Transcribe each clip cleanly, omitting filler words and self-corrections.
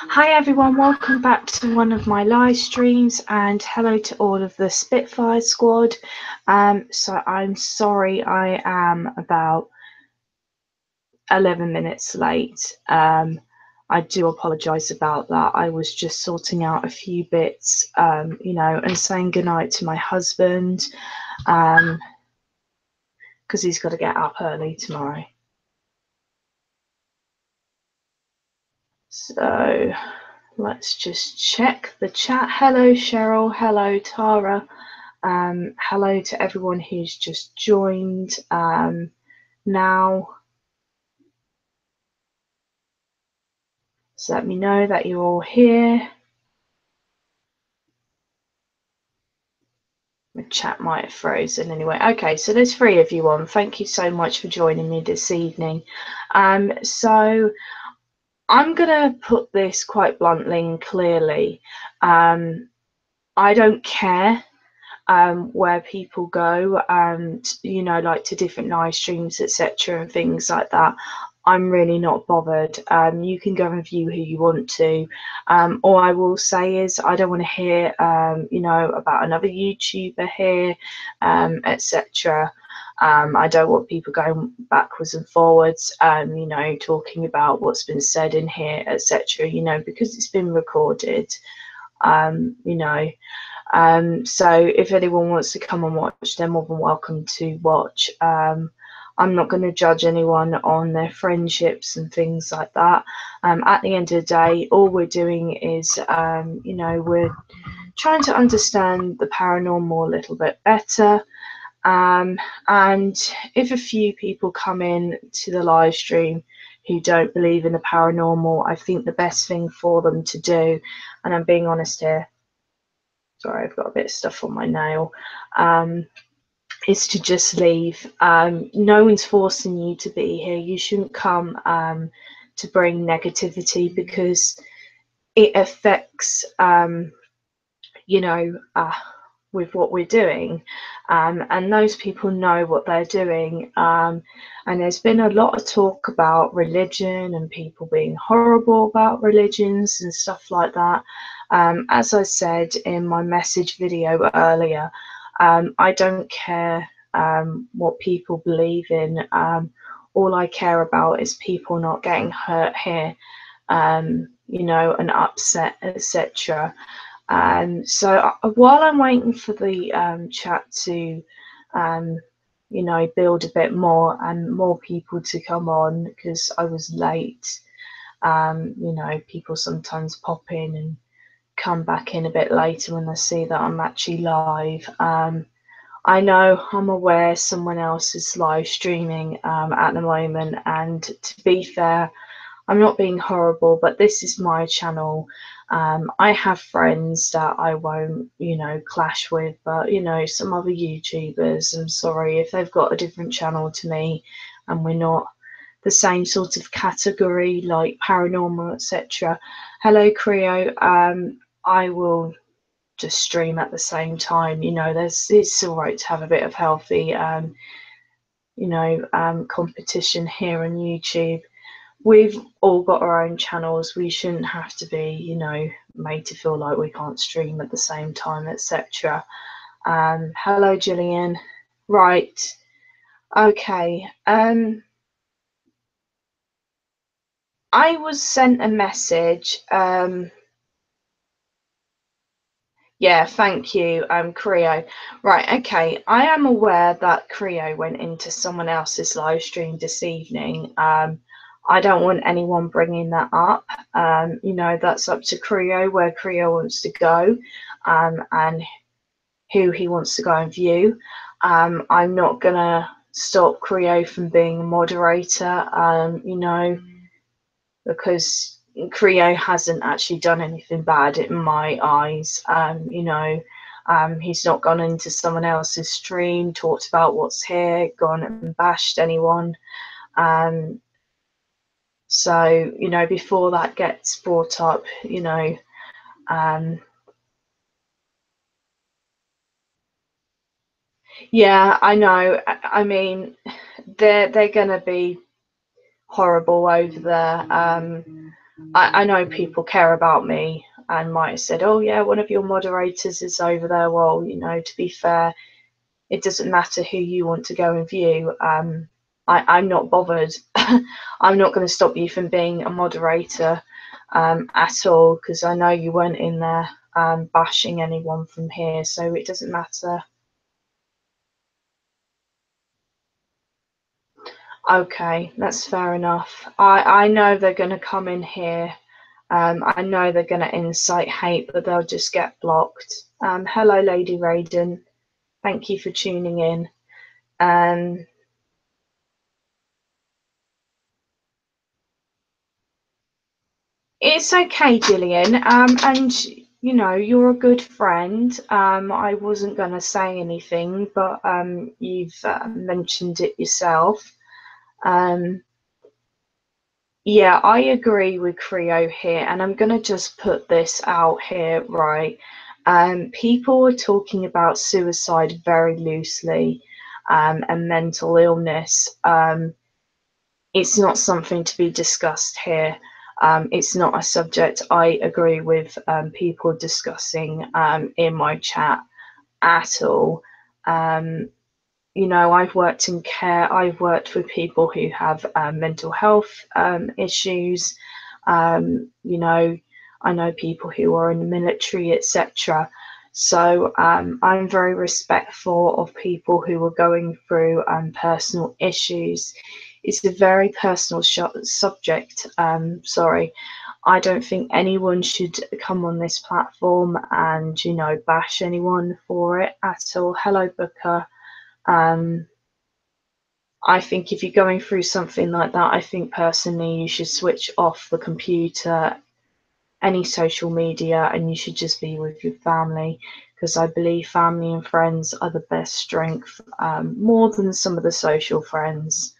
Hi everyone, welcome back to one of my live streams, and hello to all of the Spitfire squad. So I'm sorry I am about 11 minutes late. I do apologise about that. I was just sorting out a few bits, and saying goodnight to my husband, because he's got to get up early tomorrow. So let's just check the chat. Hello Cheryl, hello Tara. Hello to everyone who's just joined now. So let me know that you're all here. The chat might have frozen anyway. Okay, so there's 3 of you on. Thank you so much for joining me this evening. So I'm going to put this quite bluntly and clearly. I don't care where people go and like to different live streams, etc., and things like that. I'm really not bothered. You can go and view who you want to. All I will say is I don't want to hear about another YouTuber here, etc. I don't want people going backwards and forwards, talking about what's been said in here, etc., because it's been recorded. So if anyone wants to come and watch, they're more than welcome to watch. I'm not going to judge anyone on their friendships and things like that. At the end of the day, all we're doing is, we're trying to understand the paranormal a little bit better. And if a few people come in to the live stream who don't believe in the paranormal, I think the best thing for them to do, and I'm being honest here, sorry, I've got a bit of stuff on my nail, is to just leave. No one's forcing you to be here. You shouldn't come to bring negativity, because it affects, with what we're doing. And those people know what they're doing. And there's been a lot of talk about religion and people being horrible about religions and stuff like that. As I said in my message video earlier, I don't care what people believe in. All I care about is people not getting hurt here, and upset, etc. So while I'm waiting for the chat to, build a bit more and more people to come on, because I was late, people sometimes pop in and come back in a bit later when they see that I'm actually live. I know, I'm aware someone else is live streaming at the moment, and to be fair, I'm not being horrible, but this is my channel. I have friends that I won't, clash with, but, some other YouTubers, I'm sorry, if they've got a different channel to me and we're not the same sort of category, like paranormal, etc. Hello, Creo. I will just stream at the same time. It's all right to have a bit of healthy, competition here on YouTube. We've all got our own channels. We shouldn't have to be, made to feel like we can't stream at the same time, etc. Hello, Gillian. Right. Okay. I was sent a message. Yeah, thank you, Creo. Right, okay. I am aware that Creo went into someone else's live stream this evening. I don't want anyone bringing that up. That's up to Creo, where Creo wants to go, and who he wants to go and view. I'm not gonna stop Creo from being a moderator, because Creo hasn't actually done anything bad in my eyes. He's not gone into someone else's stream, talked about what's here, gone and bashed anyone. So, before that gets brought up, yeah, I know. I mean, they're gonna be horrible over there. I know people care about me and might have said, oh, yeah, one of your moderators is over there. Well, you know, to be fair, it doesn't matter who you want to go and view. I'm not bothered. I'm not going to stop you from being a moderator at all, because I know you weren't in there bashing anyone from here, so it doesn't matter. Okay, that's fair enough. I know they're going to come in here. I know they're going to incite hate, but they'll just get blocked. Hello, Lady Raiden. Thank you for tuning in. It's okay, Gillian. And you know, you're a good friend. I wasn't going to say anything, but you've mentioned it yourself. Um, yeah, I agree with Creo here, and I'm going to just put this out here, right? People are talking about suicide very loosely, and mental illness. It's not something to be discussed here. It's not a subject I agree with people discussing in my chat at all. You know, I've worked in care, I've worked with people who have mental health issues. You know, I know people who are in the military, etc. So I'm very respectful of people who are going through personal issues. It's a very personal subject. Sorry, I don't think anyone should come on this platform and, you know, bash anyone for it at all. Hello, Booker. Um, I think if you're going through something like that, I think personally you should switch off the computer, any social media, and you should just be with your family, because I believe family and friends are the best strength, more than some of the social friends.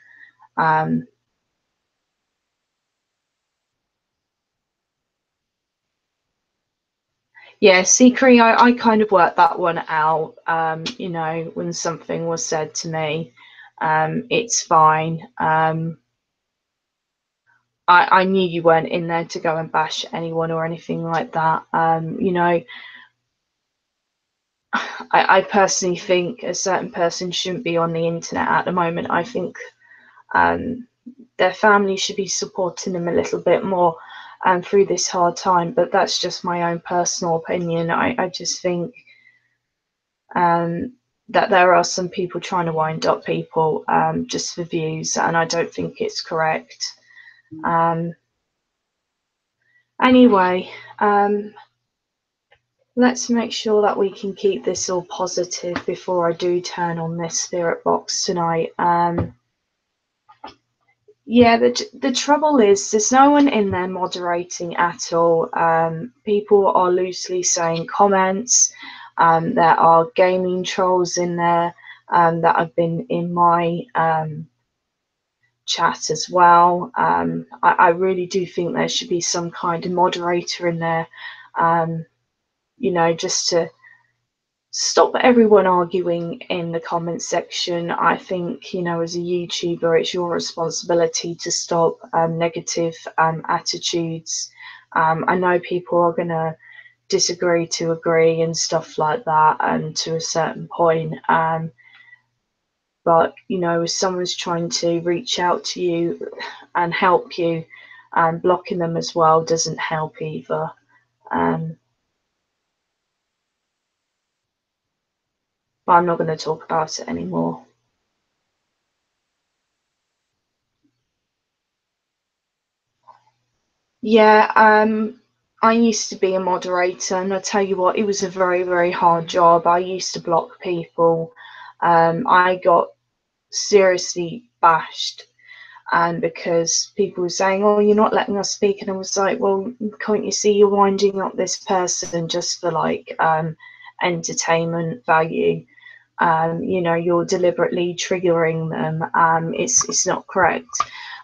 Yeah, Secret, I kind of worked that one out. You know, when something was said to me, it's fine. I knew you weren't in there to go and bash anyone or anything like that. You know, I personally think a certain person shouldn't be on the internet at the moment. I think their family should be supporting them a little bit more through this hard time. But that's just my own personal opinion. I just think that there are some people trying to wind up people just for views, and I don't think it's correct. Anyway, let's make sure that we can keep this all positive before I do turn on this spirit box tonight. Yeah, the trouble is there's no one in there moderating at all. People are loosely saying comments. There are gaming trolls in there that have been in my chat as well. I really do think there should be some kind of moderator in there, you know, just to stop everyone arguing in the comment section. I think, you know, as a YouTuber, it's your responsibility to stop negative attitudes. I know people are going to disagree to agree and stuff like that, and to a certain point. But, you know, if someone's trying to reach out to you and help you, blocking them as well doesn't help either. But I'm not going to talk about it anymore. Yeah, I used to be a moderator, and I tell you what, it was a very, very hard job. I used to block people. I got seriously bashed, and because people were saying, "Oh, you're not letting us speak," and I was like, "Well, can't you see you're winding up this person just for like entertainment value? You know, you're deliberately triggering them. It's not correct."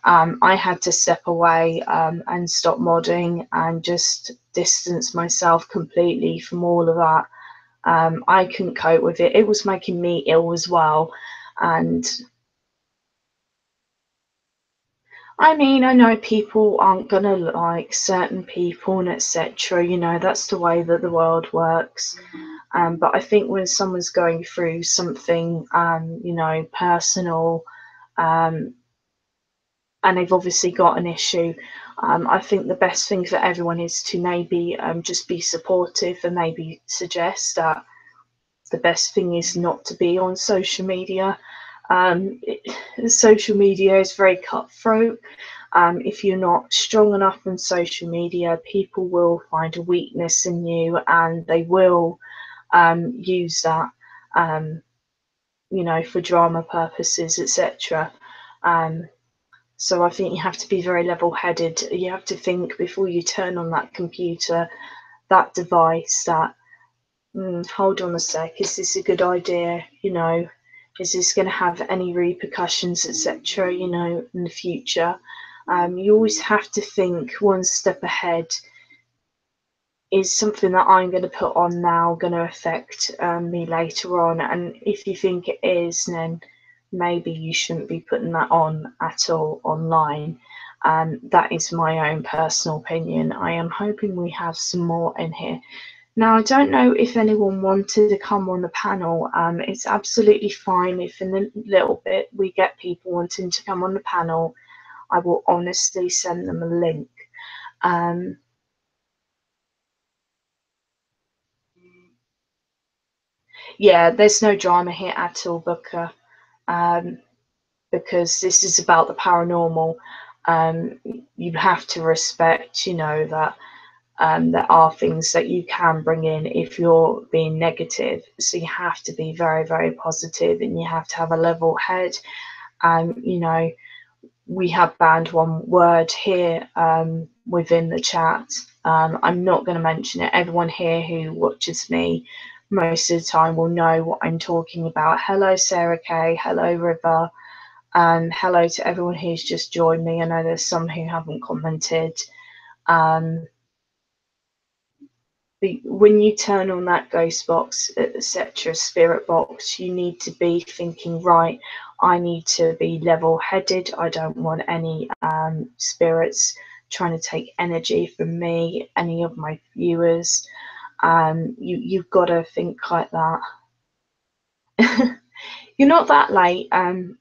I had to step away and stop modding and just distance myself completely from all of that. I couldn't cope with it. It was making me ill as well. And I mean, I know people aren't gonna like certain people and etc. You know, that's the way that the world works. But I think when someone's going through something, you know, personal, um, and they've obviously got an issue, I think the best thing for everyone is to maybe just be supportive and maybe suggest that the best thing is not to be on social media. Social media is very cutthroat. If you're not strong enough on social media, people will find a weakness in you and they will use that, um, you know, for drama purposes, etc. Um, so I think you have to be very level-headed. You have to think before you turn on that computer, that device, that hold on a sec, is this a good idea? You know, is this going to have any repercussions, etc., you know, in the future? You always have to think one step ahead. Is something that I'm going to put on now going to affect me later on? And if you think it is, then maybe you shouldn't be putting that on at all online. That is my own personal opinion. I am hoping we have some more in here. Now, I don't know if anyone wanted to come on the panel. It's absolutely fine if in a little bit we get people wanting to come on the panel. I will honestly send them a link. Um, yeah, there's no drama here at all, Booker, um, because this is about the paranormal. Um, you have to respect, you know, that there are things that you can bring in if you're being negative. So you have to be very, very positive and you have to have a level head. You know, we have banned one word here within the chat. I'm not going to mention it. Everyone here who watches me most of the time will know what I'm talking about. Hello, Sarah Kay. Hello, River. Hello to everyone who's just joined me. I know there's some who haven't commented. Um, when you turn on that ghost box, etc., spirit box, you need to be thinking, right, I need to be level headed. I don't want any spirits trying to take energy from me, any of my viewers. You've got to think like that. You're not that late,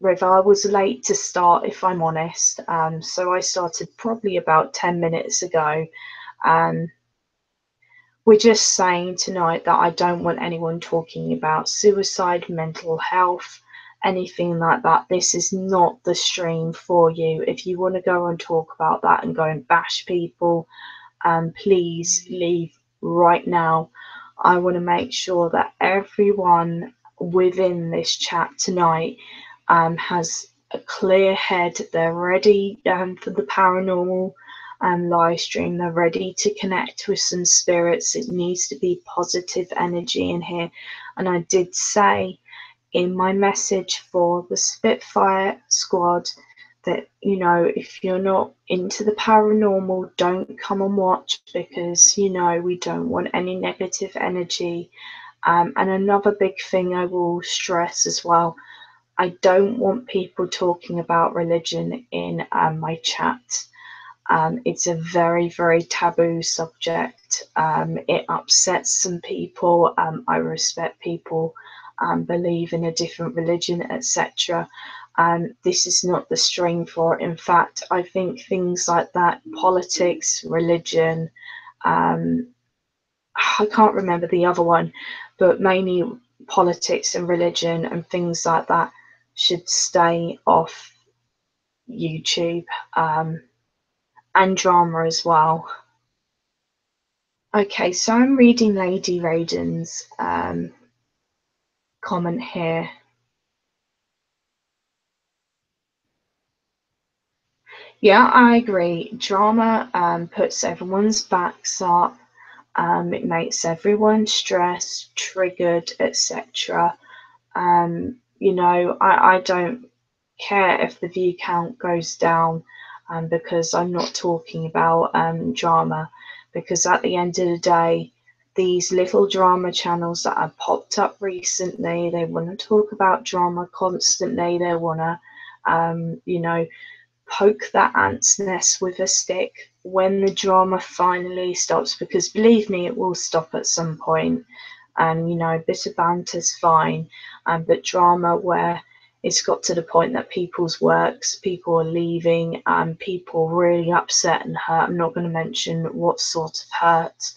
River. I was late to start, if I'm honest. So I started probably about 10 minutes ago. Um, we're just saying tonight that I don't want anyone talking about suicide, mental health, anything like that. This is not the stream for you. If you want to go and talk about that and go and bash people, please leave right now. I want to make sure that everyone within this chat tonight has a clear head. They're ready for the paranormal live stream. They're ready to connect with some spirits. It needs to be positive energy in here. And I did say in my message for the Spitfire squad that, you know, if you're not into the paranormal, don't come and watch, because, you know, we don't want any negative energy. And another big thing I will stress as well, I don't want people talking about religion in my chat. It's a very, very taboo subject. It upsets some people. I respect people believe in a different religion, etc. This is not the stream for it. In fact, I think things like that, politics, religion, I can't remember the other one, but mainly politics and religion and things like that should stay off YouTube, and drama as well. Okay, so I'm reading Lady Raiden's comment here. Yeah, I agree. Drama puts everyone's backs up. It makes everyone stressed, triggered, etc. You know, I don't care if the view count goes down, because I'm not talking about drama. Because at the end of the day, these little drama channels that have popped up recently, they want to talk about drama constantly. They want to, you know, poke that ant's nest with a stick when the drama finally stops, because believe me, it will stop at some point. And you know, a bit of banter's fine, but drama where it's got to the point that people's works, people are leaving, and people really upset and hurt. I'm not going to mention what sort of hurt.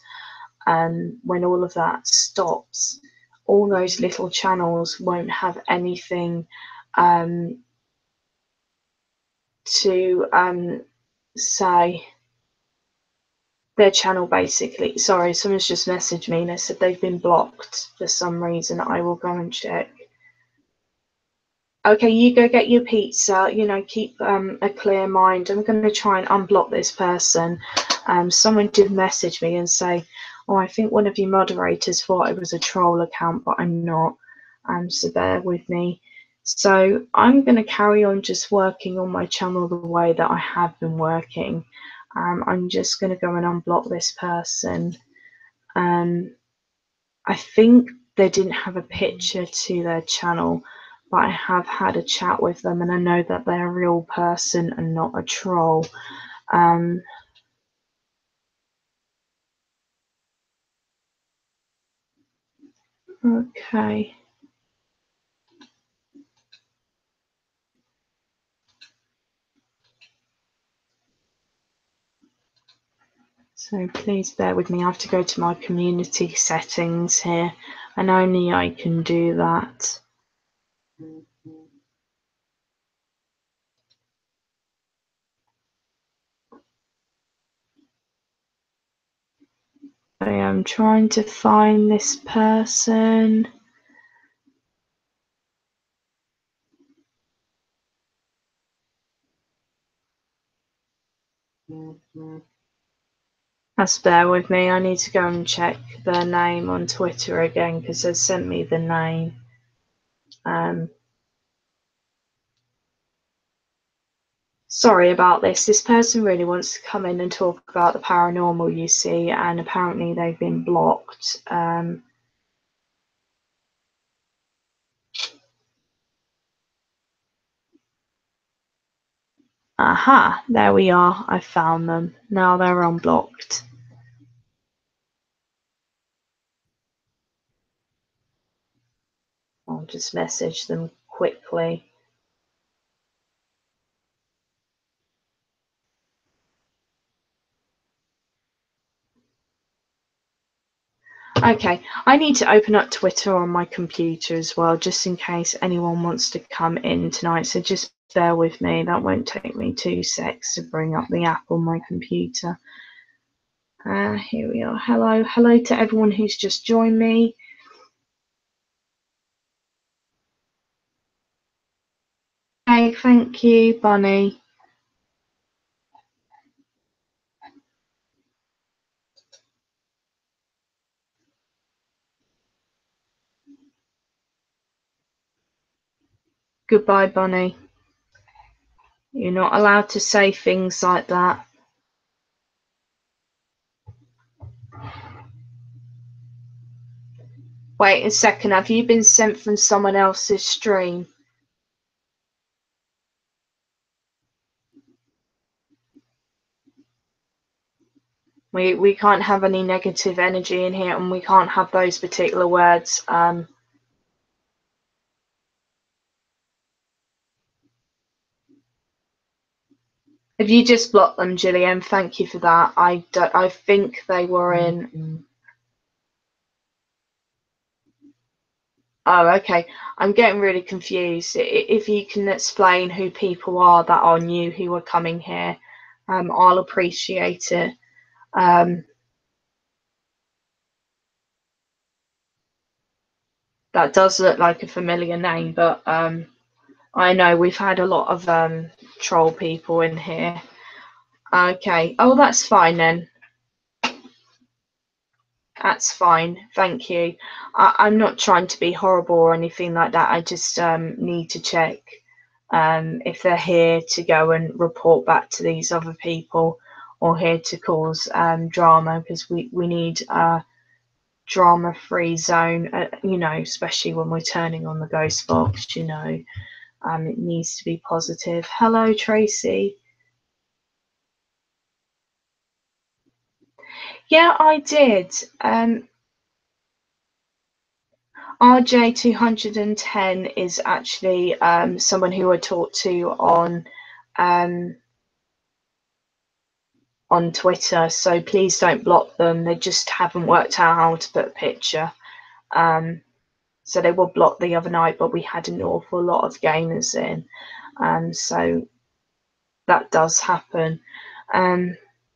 And when all of that stops, all those little channels won't have anything to say. Their channel basically. Sorry, someone's just messaged me and they said they've been blocked for some reason. I will go and check. Okay, you go get your pizza. You know, keep a clear mind. I'm going to try and unblock this person. Someone did message me and say, "Oh, I think one of you moderators thought it was a troll account, but I'm not." So bear with me. So I'm going to carry on just working on my channel the way that I have been working. I'm just going to go and unblock this person. I think they didn't have a picture to their channel, but I have had a chat with them and I know that they're a real person and not a troll. Okay. So please bear with me. I have to go to my community settings here, and only I can do that. I am trying to find this person. Just bear with me. I need to go and check their name on Twitter again because they sent me the name. Sorry about this. This person really wants to come in and talk about the paranormal, you see, and apparently they've been blocked. Aha, there we are. I found them. Now they're unblocked. I'll just message them quickly. Okay, I need to open up Twitter on my computer as well, just in case anyone wants to come in tonight. So just bear with me. That won't take me 2 secs to bring up the app on my computer. Here we are. Hello. Hello to everyone who's just joined me. Hey, thank you, Bunny. Goodbye, Bunny. You're not allowed to say things like that. Wait a second, have you been sent from someone else's stream? We can't have any negative energy in here, and we can't have those particular words. If you just blocked them, Gillian, thank you for that. I think they were in. Oh, okay. I'm getting really confused. If you can explain who people are that are new who are coming here, I'll appreciate it. That does look like a familiar name, but I know we've had a lot of troll people in here. Okay. Oh, that's fine then. That's fine. Thank you. I'm not trying to be horrible or anything like that. I just need to check if they're here to go and report back to these other people or here to cause drama, because we need a drama-free zone, you know, especially when we're turning on the ghost box, you know. It needs to be positive. Hello, Tracy. Yeah, I did. RJ210 is actually someone who I talked to um, on Twitter, so please don't block them. They just haven't worked out how to put a picture. So they were blocked the other night, but we had an awful lot of gamers in. So that does happen.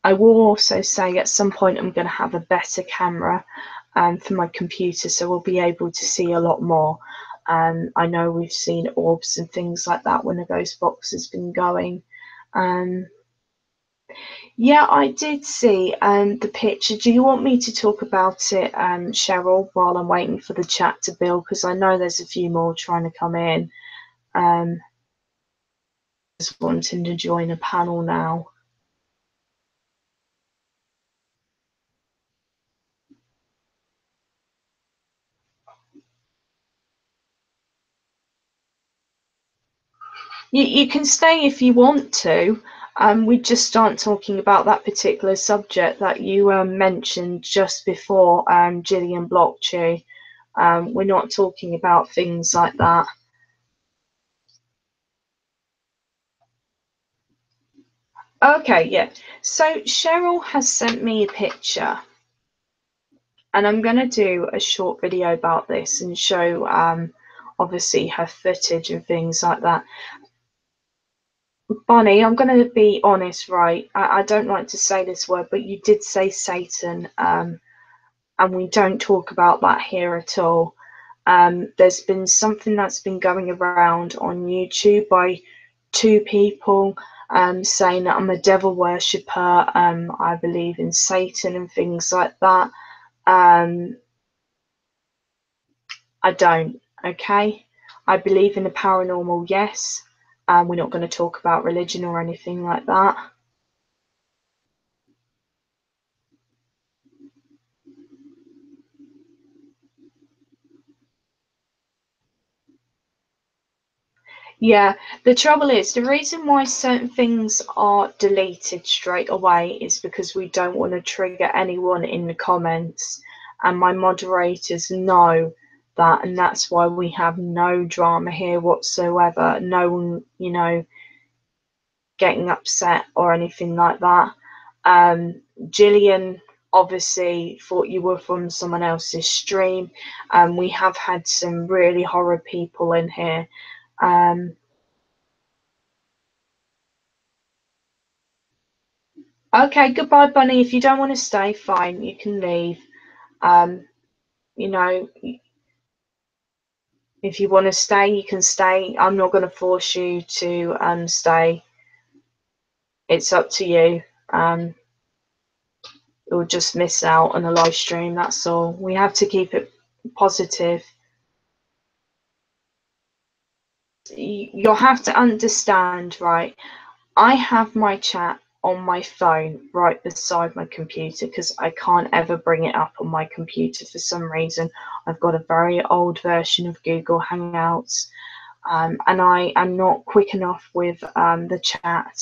I will also say at some point I'm going to have a better camera for my computer, so we'll be able to see a lot more. I know we've seen orbs and things like that when the ghost box has been going. Yeah, I did see the picture. Do you want me to talk about it, Cheryl, while I'm waiting for the chat to build? Because I know there's a few more trying to come in. Just wanting to join a panel now. You can stay if you want to. We just aren't talking about that particular subject that you mentioned just before Gillian blocked you. We're not talking about things like that. Okay, yeah. So Cheryl has sent me a picture, and I'm going to do a short video about this and show obviously her footage and things like that. Bonnie, I'm going to be honest, right? I don't like to say this word, but you did say Satan, and we don't talk about that here at all. There's been something that's been going around on YouTube by two people saying that I'm a devil worshipper. I believe in Satan and things like that. I don't, okay? I believe in the paranormal, yes. We're not going to talk about religion or anything like that. Yeah, the trouble is, the reason why certain things are deleted straight away is because we don't want to trigger anyone in the comments, and my moderators know that, and that's why we have no drama here whatsoever. No one, getting upset or anything like that. Gillian obviously thought you were from someone else's stream, and we have had some really horror people in here. Okay, goodbye, Bunny. If you don't want to stay, fine, you can leave. Um, you know, if you want to stay, you can stay. I'm not going to force you to stay. It's up to you. You'll just miss out on a live stream. That's all. We have to keep it positive. You'll have to understand, right? I have my chat on my phone right beside my computer because I can't ever bring it up on my computer for some reason. I've got a very old version of Google Hangouts, and I am not quick enough with the chat.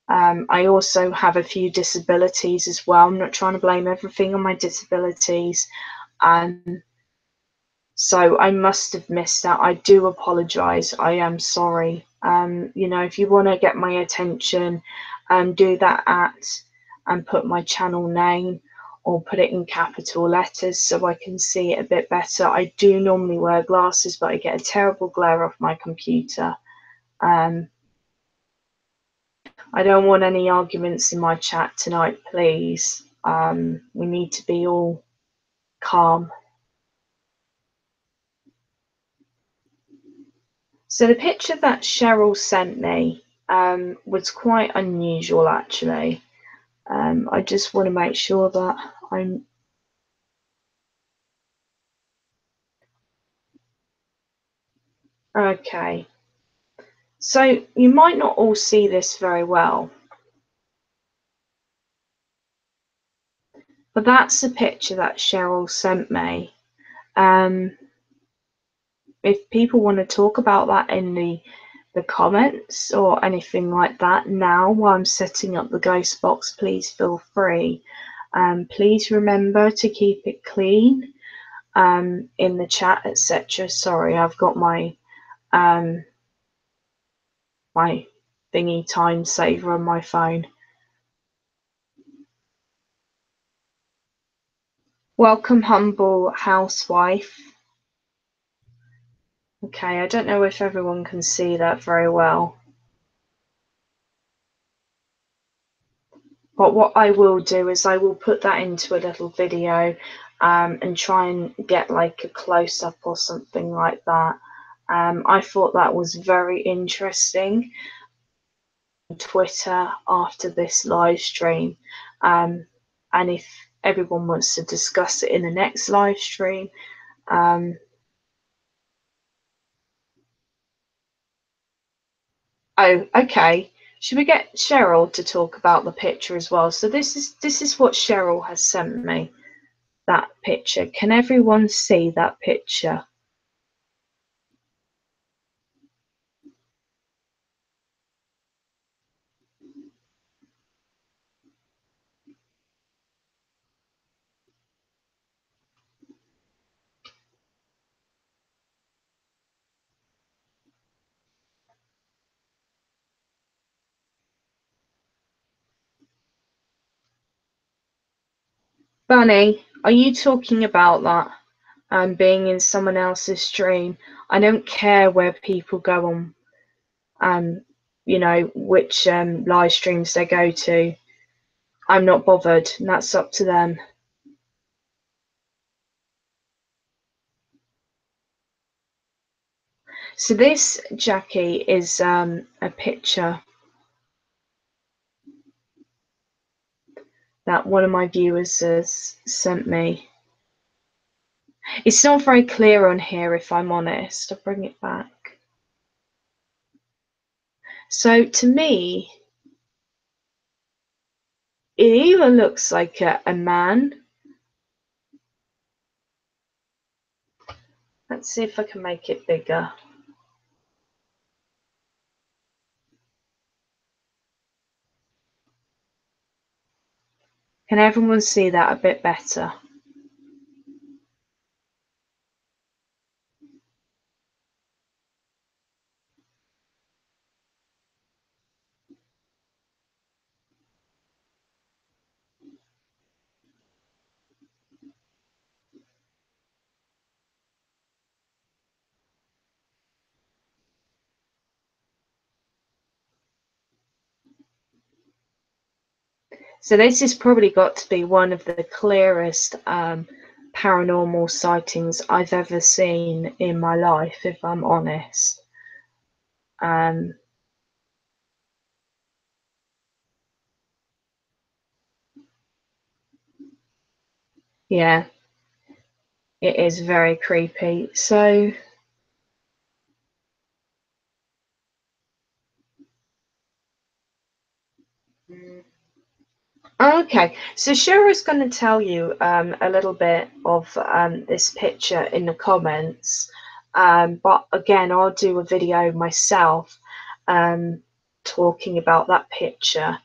I also have a few disabilities as well. I'm not trying to blame everything on my disabilities. So I must have missed that. I do apologise. I am sorry. If you want to get my attention, do that and put my channel name or put it in capital letters so I can see it a bit better. I do normally wear glasses, but I get a terrible glare off my computer. I don't want any arguments in my chat tonight, please. We need to be all calm. So the picture that Cheryl sent me was quite unusual, actually. I just want to make sure that I'm okay. So you might not all see this very well, but that's the picture that Cheryl sent me. If people want to talk about that in the comments or anything like that now while I'm setting up the ghost box, please feel free. Please remember to keep it clean in the chat, etc. Sorry, I've got my my thingy time saver on my phone. Welcome, humble housewife. Okay, I don't know if everyone can see that very well. But what I will do is I will put that into a little video and try and get like a close-up or something like that. I thought that was very interesting. Twitter after this live stream, and if everyone wants to discuss it in the next live stream. Oh, okay. Should we get Cheryl to talk about the picture as well? So this is what Cheryl has sent me. That picture. Can everyone see that picture? Bunny, are you talking about that? Being in someone else's stream. I don't care where people go on, you know, which live streams they go to. I'm not bothered, and that's up to them. So this, Jackie, is a picture that one of my viewers has sent me. It's not very clear on here, if I'm honest. I'll bring it back. So to me, it either looks like a man. Let's see if I can make it bigger. Can everyone see that a bit better? So this has probably got to be one of the clearest paranormal sightings I've ever seen in my life, if I'm honest. Yeah, it is very creepy. So okay, so Shira's going to tell you a little bit of this picture in the comments, but again, I'll do a video myself talking about that picture,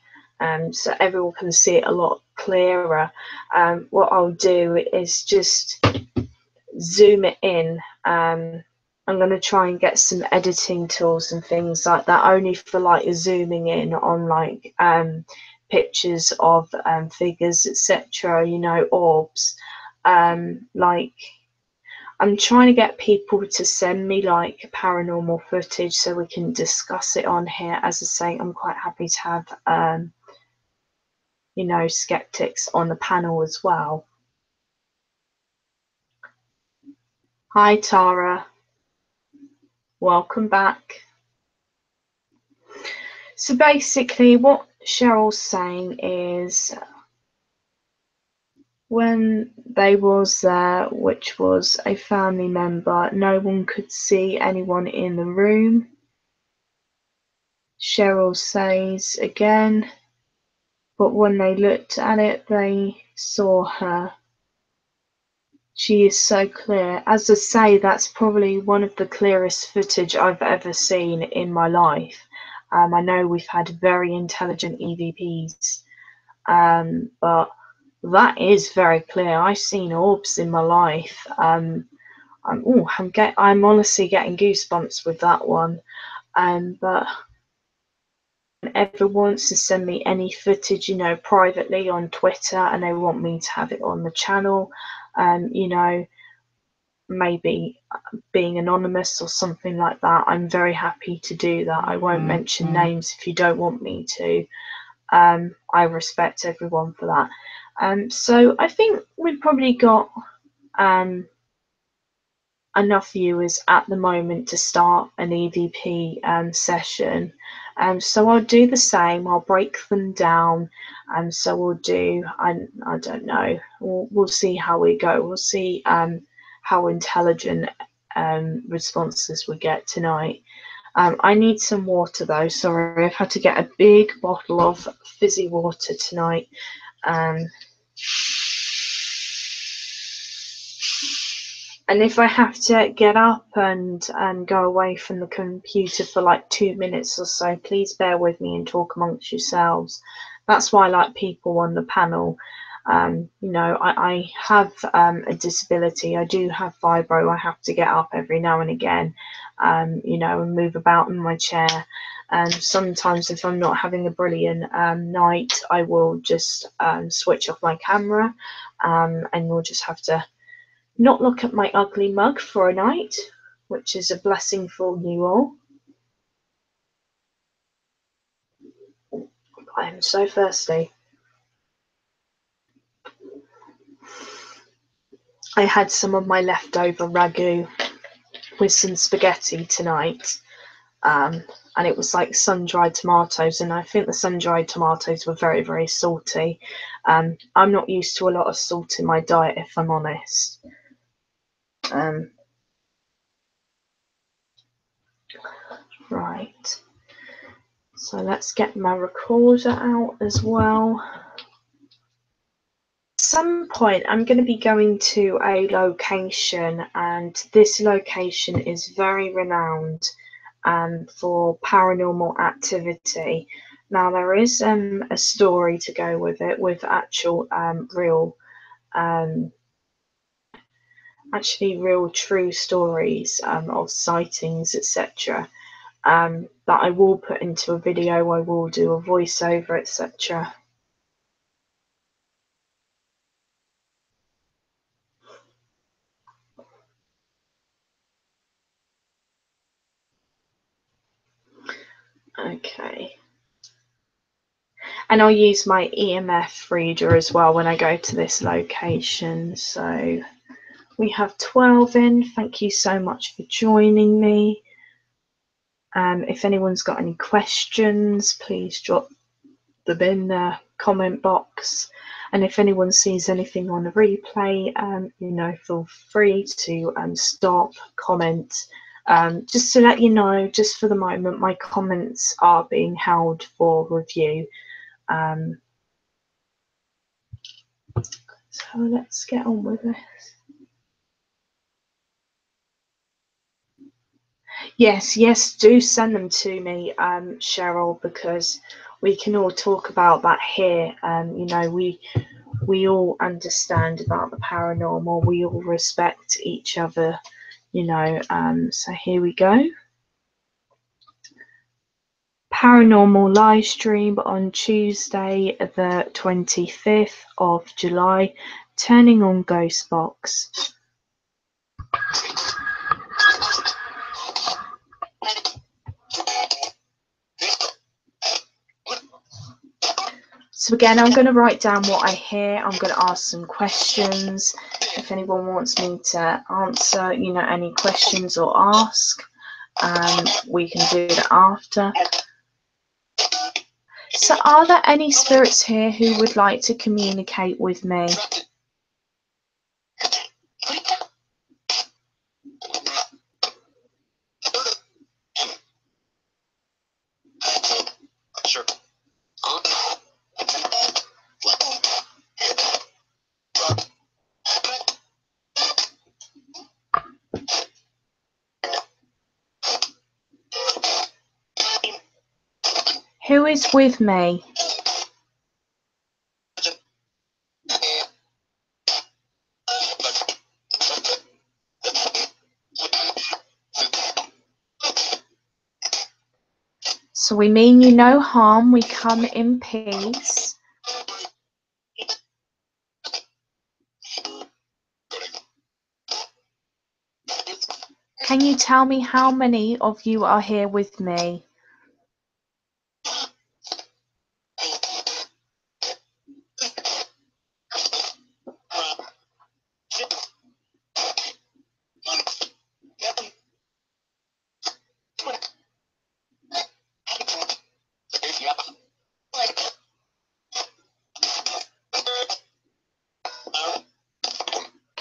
so everyone can see it a lot clearer. What I'll do is just zoom it in. I'm going to try and get some editing tools and things like that, only for like zooming in on like pictures of figures, etc., you know, orbs. Like, I'm trying to get people to send me like paranormal footage so we can discuss it on here. As I say, I'm quite happy to have you know, skeptics on the panel as well. Hi Tara, welcome back. So basically what Cheryl's saying is, when they was there, which was a family member, no one could see anyone in the room. Cheryl says again, but when they looked at it, they saw her. She is so clear. As I say, that's probably one of the clearest footage I've ever seen in my life. I know we've had very intelligent EVPs, but That is very clear. I've seen orbs in my life. I'm honestly getting goosebumps with that one. But ever wants to send me any footage, you know, privately on Twitter, and they want me to have it on the channel, you know, maybe being anonymous or something like that, I'm very happy to do that. I won't mention names if you don't want me to. I respect everyone for that. So I think we've probably got enough viewers at the moment to start an EVP session. So I'll do the same. I'll break them down. So we'll do, I don't know, we'll see how we go. We'll see how intelligent responses we get tonight. I need some water though. Sorry, I've had to get a big bottle of fizzy water tonight. And if I have to get up and go away from the computer for like 2 minutes or so, please bear with me and talk amongst yourselves. That's why I like people on the panel. You know, I have a disability. I do have fibro. I have to get up every now and again, you know, and move about in my chair. And sometimes if I'm not having a brilliant night, I will just switch off my camera, and you'll just have to not look at my ugly mug for a night, which is a blessing for you all. I am so thirsty. I had some of my leftover ragu with some spaghetti tonight, and it was like sun-dried tomatoes, and I think the sun-dried tomatoes were very, very salty. I'm not used to a lot of salt in my diet, if I'm honest. Right, so let's get my recorder out as well. At some point I'm going to be going to a location, and this location is very renowned for paranormal activity. Now there is a story to go with it, with actual real true stories of sightings, etc. That I will put into a video. I will do a voiceover, etc. Okay. And I'll use my EMF reader as well when I go to this location. So we have 12 in. Thank you so much for joining me. If anyone's got any questions, please drop them in the comment box. And if anyone sees anything on the replay, you know, feel free to stop, comment. Just to let you know, just for the moment, my comments are being held for review. So let's get on with this. Yes, do send them to me, Cheryl, because we can all talk about that here. You know, we all understand about the paranormal. We all respect each other, you know. So here we go. Paranormal live stream on Tuesday, the 25th of July, turning on Ghost Box. So again, I'm going to write down what I hear. I'm going to ask some questions. If anyone wants me to answer, you know, any questions or ask, we can do that after. So are there any spirits here who would like to communicate with me? Sure. Who is with me? So we mean you no harm, we come in peace. Can you tell me how many of you are here with me?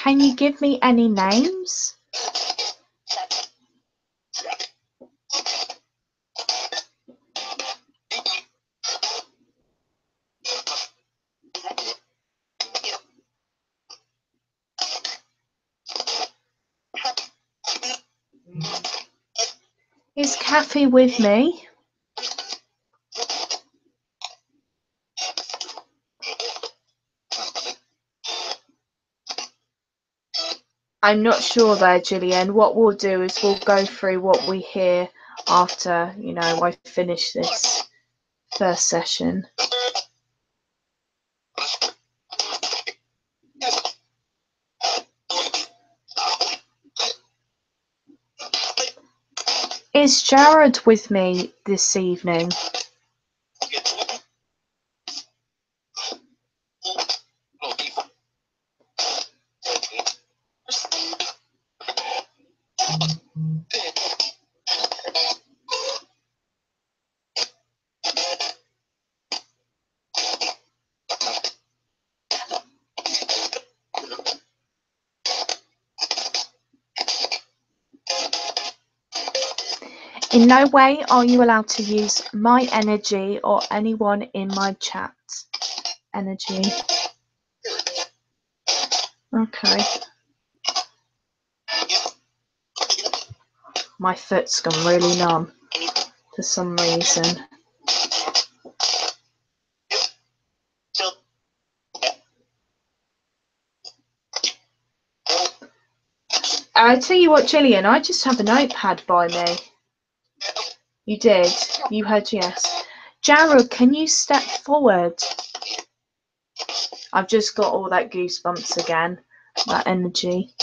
Can you give me any names? Is Kathy with me? I'm not sure there, Gillian. What we'll do is we'll go through what we hear after, you know, I finish this first session. Is Jared with me this evening? In no way are you allowed to use my energy or anyone in my chat energy. Okay. My foot's gone really numb for some reason. I tell you what, Gillian, I just have a notepad by me. You did. You heard yes. Jared, can you step forward? I've just got all that goosebumps again. That energy.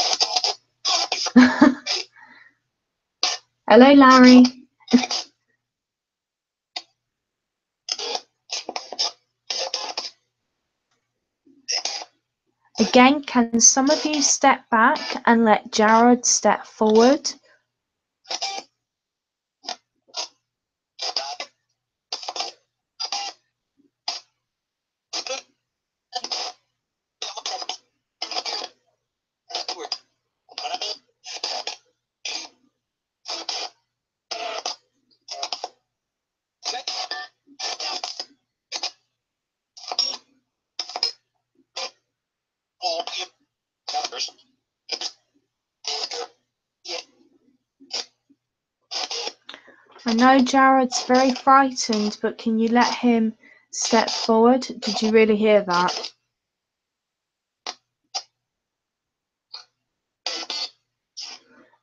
Hello, Larry. Again, can some of you step back and let Jared step forward? I know Jared's very frightened, but can you let him step forward? Did you really hear that?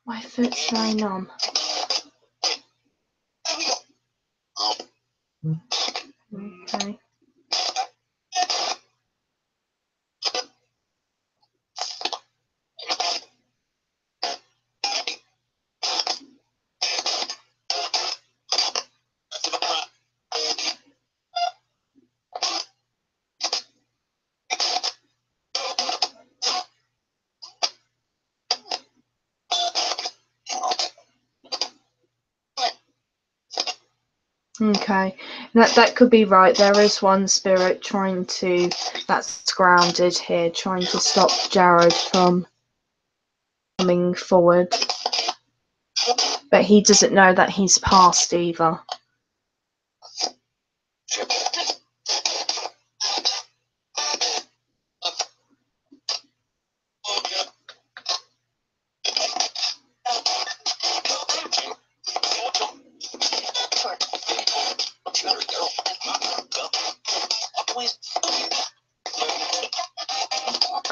My foot's very numb. Okay. Okay, that could be right. There is one spirit trying to, that's grounded here, trying to stop Jared from coming forward. But he doesn't know that he's passed either.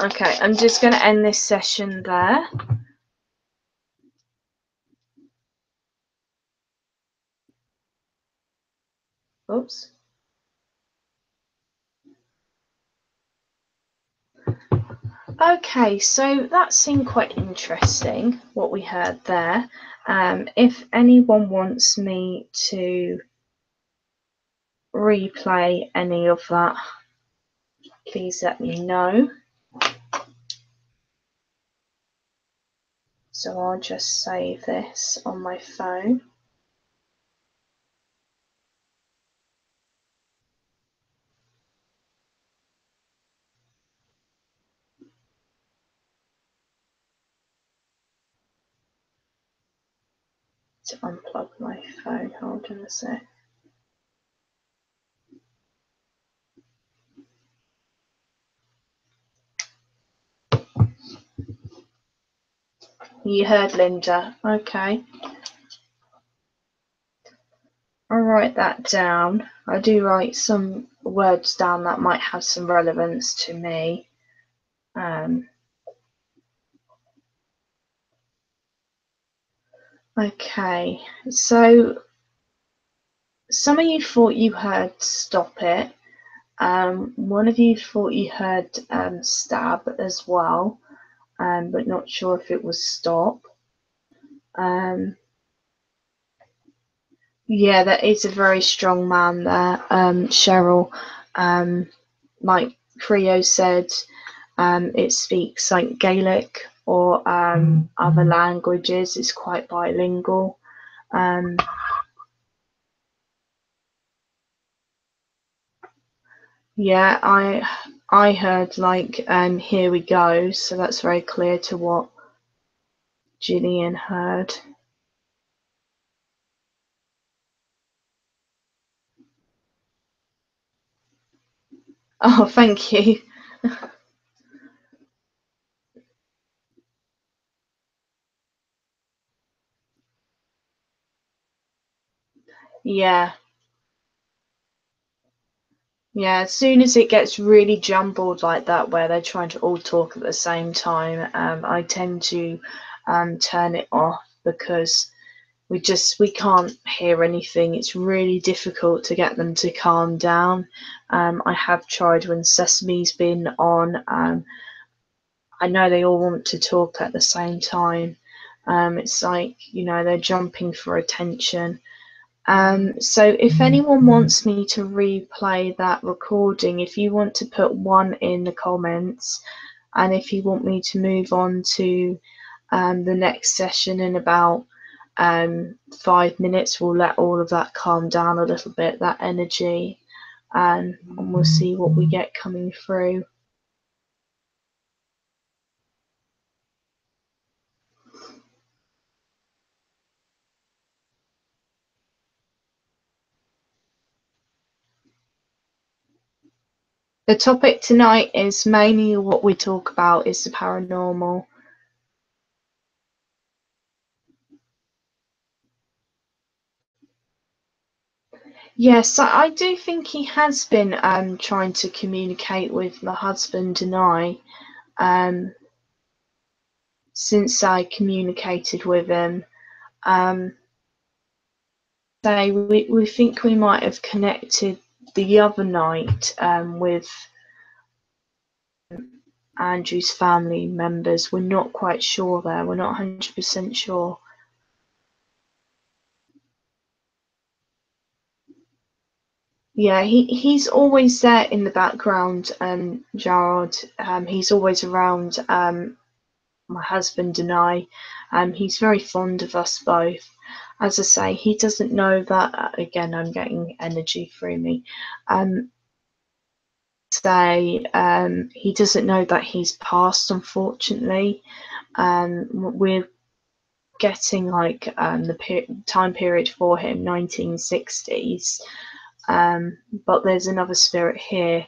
Okay, I'm just going to end this session there. Oops. Okay, so that seemed quite interesting, what we heard there. If anyone wants me to replay any of that, please let me know. So I'll just save this on my phone. To unplug my phone, hold on a sec. You heard Linda, okay. I'll write that down. I do write some words down that might have some relevance to me. Okay, so some of you thought you heard stop it. One of you thought you heard stab as well, but not sure if it was stop. Yeah, that is a very strong man there, Cheryl. Like Creo said, it speaks like Gaelic or other languages. It's quite bilingual. Yeah, I heard like here we go, so that's very clear to what Gillian heard. Oh, thank you. Yeah. Yeah, as soon as it gets really jumbled like that, where they're trying to all talk at the same time, I tend to turn it off because we can't hear anything. It's really difficult to get them to calm down. I have tried when Sesame's been on. I know they all want to talk at the same time. It's like, they're jumping for attention. So if anyone wants me to replay that recording, if you want to put one in the comments, and if you want me to move on to the next session in about 5 minutes, we'll let all of that calm down a little bit, that energy, and we'll see what we get coming through. The topic tonight is mainly what we talk about is the paranormal. Yes, I do think he has been trying to communicate with my husband and I since I communicated with him. So we think we might have connected the other night with Andrew's family members. We're not quite sure there. We're not 100% sure. Yeah, he's always there in the background, Gerard. He's always around my husband and I. He's very fond of us both. As I say, he doesn't know that, again, I'm getting energy through me. He doesn't know that he's passed, unfortunately. We're getting like the time period for him, 1960s. But there's another spirit here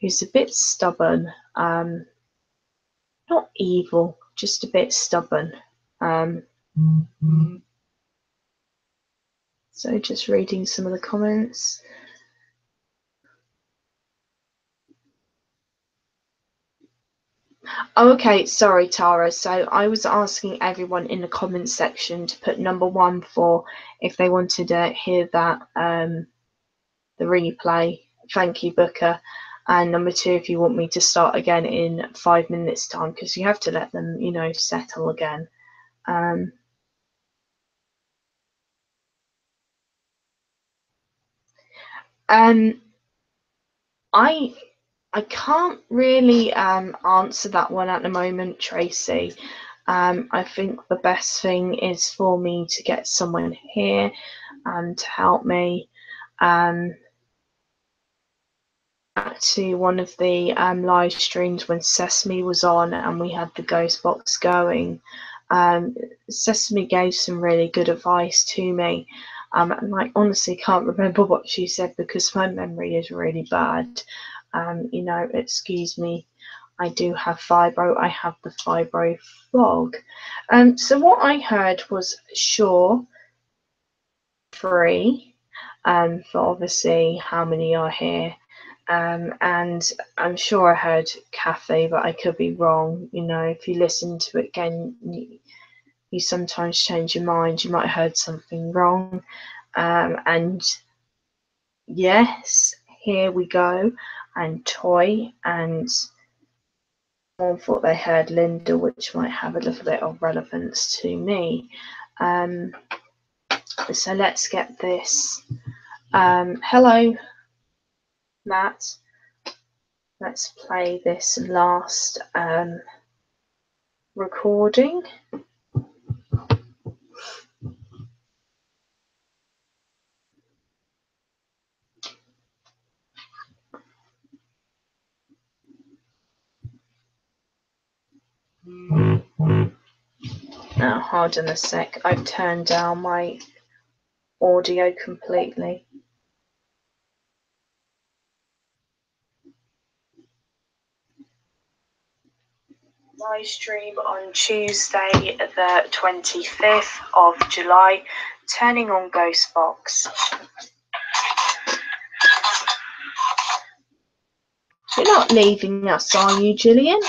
who's a bit stubborn, not evil, just a bit stubborn. So just reading some of the comments. Oh, okay, sorry, Tara. So I was asking everyone in the comments section to put number 1 for if they wanted to hear that the replay. Thank you, Booker. And number 2, if you want me to start again in 5 minutes time, because you have to let them, you know, settle again. I can't really answer that one at the moment, Tracy. I think the best thing is for me to get someone here to help me. To one of the live streams when Sesame was on and we had the ghost box going, Sesame gave some really good advice to me. And I honestly can't remember what she said because my memory is really bad. You know, excuse me, I do have fibro. I have the fibro fog. So what I heard was sure, free, for obviously how many are here. And I'm sure I heard cafe, but I could be wrong. You know, if you listen to it again, you sometimes change your mind. You might have heard something wrong. And yes, here we go. And toy, and someone thought they heard Linda, which might have a little bit of relevance to me. So let's get this. Hello, Matt. Let's play this last recording. Now, hold on a sec. I've turned down my audio completely. Live stream on Tuesday, the 25th of July, turning on Ghostbox. You're not leaving us, are you, Gillian?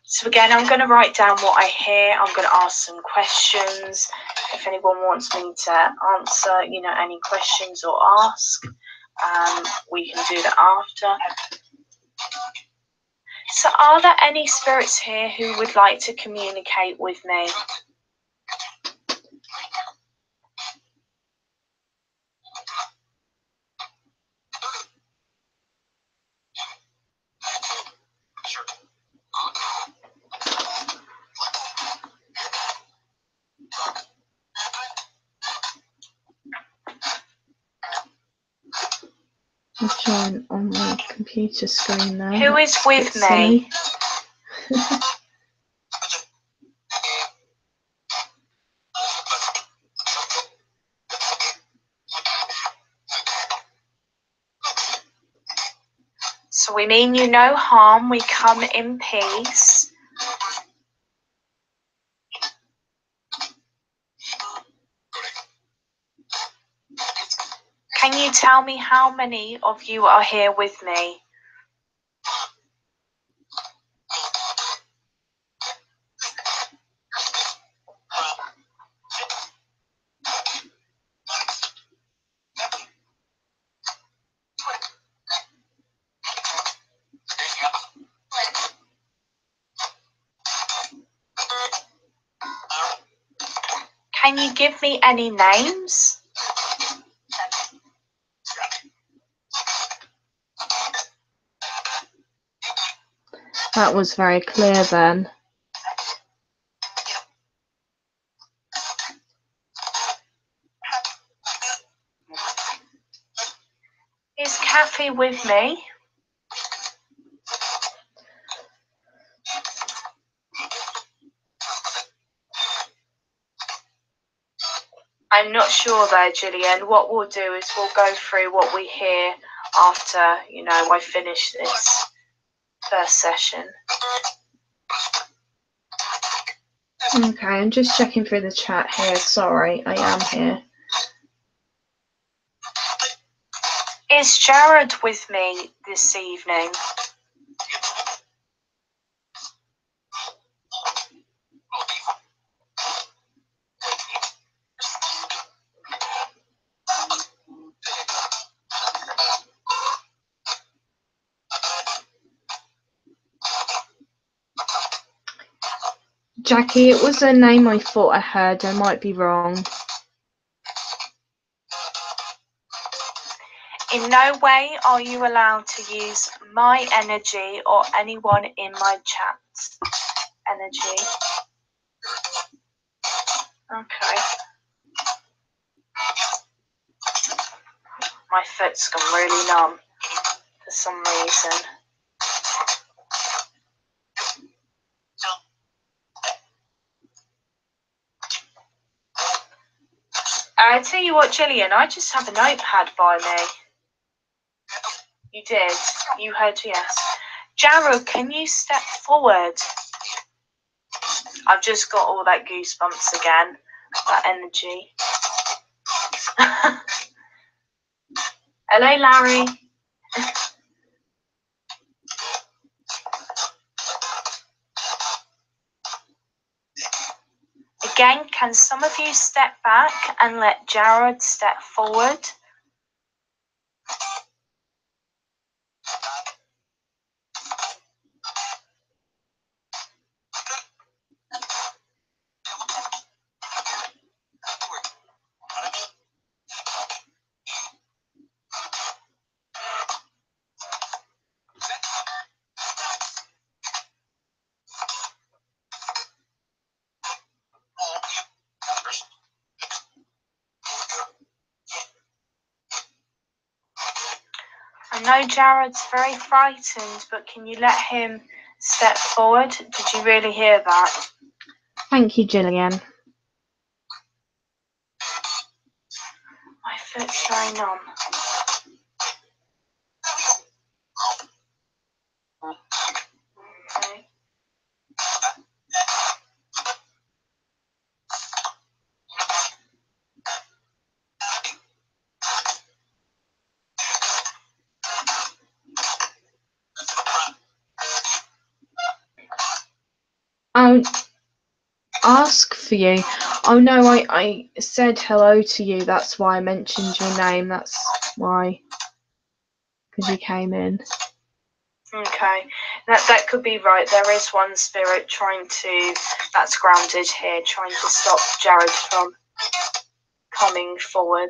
So again, I'm going to write down what I hear. I'm going to ask some questions. If anyone wants me to answer, you know, any questions or ask, we can do that after. So are there any spirits here who would like to communicate with me? I'm showing on my computer screen there. Who is with me? So we mean you no harm, we come in peace. Can you tell me how many of you are here with me? Can you give me any names? That was very clear then. Is Kathy with me? I'm not sure there, Gillian. What we'll do is we'll go through what we hear after, you know, I finish this first session. Okay, I'm just checking through the chat here. Sorry, I am here. Is Jared with me this evening? Jackie, it was a name I thought I heard. I might be wrong. In no way are you allowed to use my energy or anyone in my chat energy. Okay. My foot's gone really numb for some reason. I tell you what, Gillian, I just have a notepad by me. You did. You heard yes. Jared, can you step forward? I've just got all that goosebumps again. That energy. Hello, Larry. Again, can some of you step back and let Jared step forward? I know Jared's very frightened, but can you let him step forward? Did you really hear that? Thank you, Gillian. My foot's very numb. Okay. I'll ask for you. Oh no, I said hello to you. That's why I mentioned your name. That's why. Because you came in. Okay, that could be right. There is one spirit trying to, that's grounded here, trying to stop Jared from coming forward.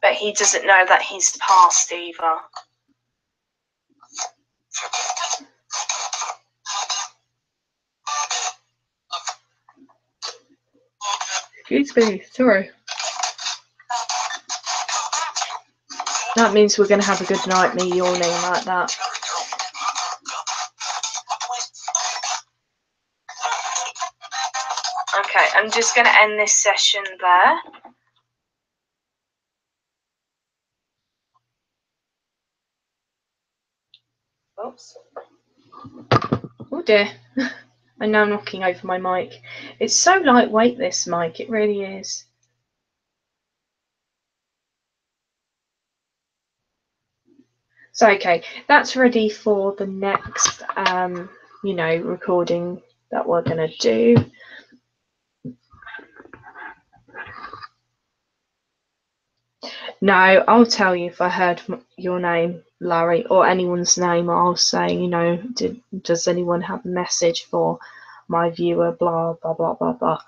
But he doesn't know that he's passed either. Excuse me, sorry. That means we're going to have a good night, me yawning like that. Okay, I'm just going to end this session there. Oops. Oh dear. I'm now knocking over my mic. It's so lightweight, this mic. It really is. So, okay, that's ready for the next, recording that we're going to do. No, I'll tell you if I heard your name, Larry, or anyone's name. I'll say, does anyone have a message for my viewer? Blah blah blah blah blah.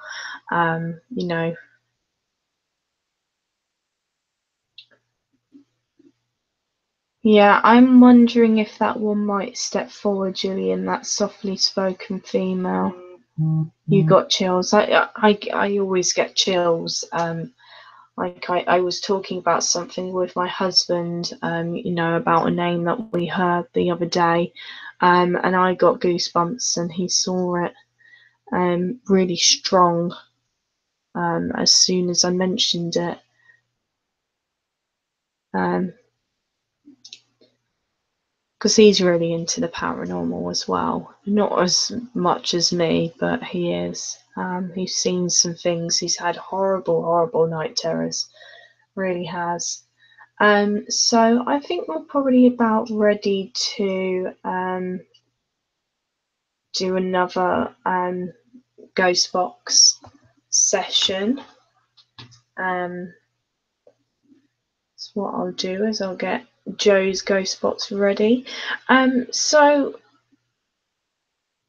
Yeah, I'm wondering if that one might step forward, Julian. That softly spoken female. You got chills. I always get chills. I was talking about something with my husband, about a name that we heard the other day, and I got goosebumps, and he saw it, really strong, as soon as I mentioned it, because he's really into the paranormal as well. Not as much as me, but he is. He's seen some things. He's had horrible night terrors. Really has. So I think we're probably about ready to do another ghost box session. So what I'll do is I'll get Joe's ghost box ready. So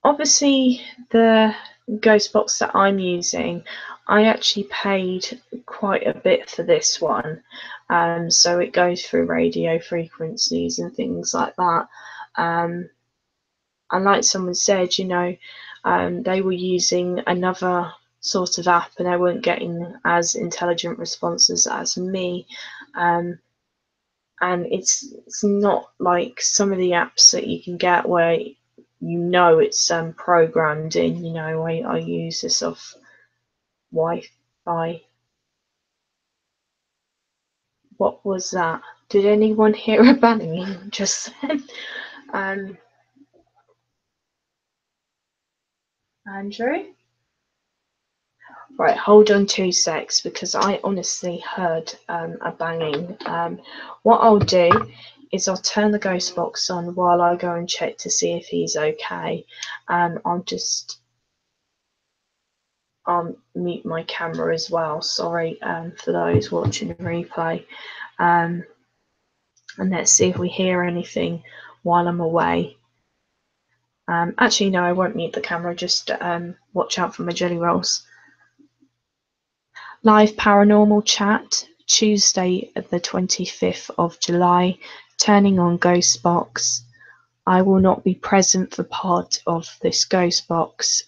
obviously the ghost box that I'm using, I actually paid quite a bit for this one, so it goes through radio frequencies and things like that. And like someone said, you know, they were using another sort of app and they weren't getting as intelligent responses as me. And it's not like some of the apps that you can get where you know it's programmed in. You know, I use this off Wi-Fi. What was that? Did anyone hear a banging just then? Andrew? Right, hold on 2 secs because I honestly heard a banging. What I'll do is I'll turn the ghost box on while I go and check to see if he's okay. I'll mute my camera as well. Sorry for those watching the replay. And let's see if we hear anything while I'm away. Actually, no, I won't mute the camera. Just watch out for my jelly rolls. Live paranormal chat, Tuesday the 25th of July, turning on ghost box. I will not be present for part of this ghost box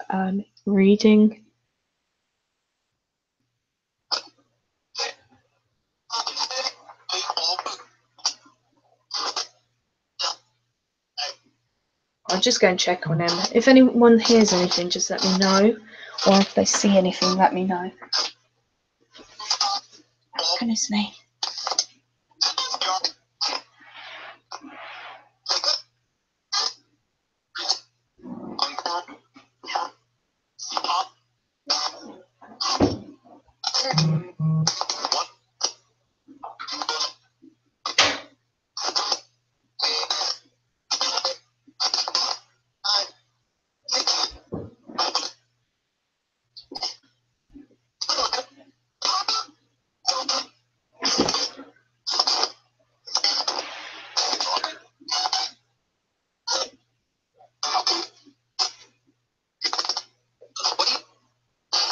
reading. I'll just go and check on him. If anyone hears anything, just let me know. Or if they see anything, let me know. Goodness me.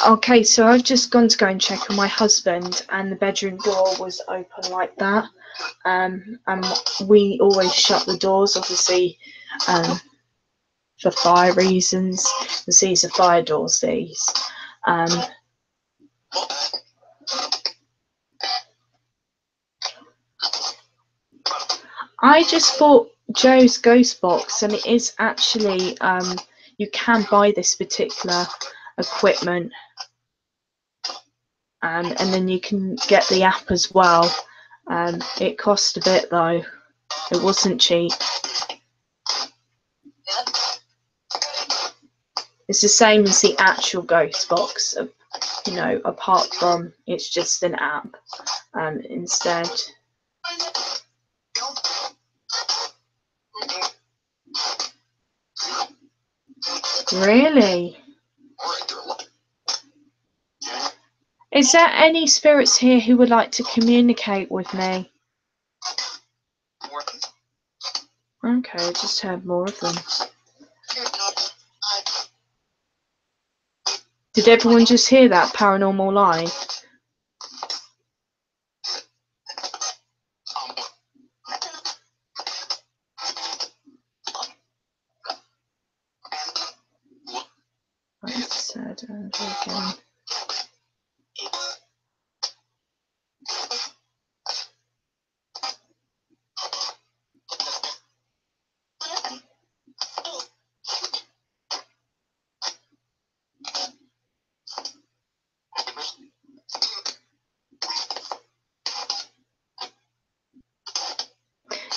Okay, so I've just gone to go and check on my husband, and the bedroom door was open like that. And we always shut the doors, obviously, for fire reasons. These are fire doors, these. I just bought Joe's Ghost Box, and it is actually, you can buy this particular equipment. And then you can get the app as well. It cost a bit though. It wasn't cheap. It's the same as the actual ghost box, you know, apart from it's just an app instead. Really? Is there any spirits here who would like to communicate with me? Okay, I just heard more of them. Did everyone just hear that paranormal live? I said again.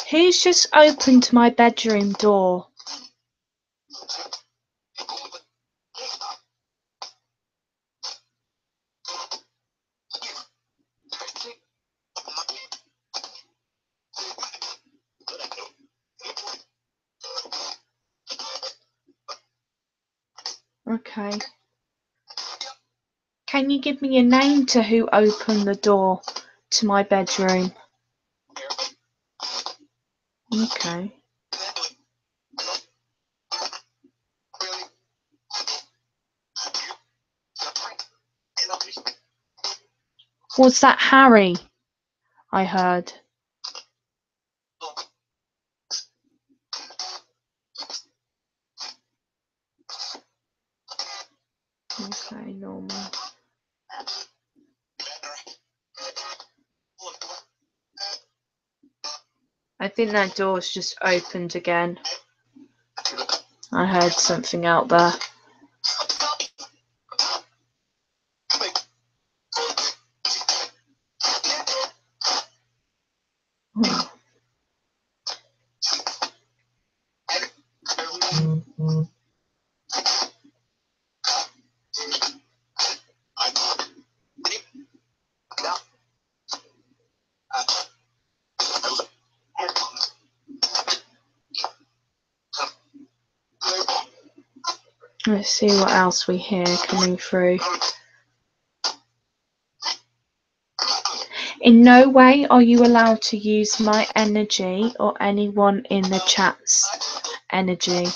Who's just opened my bedroom door? Okay. Can you give me a name to who opened the door to my bedroom? Okay. Was that Harry? I heard. Okay, normal. I think that door's just opened again. I heard something out there. Let's see what else we hear coming through. In no way are you allowed to use my energy or anyone in the chat's energy.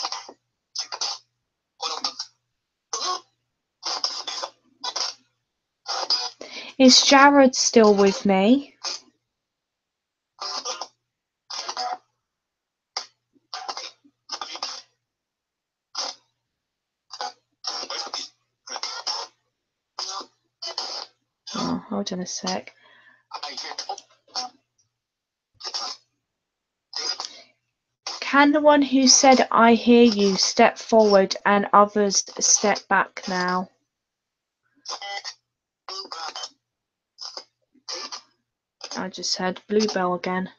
Is Jared still with me? Oh, hold on a sec. Can the one who said I hear you step forward and others step back now? I just heard Bluebell again.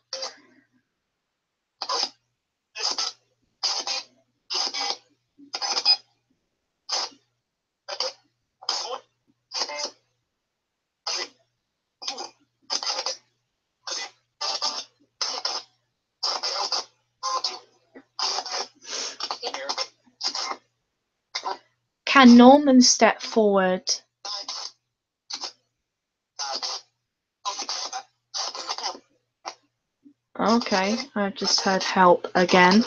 Can Norman step forward? Okay, I just heard help again.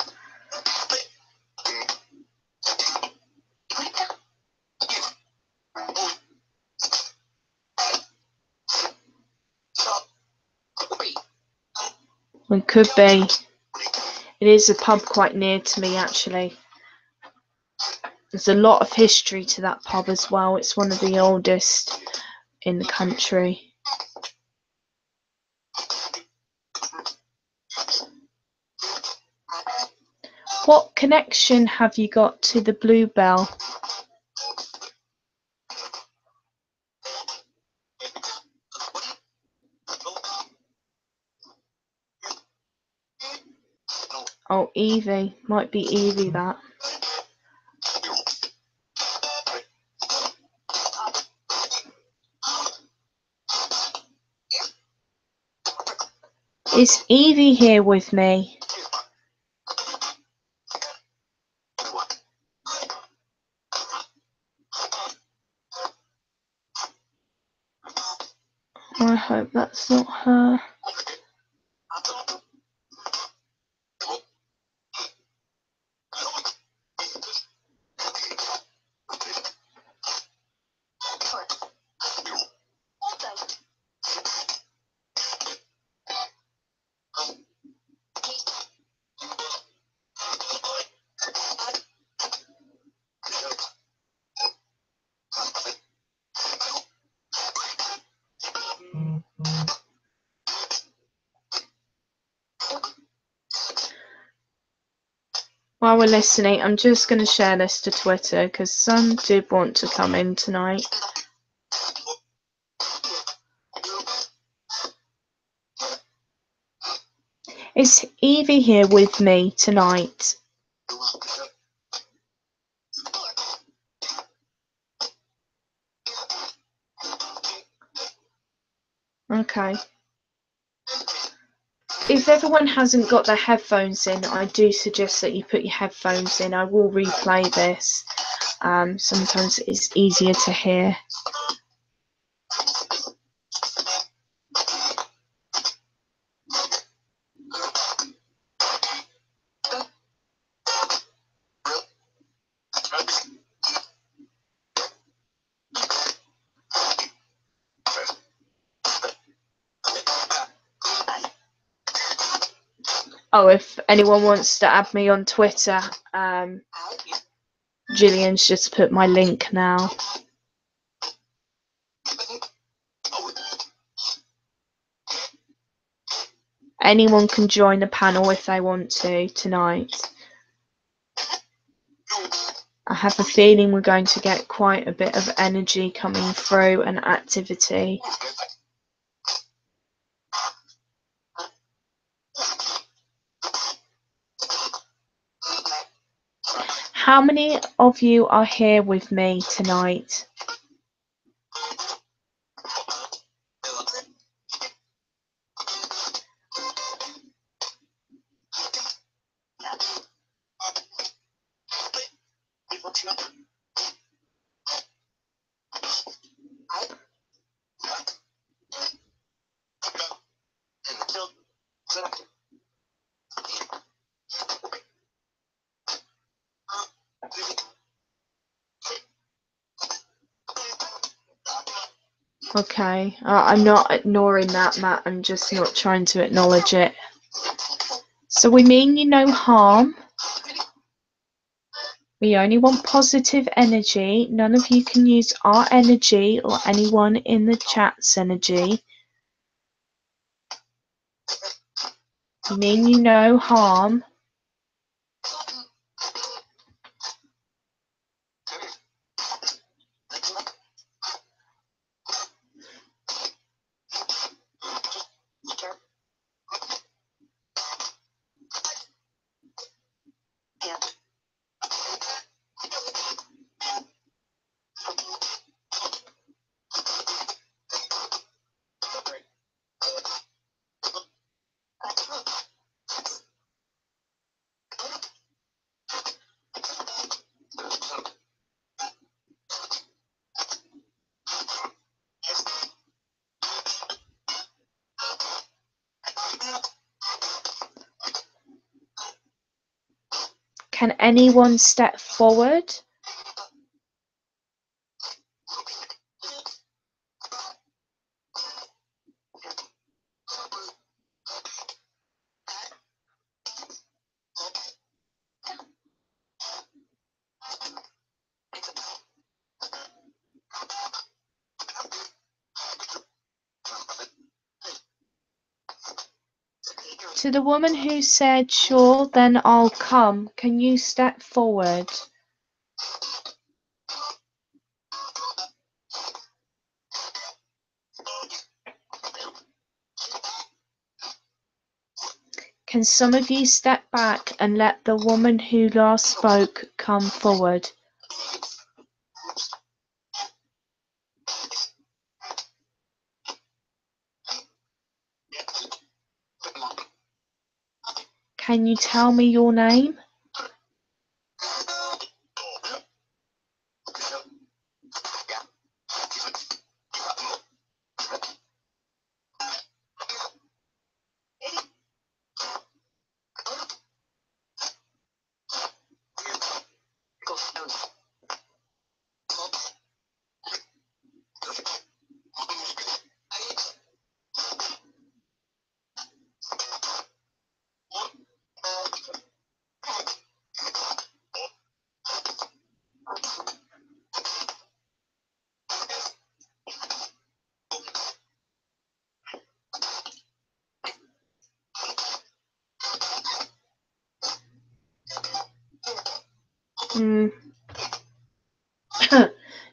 It could be. It is a pub quite near to me, actually. There's a lot of history to that pub as well. It's one of the oldest in the country. What connection have you got to the Bluebell? Oh, Evie. Might be Evie, that. Is Evie here with me? I hope that's not her. While we're listening, I'm just going to share this to Twitter because some did want to come in tonight. Is Evie here with me tonight? Okay. If everyone hasn't got their headphones in, I do suggest that you put your headphones in. I will replay this. Sometimes it's easier to hear. Oh, if anyone wants to add me on Twitter, Gillian's just put my link now. Anyone can join the panel if they want to tonight. I have a feeling we're going to get quite a bit of energy coming through and activity. How many of you are here with me tonight? Okay, I'm not ignoring that, Matt. I'm just not trying to acknowledge it. So we mean you no harm. We only want positive energy. None of you can use our energy or anyone in the chat's energy. We mean you no harm. Can anyone step forward? To the woman who said, "Sure, then I'll come," can you step forward? Can some of you step back and let the woman who last spoke come forward? Can you tell me your name?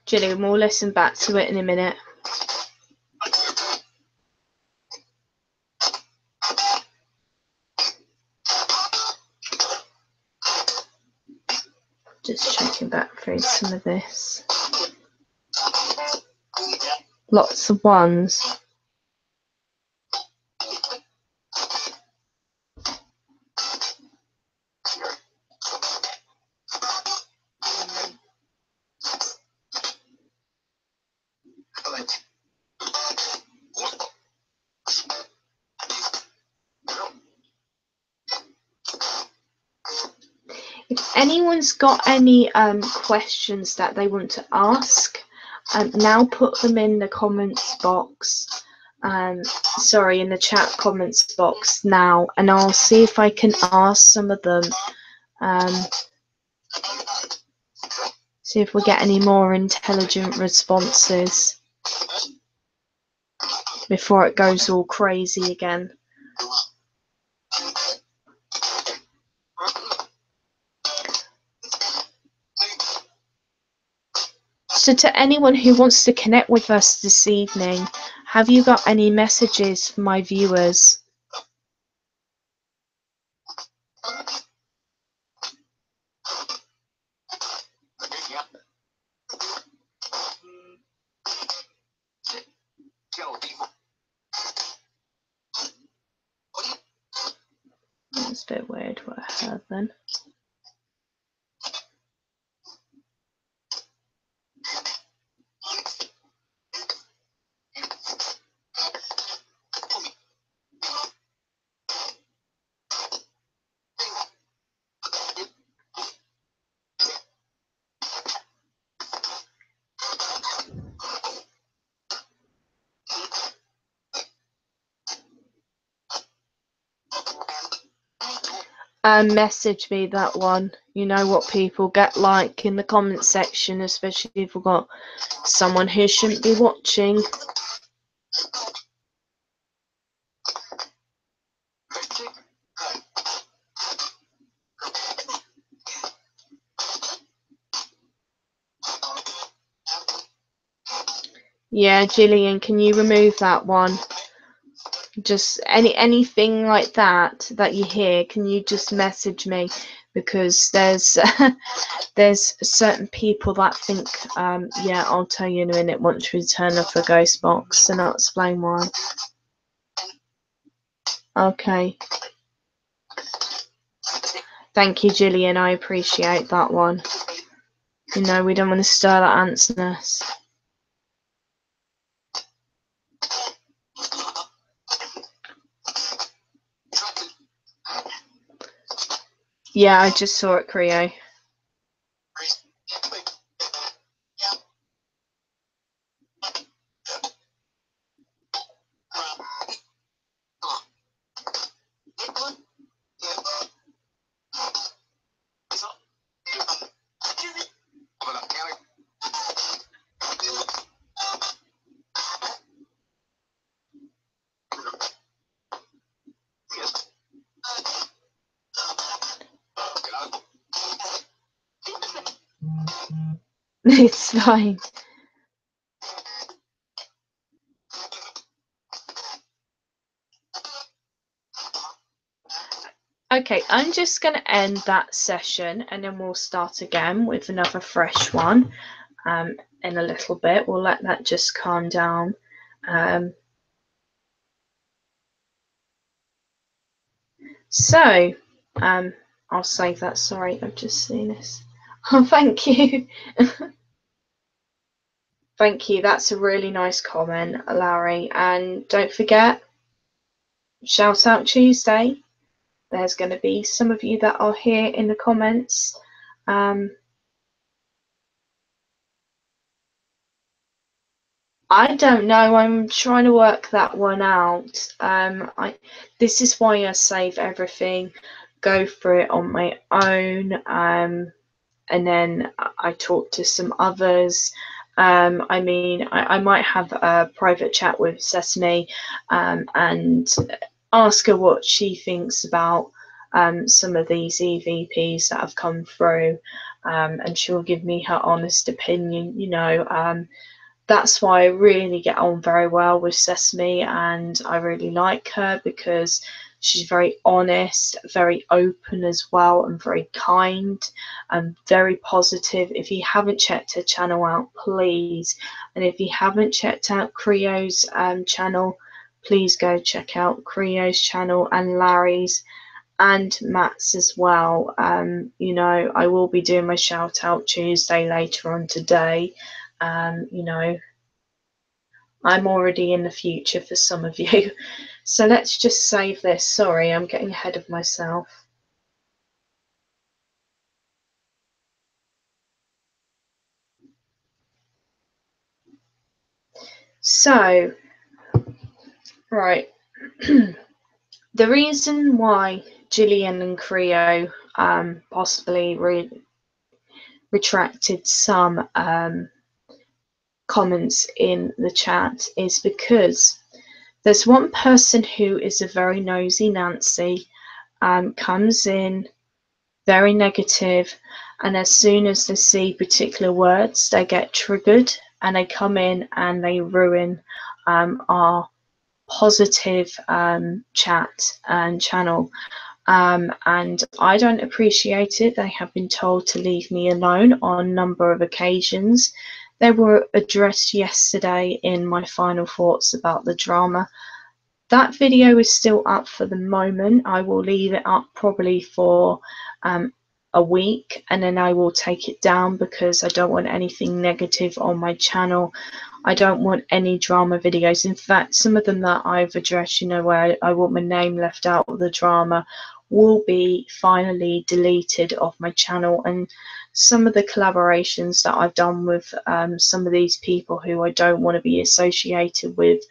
Gillian, we'll listen back to it in a minute. Just checking back through some of this. Lots of ones. If anyone's got any questions that they want to ask, now put them in the comments box. sorry, in the chat comments box now, and I'll see if I can ask some of them. See if we get any more intelligent responses before it goes all crazy again. So to anyone who wants to connect with us this evening, have you got any messages for my viewers? That's a bit weird what I heard then. Message me that one. You know what people get like in the comment section, especially if we've got someone who shouldn't be watching. Yeah, Gillian, can you remove that one? Just anything like that you hear, can you just message me? Because there's there's certain people that think yeah, I'll tell you in a minute once we turn off the ghost box, and I'll explain why. Okay. Thank you, Gillian, I appreciate that one. You know, we don't want to stir that ant's nest. Yeah, I just saw it, Creo. It's fine. Okay, I'm just going to end that session and then we'll start again with another fresh one in a little bit. We'll let that just calm down. So, I'll save that. Sorry, I've just seen this. Oh, thank you. Thank you. That's a really nice comment, Larry. And don't forget, Shout Out Tuesday. There's going to be some of you that are here in the comments. I don't know. I'm trying to work that one out. This is why I save everything, go through it on my own, and then I talk to some others. I mean, I might have a private chat with Sesame and ask her what she thinks about some of these EVPs that have come through, and she'll give me her honest opinion. You know, that's why I really get on very well with Sesame, and I really like her because she's very honest, very open as well, and very kind and very positive. If you haven't checked her channel out, please, and if you haven't checked out Creo's channel, please go check out Creo's channel and Larry's and Matt's as well. You know, I will be doing my Shout Out Tuesday later on today. You know, I'm already in the future for some of you. So let's just save this. Sorry, I'm getting ahead of myself. So Right. The reason why Gillian and Creo possibly retracted some comments in the chat is because there's one person who is a very nosy Nancy, comes in very negative, and as soon as they see particular words, they get triggered and they come in and they ruin our positive chat and channel. And I don't appreciate it. They have been told to leave me alone on a number of occasions. They were addressed yesterday in my final thoughts about the drama. That video is still up for the moment. I will leave it up probably for a week, and then I will take it down because I don't want anything negative on my channel. I don't want any drama videos. In fact, some of them that I've addressed, you know, where I want my name left out of the drama, will be finally deleted off my channel. And some of the collaborations that I've done with some of these people who I don't want to be associated with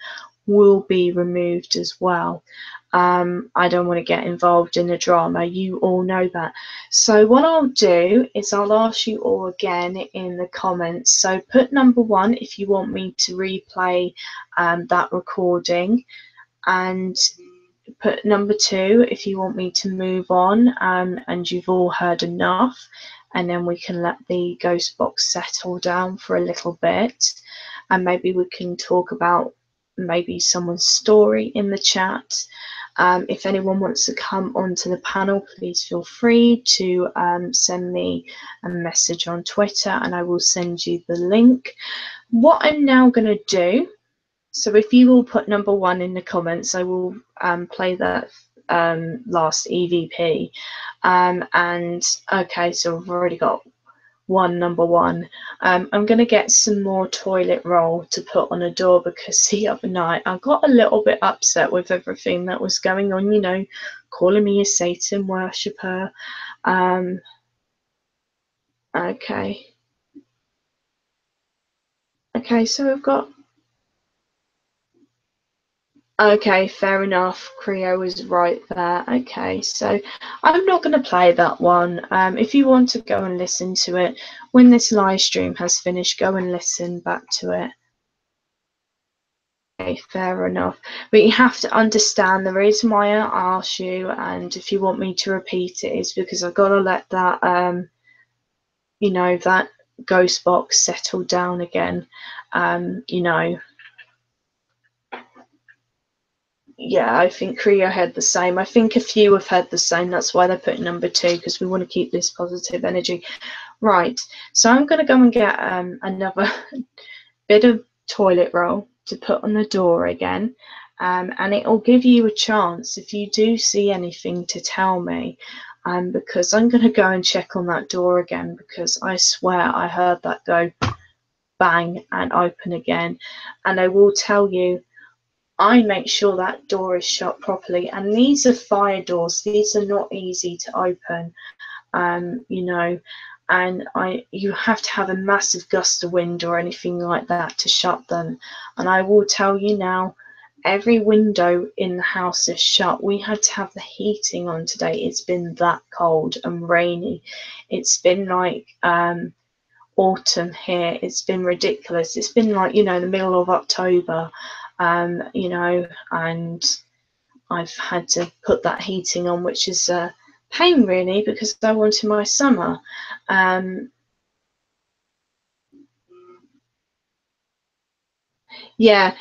will be removed as well. I don't want to get involved in the drama. You all know that. So what I'll do is I'll ask you all again in the comments. So put number 1 if you want me to replay that recording, and put number 2 if you want me to move on and you've all heard enough, and then we can let the ghost box settle down for a little bit, and maybe we can talk about maybe someone's story in the chat. If anyone wants to come onto the panel, please feel free to send me a message on Twitter and I will send you the link. What I'm now going to do, so if you will put number 1 in the comments, I will play that last EVP. And okay, so I've already got number 1. I'm going to get some more toilet roll to put on a door because the other night I got a little bit upset with everything that was going on, you know, calling me a Satan worshipper. Okay. Okay, so we've got... Okay, fair enough. Creo was right there. Okay, so I'm not going to play that one. If you want to go and listen to it, when this live stream has finished, go and listen back to it. Okay, fair enough. But you have to understand the reason why I asked you, and if you want me to repeat it, is because I've got to let that, you know, that ghost box settle down again. You know, yeah, I think Creo had the same. I think a few have had the same. That's why they put number 2, because we want to keep this positive energy. Right, so I'm going to go and get another bit of toilet roll to put on the door again, and it will give you a chance if you do see anything to tell me, because I'm going to go and check on that door again, because I swear I heard that go bang and open again, and I will tell you, I make sure that door is shut properly. And these are fire doors. These are not easy to open, you know, and you have to have a massive gust of wind or anything like that to shut them. And I will tell you now, every window in the house is shut. We had to have the heating on today. It's been that cold and rainy. It's been like autumn here. It's been ridiculous. It's been like, you know, the middle of October, you know, and I've had to put that heating on, which is a pain really, because I wanted my summer. Yeah,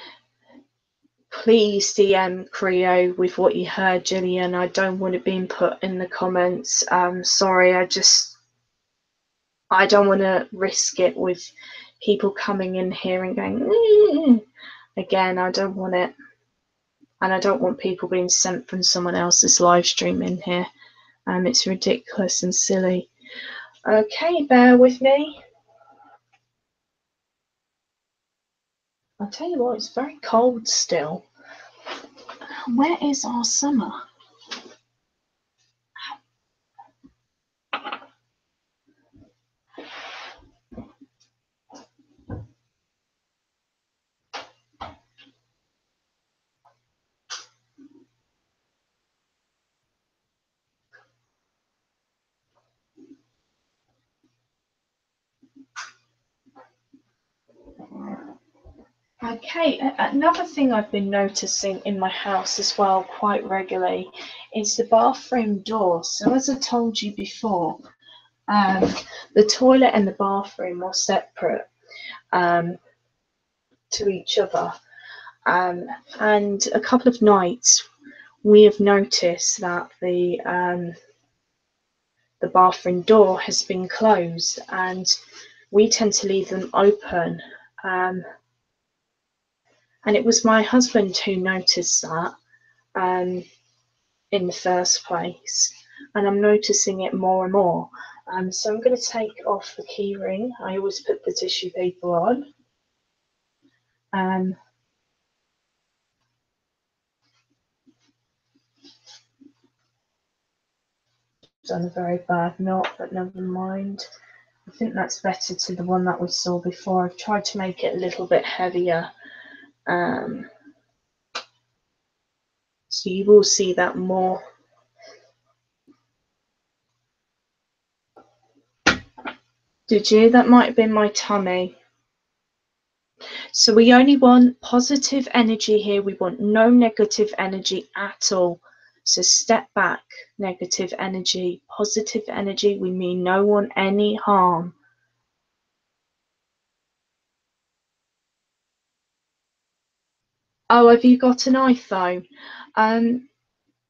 please DM Creo with what you heard, Gillian. I don't want it being put in the comments. Sorry, I don't want to risk it with people coming in here and going, again, I don't want it. And I don't want people being sent from someone else's live stream in here. It's ridiculous and silly. Okay, bear with me. I'll tell you what, it's very cold still. Where is our summer? Okay, another thing I've been noticing in my house as well quite regularly is the bathroom door. So as I told you before, the toilet and the bathroom are separate to each other. And a couple of nights we have noticed that the bathroom door has been closed, and we tend to leave them open. And it was my husband who noticed that in the first place, and I'm noticing it more and more. So I'm going to take off the key ring. I always put the tissue paper on. Done a very bad knot, but never mind. I think that's better to the one that we saw before. I've tried to make it a little bit heavier. So you will see that more. Did you? That might have been my tummy. So we only want positive energy here. We want no negative energy at all. So step back, negative energy, positive energy. We mean no one any harm. Oh, have you got an iPhone?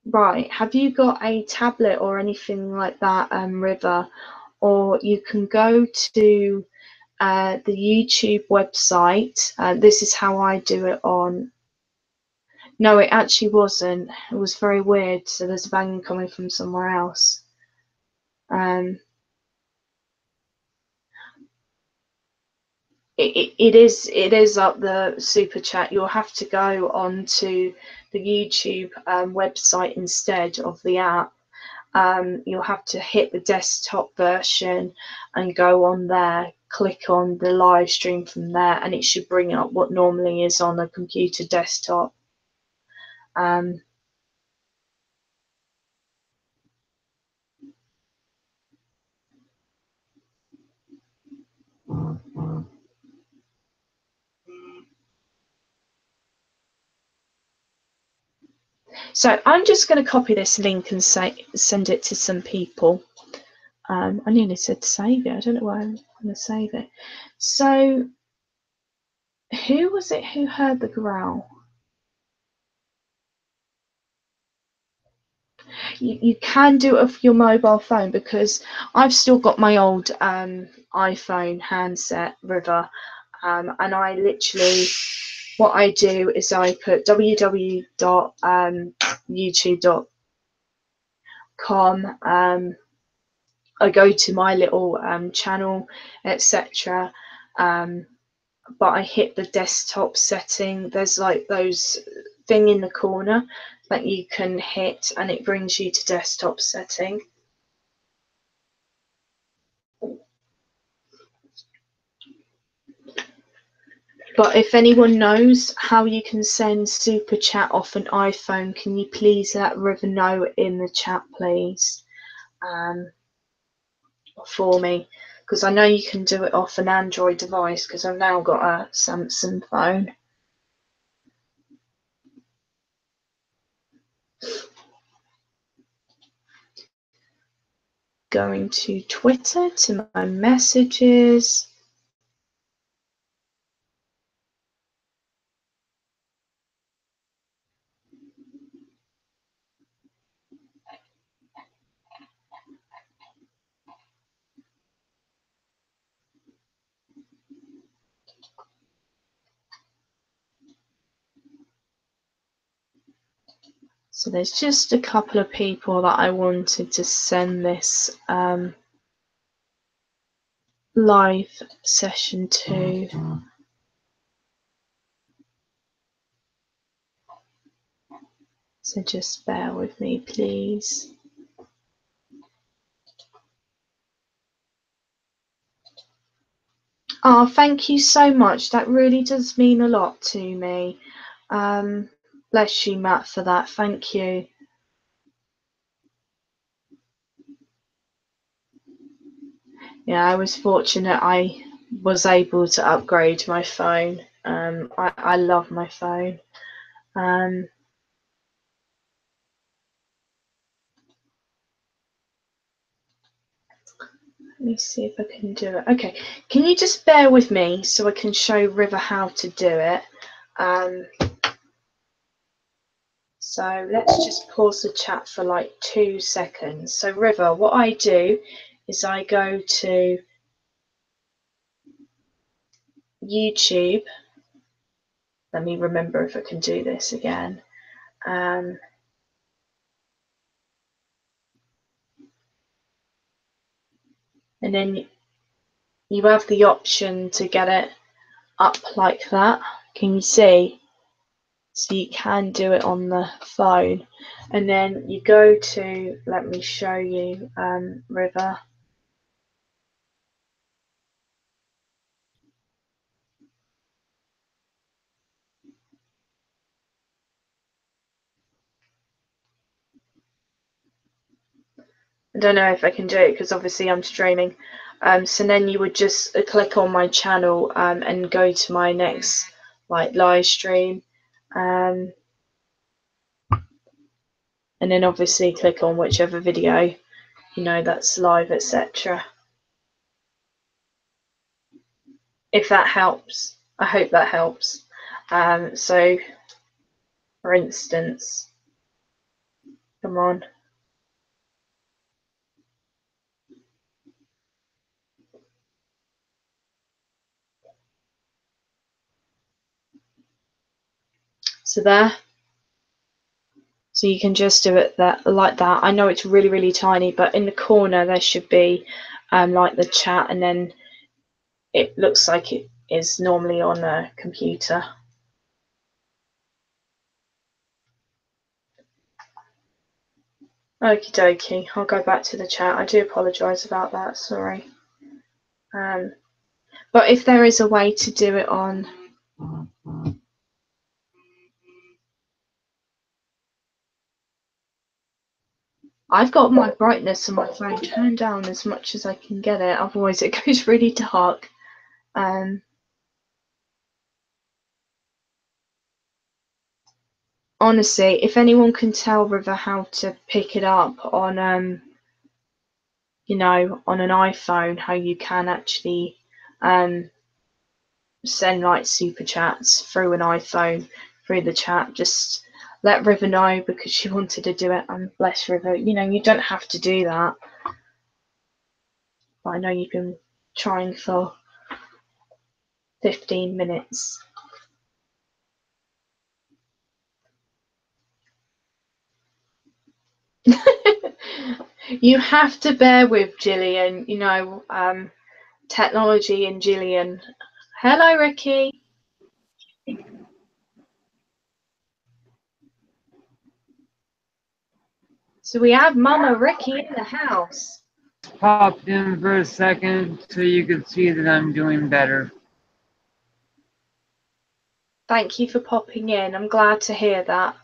Right. Have you got a tablet or anything like that, River? Or you can go to the YouTube website. This is how I do it on. No, it actually wasn't. It was very weird. So there's a bang coming from somewhere else. It is up the super chat. You'll have to go onto the YouTube website instead of the app. You'll have to hit the desktop version and go on there, click on the live stream from there, and it should bring up what normally is on a computer desktop. So I'm just going to copy this link and send it to some people. I nearly said save it. I don't know why I'm going to save it. So who was it who heard the growl? You can do it with your mobile phone, because I've still got my old iPhone handset, River, and I literally, what I do is I put www.youtube.com. I go to my little channel, etc. But I hit the desktop setting. There's like those thing in the corner that you can hit, and it brings you to desktop setting. But if anyone knows how you can send super chat off an iPhone, can you please let River know in the chat, please, for me? Because I know you can do it off an Android device, because I've now got a Samsung phone. Going to Twitter, to my messages. So there's just a couple of people that I wanted to send this live session to. So just bear with me, please. Oh, thank you so much. That really does mean a lot to me. Bless you, Matt, for that. Thank you. Yeah, I was fortunate I was able to upgrade my phone. I love my phone. Let me see if I can do it. Okay, can you just bear with me so I can show River how to do it? So let's just pause the chat for like 2 seconds. So River, what I do is I go to YouTube. Let me remember if I can do this again. And then you have the option to get it up like that. Can you see? So you can do it on the phone. And then you go to, let me show you, River. I don't know if I can do it because obviously I'm streaming. So then you would just click on my channel and go to my next like live stream. And then obviously click on whichever video, you know, that's live, etc. If that helps, I hope that helps. So for instance, come on. So there. So you can just do it that like that. I know it's really, really tiny, but in the corner there should be like the chat, and then it looks like it is normally on a computer. Okie dokie, I'll go back to the chat. I do apologise about that, sorry. But if there is a way to do it on I've got my brightness on my phone turned down as much as I can get it, otherwise it goes really dark. Honestly, if anyone can tell River how to pick it up on you know, on an iPhone, how you can actually send like super chats through an iPhone through the chat, just let River know, because she wanted to do it, and bless River, you know, you don't have to do that, but I know you've been trying for 15 minutes. You have to bear with Gillian, you know, technology and Gillian. Hello, Ricky. So we have Mama Ricky in the house. Popped in for a second so you could see that I'm doing better. Thank you for popping in. I'm glad to hear that.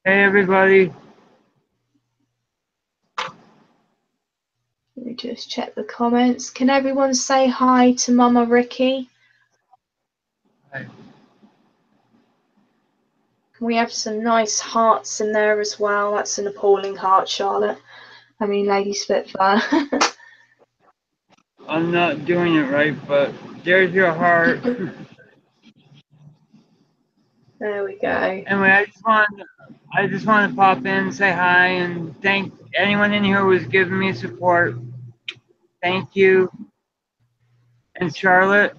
Hey, everybody. Let me just check the comments. Can everyone say hi to Mama Ricky? Hi. We have some nice hearts in there as well. That's an appalling heart, Charlotte. I mean, Lady Spitfire. I'm not doing it right, but there's your heart. There we go. Anyway, I just want to pop in, say hi, and thank anyone in here who was giving me support. Thank you. And Charlotte,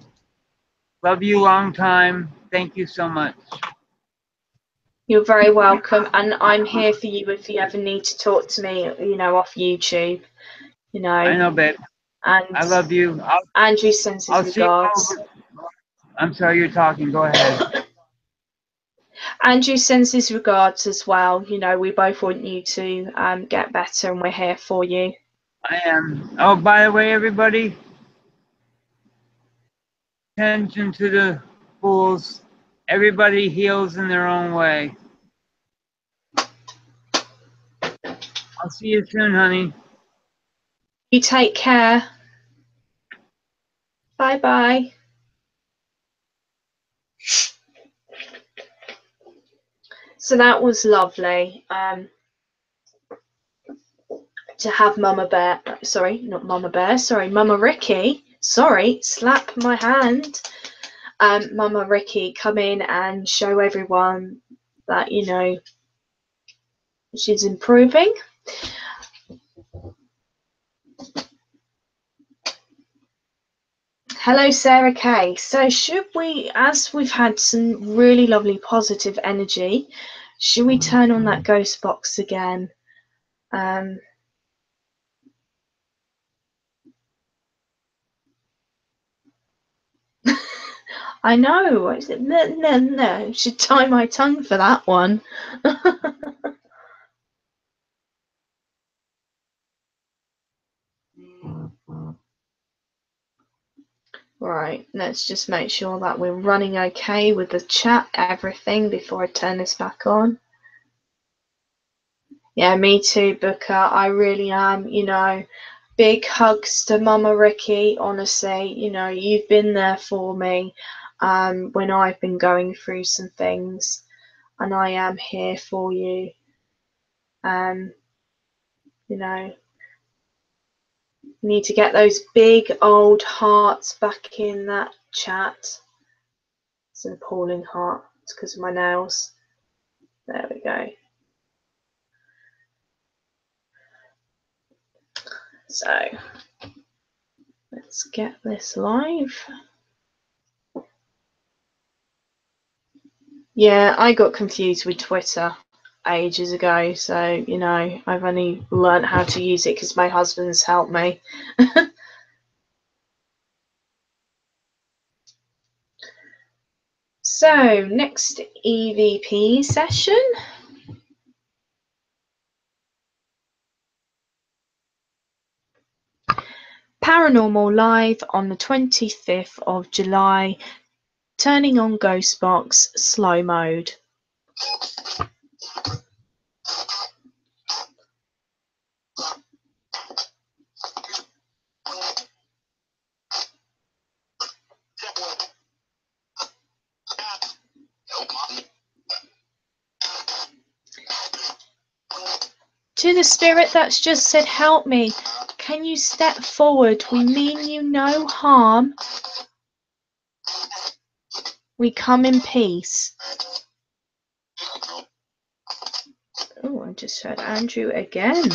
love you long time. Thank you so much. You're very welcome, and I'm here for you if you ever need to talk to me, you know, off YouTube, you know. I know, babe. And I love you. Andrew sends his regards. I'm sorry, you're talking. Go ahead. Andrew sends his regards as well. You know, we both want you to get better, and we're here for you. I am. Oh, by the way, everybody, attention to the fools. Everybody heals in their own way. I'll see you soon, honey. You take care. Bye bye. So that was lovely. To have Mama Bear, sorry, not Mama Bear, sorry, Mama Ricky, sorry, slap my hand. Mama Ricky come in and show everyone that, you know, she's improving. Hello, Sarah Kay. So should we, as we've had some really lovely positive energy, should we turn on that ghost box again? I know. No. Should tie my tongue for that one. Right, let's just make sure that we're running okay with the chat, everything, before I turn this back on. Yeah, me too, Booker. I really am, you know. Big hugs to Mama Ricky, honestly. You know, you've been there for me when I've been going through some things, and I am here for you. You know, need to get those big old hearts back in that chat. It's an appalling heart. It's because of my nails. There we go. So let's get this live. Yeah, I got confused with Twitter ages ago, so you know, I've only learned how to use it because my husband's helped me. So next EVP session. Paranormal live on the 25th of July, turning on Ghostbox slow mode. To the spirit that's just said, help me, can you step forward? We mean you no harm. We come in peace. Oh, I just heard Andrew again.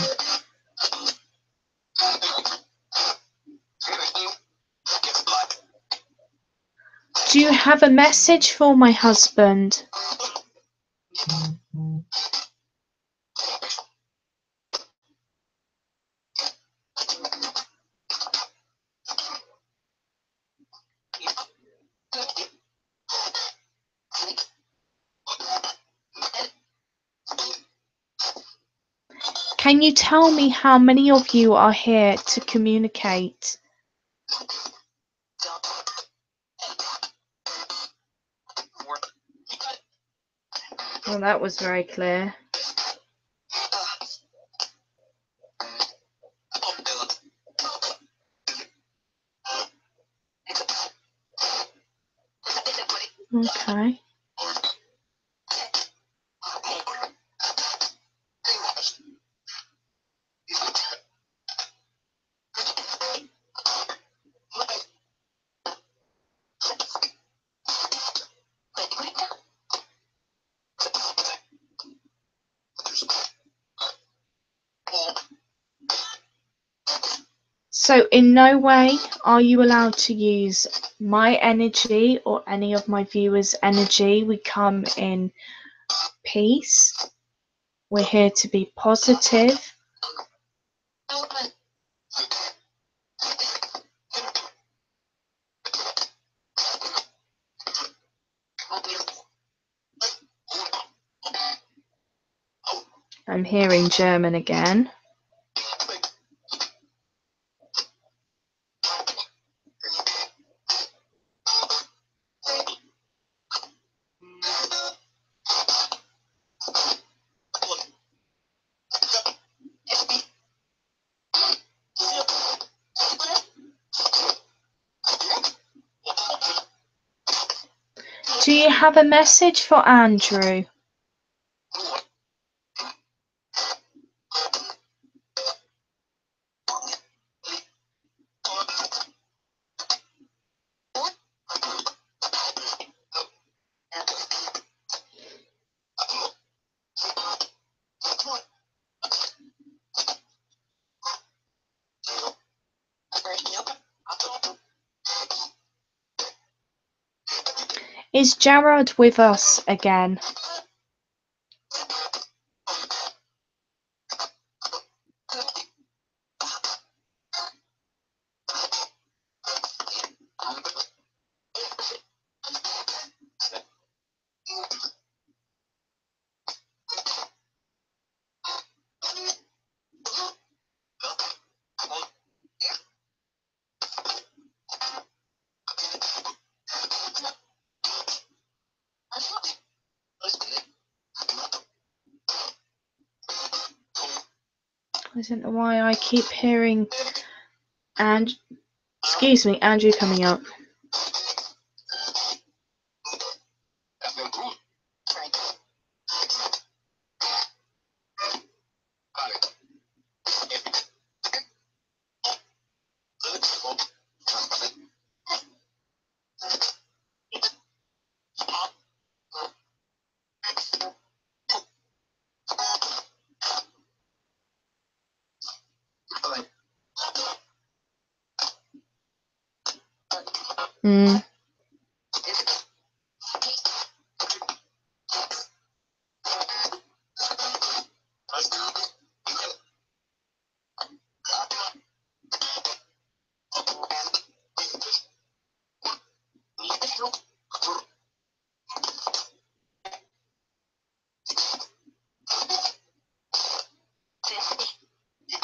Do you have a message for my husband? Can you tell me how many of you are here to communicate? Well, that was very clear. Okay. So in no way are you allowed to use my energy or any of my viewers' energy. We come in peace. We're here to be positive. I'm hearing German again. Do you have a message for Andrew? Is Jared with us again? I don't know why I keep hearing Andrew coming up.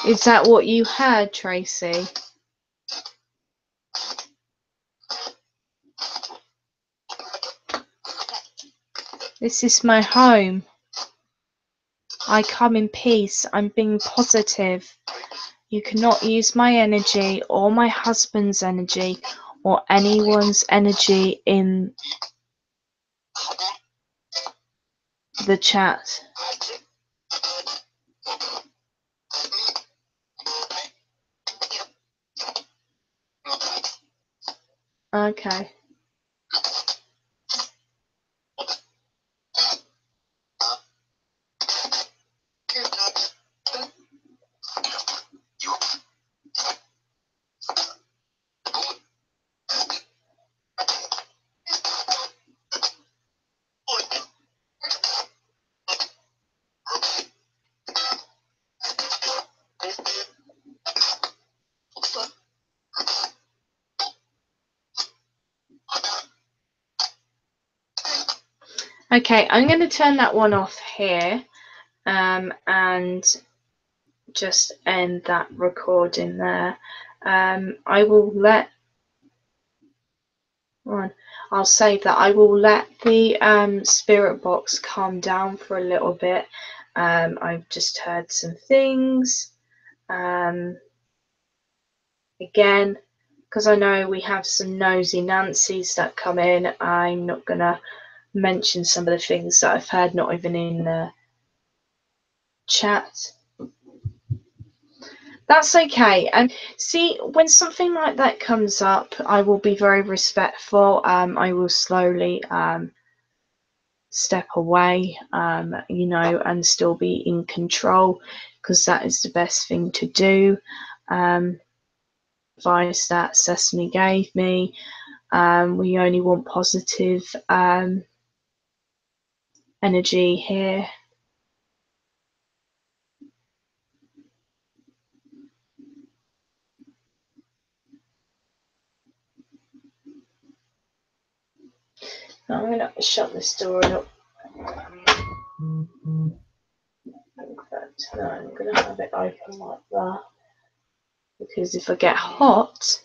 Is that what you heard, Tracy? This is my home. I come in peace. I'm being positive. You cannot use my energy or my husband's energy or anyone's energy in the chat. Okay. Okay, I'm going to turn that one off here and just end that recording there. I will let I'll save that. I will let the spirit box calm down for a little bit. I've just heard some things. Again, because I know we have some nosy Nancys that come in, I'm not going to mention some of the things that I've heard, not even in the chat. That's okay. And see, when something like that comes up, I will be very respectful. I will slowly step away, and still be in control, because that is the best thing to do. Advice that Sesame gave me. We only want positive energy here. I'm going to shut this door up. In fact, no, I'm going to have it open like that, because if I get hot,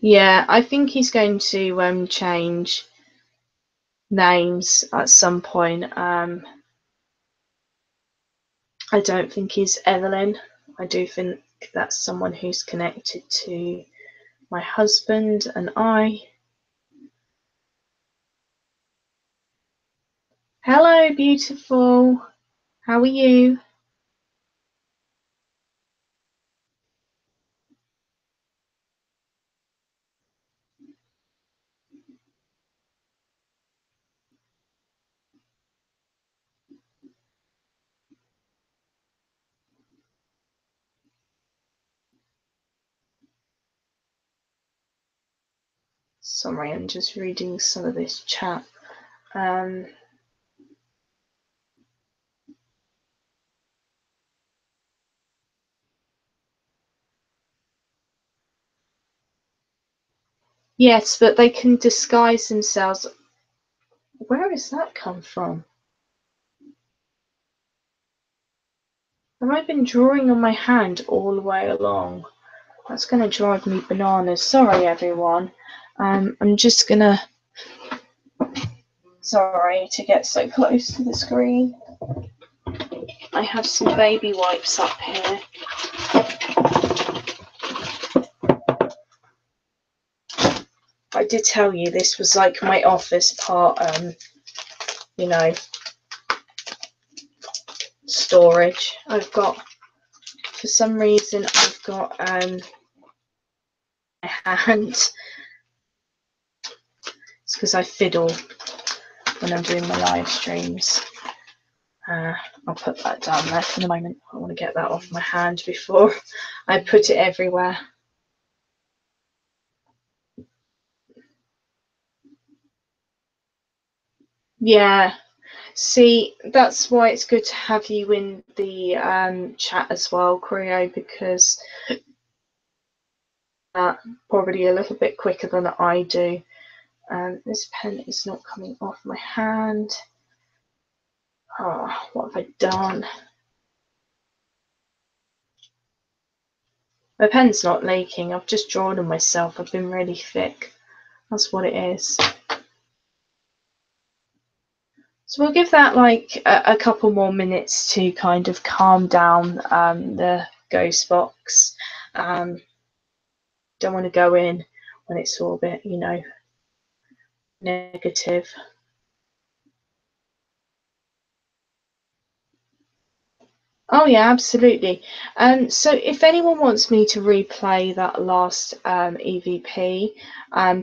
yeah, I think he's going to change names at some point. I don't think is Evelyn. I do think that's someone who's connected to my husband and I. Hello, beautiful. How are you? Sorry, I'm just reading some of this chat. Yes, but they can disguise themselves. Where has that come from? Have I been drawing on my hand all the way along? That's going to drive me bananas. Sorry, everyone. I'm just going to... Sorry to get so close to the screen. I have some baby wipes up here. I did tell you this was like my office part, you know, storage. I've got, for some reason, I've got my hand. It's because I fiddle when I'm doing my live streams. I'll put that down there for the moment. I want to get that off my hand before I put it everywhere. Yeah, see, that's why it's good to have you in the chat as well, Creo, because probably a little bit quicker than I do. This pen is not coming off my hand. Oh, what have I done? My pen's not leaking. I've just drawn on myself. I've been really thick. That's what it is. So we'll give that like a couple more minutes to kind of calm down the ghost box. Don't want to go in when it's all a bit, you know, negative. Oh yeah, absolutely. So if anyone wants me to replay that last EVP,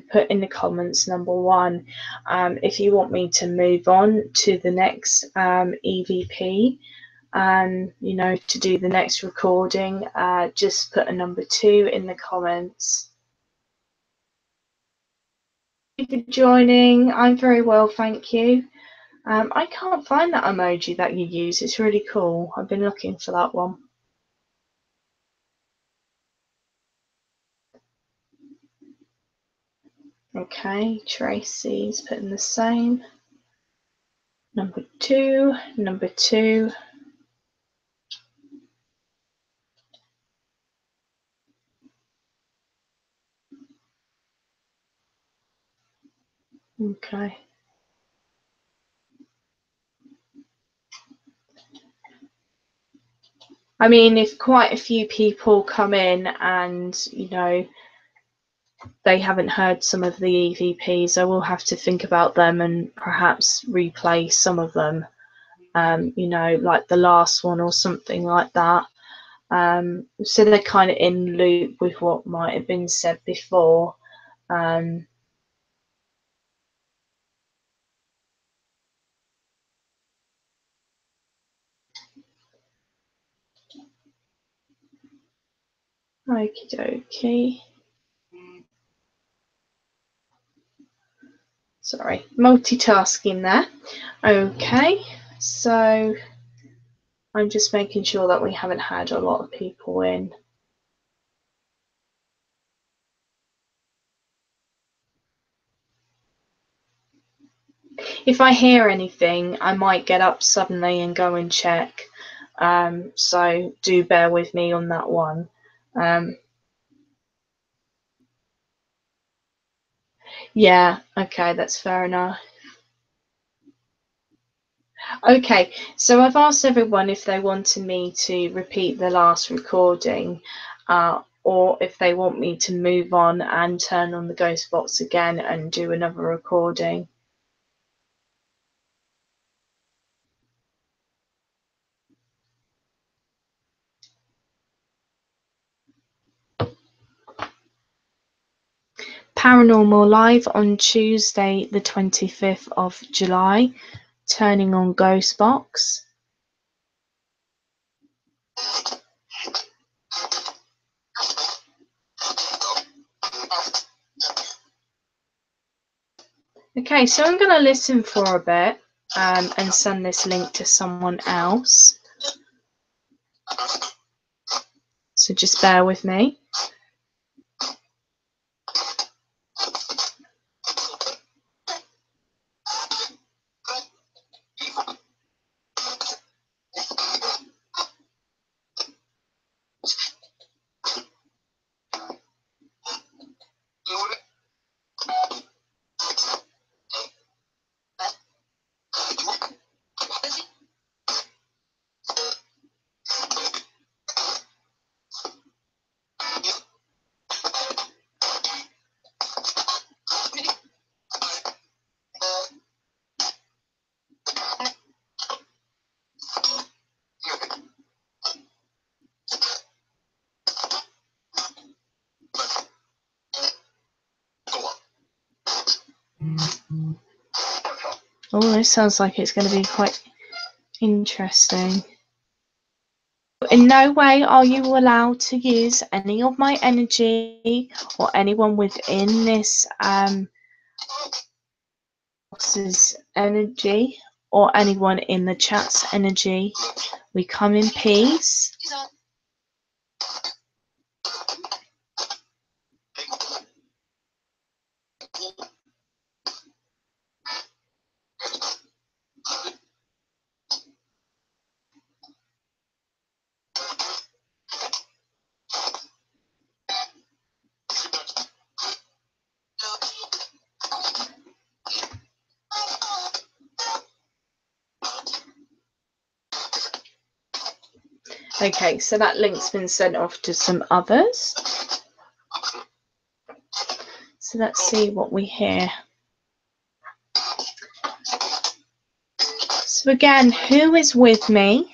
put in the comments number 1. If you want me to move on to the next EVP, you know, to do the next recording, just put a number 2 in the comments. Thank you for joining. I'm very well, thank you. I can't find that emoji that you use. It's really cool. I've been looking for that one. Okay, Tracy's putting the same. Number 2, number 2. Okay. I mean, if quite a few people come in and, you know, they haven't heard some of the EVPs, I will have to think about them and perhaps replay some of them, you know, like the last one or something like that. So they're kind of in loop with what might have been said before. Okie dokie. Sorry, multitasking there. Okay, so I'm just making sure that we haven't had a lot of people in. If I hear anything, I might get up suddenly and go and check. So do bear with me on that one. Yeah, okay, that's fair enough. Okay, so I've asked everyone if they wanted me to repeat the last recording, or if they want me to move on and turn on the ghost box again and do another recording. Paranormal Live on Tuesday the 25th of July, turning on ghost box. Okay, so I'm going to listen for a bit and send this link to someone else. So just bear with me. Oh, this sounds like it's going to be quite interesting. In no way are you allowed to use any of my energy or anyone within this box's energy or anyone in the chat's energy. We come in peace. Okay, so that link's been sent off to some others. So let's see what we hear. So again, who is with me?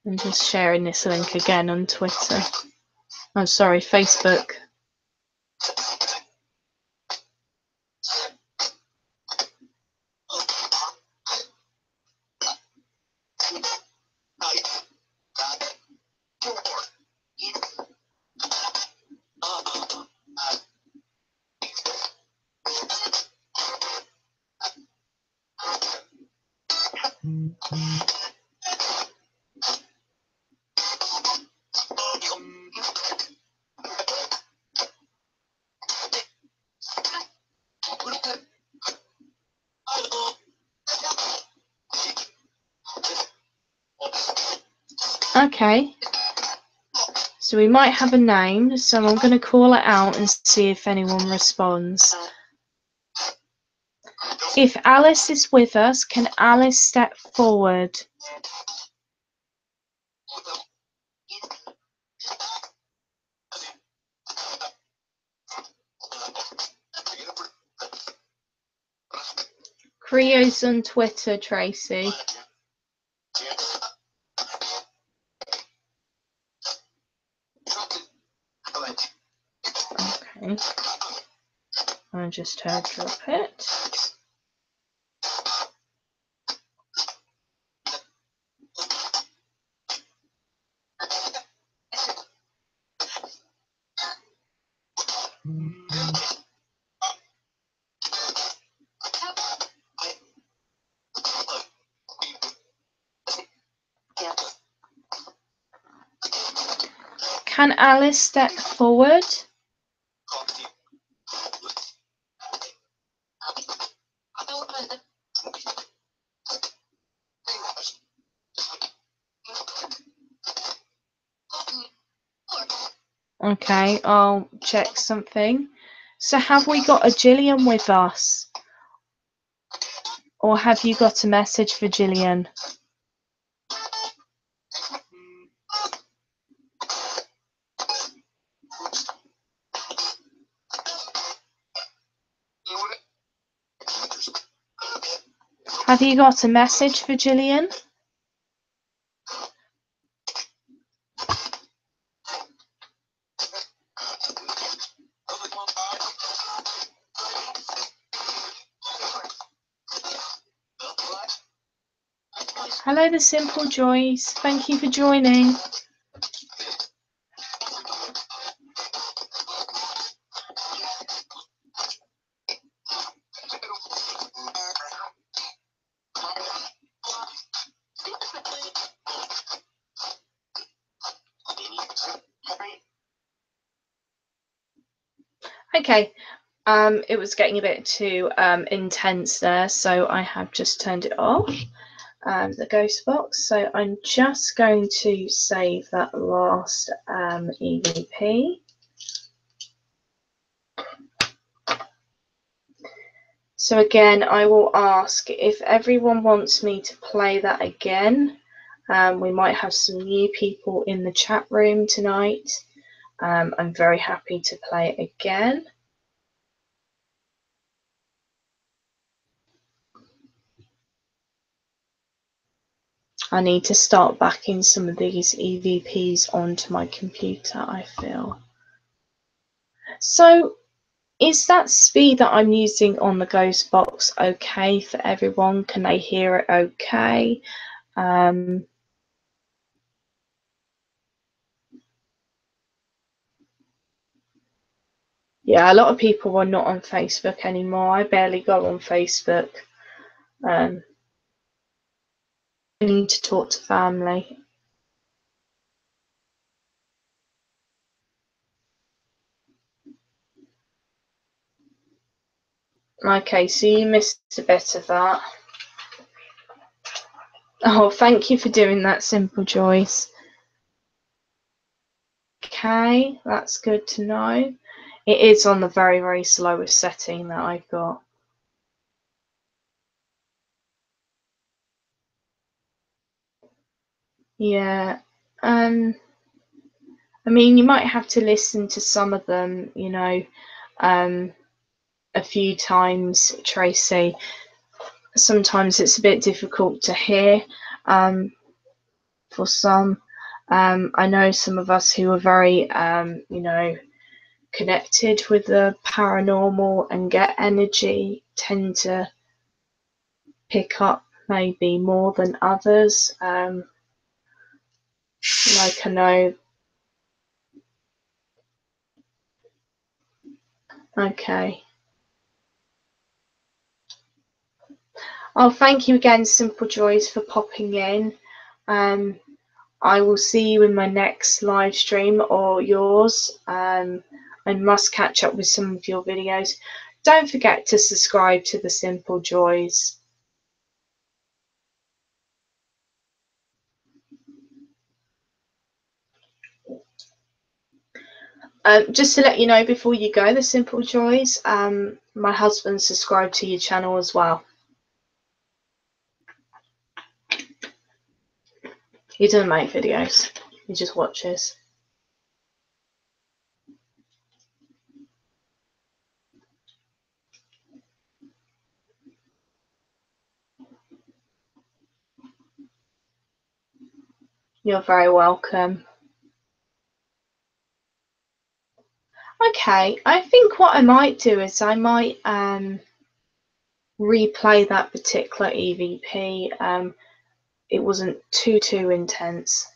I'm just sharing this link again on Twitter. I'm sorry, Facebook. Okay, so we might have a name, so I'm going to call it out and see if anyone responds. If Alice is with us, can Alice step forward? Creo's on Twitter, Tracy. Okay, I just heard drop it. Can Alice step forward? Okay, I'll check something. So have we got a Gillian with us? Or have you got a message for Gillian? Have you got a message for Gillian? Hello, the Simple Joys. Thank you for joining. Okay, it was getting a bit too intense there, so I have just turned it off, the ghost box. So I'm just going to save that last EVP. So again, I will ask if everyone wants me to play that again. We might have some new people in the chat room tonight. I'm very happy to play it again. I need to start backing some of these EVPs onto my computer, I feel. So is that speed that I'm using on the ghost box okay for everyone? Can they hear it okay? Yeah, a lot of people are not on Facebook anymore. I barely go on Facebook. I need to talk to family. Okay, so you missed a bit of that. Oh, thank you for doing that, Simple Joyce. Okay, that's good to know. It is on the very, very slowest setting that I've got. Yeah. I mean, you might have to listen to some of them, you know, a few times, Tracy. Sometimes it's a bit difficult to hear for some. I know some of us who are very, you know, connected with the paranormal and get energy tend to pick up maybe more than others. Like I know. Okay. Oh, thank you again, Simple Joys, for popping in. I will see you in my next live stream or yours. I must catch up with some of your videos. Don't forget to subscribe to the Simple Joys. Just to let you know before you go, the Simple Joys, my husband subscribed to your channel as well. He doesn't make videos, he just watches. You're very welcome. Okay, I think what I might do is I might replay that particular EVP. It wasn't too intense.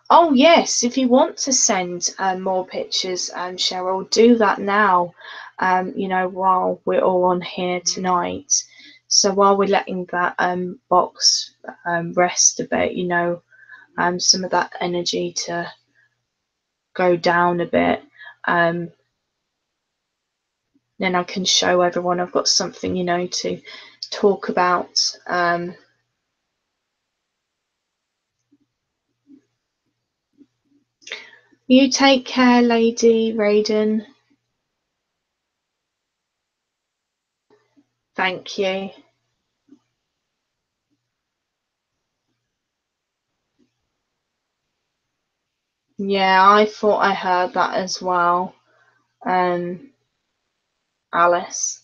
Oh yes, if you want to send more pictures, Cheryl, do that now. You know, while we're all on here tonight. So while we're letting that box rest a bit, you know, some of that energy to go down a bit. Then I can show everyone I've got something, to talk about. You take care, Lady Raiden. Thank you. Yeah, I thought I heard that as well. Alice.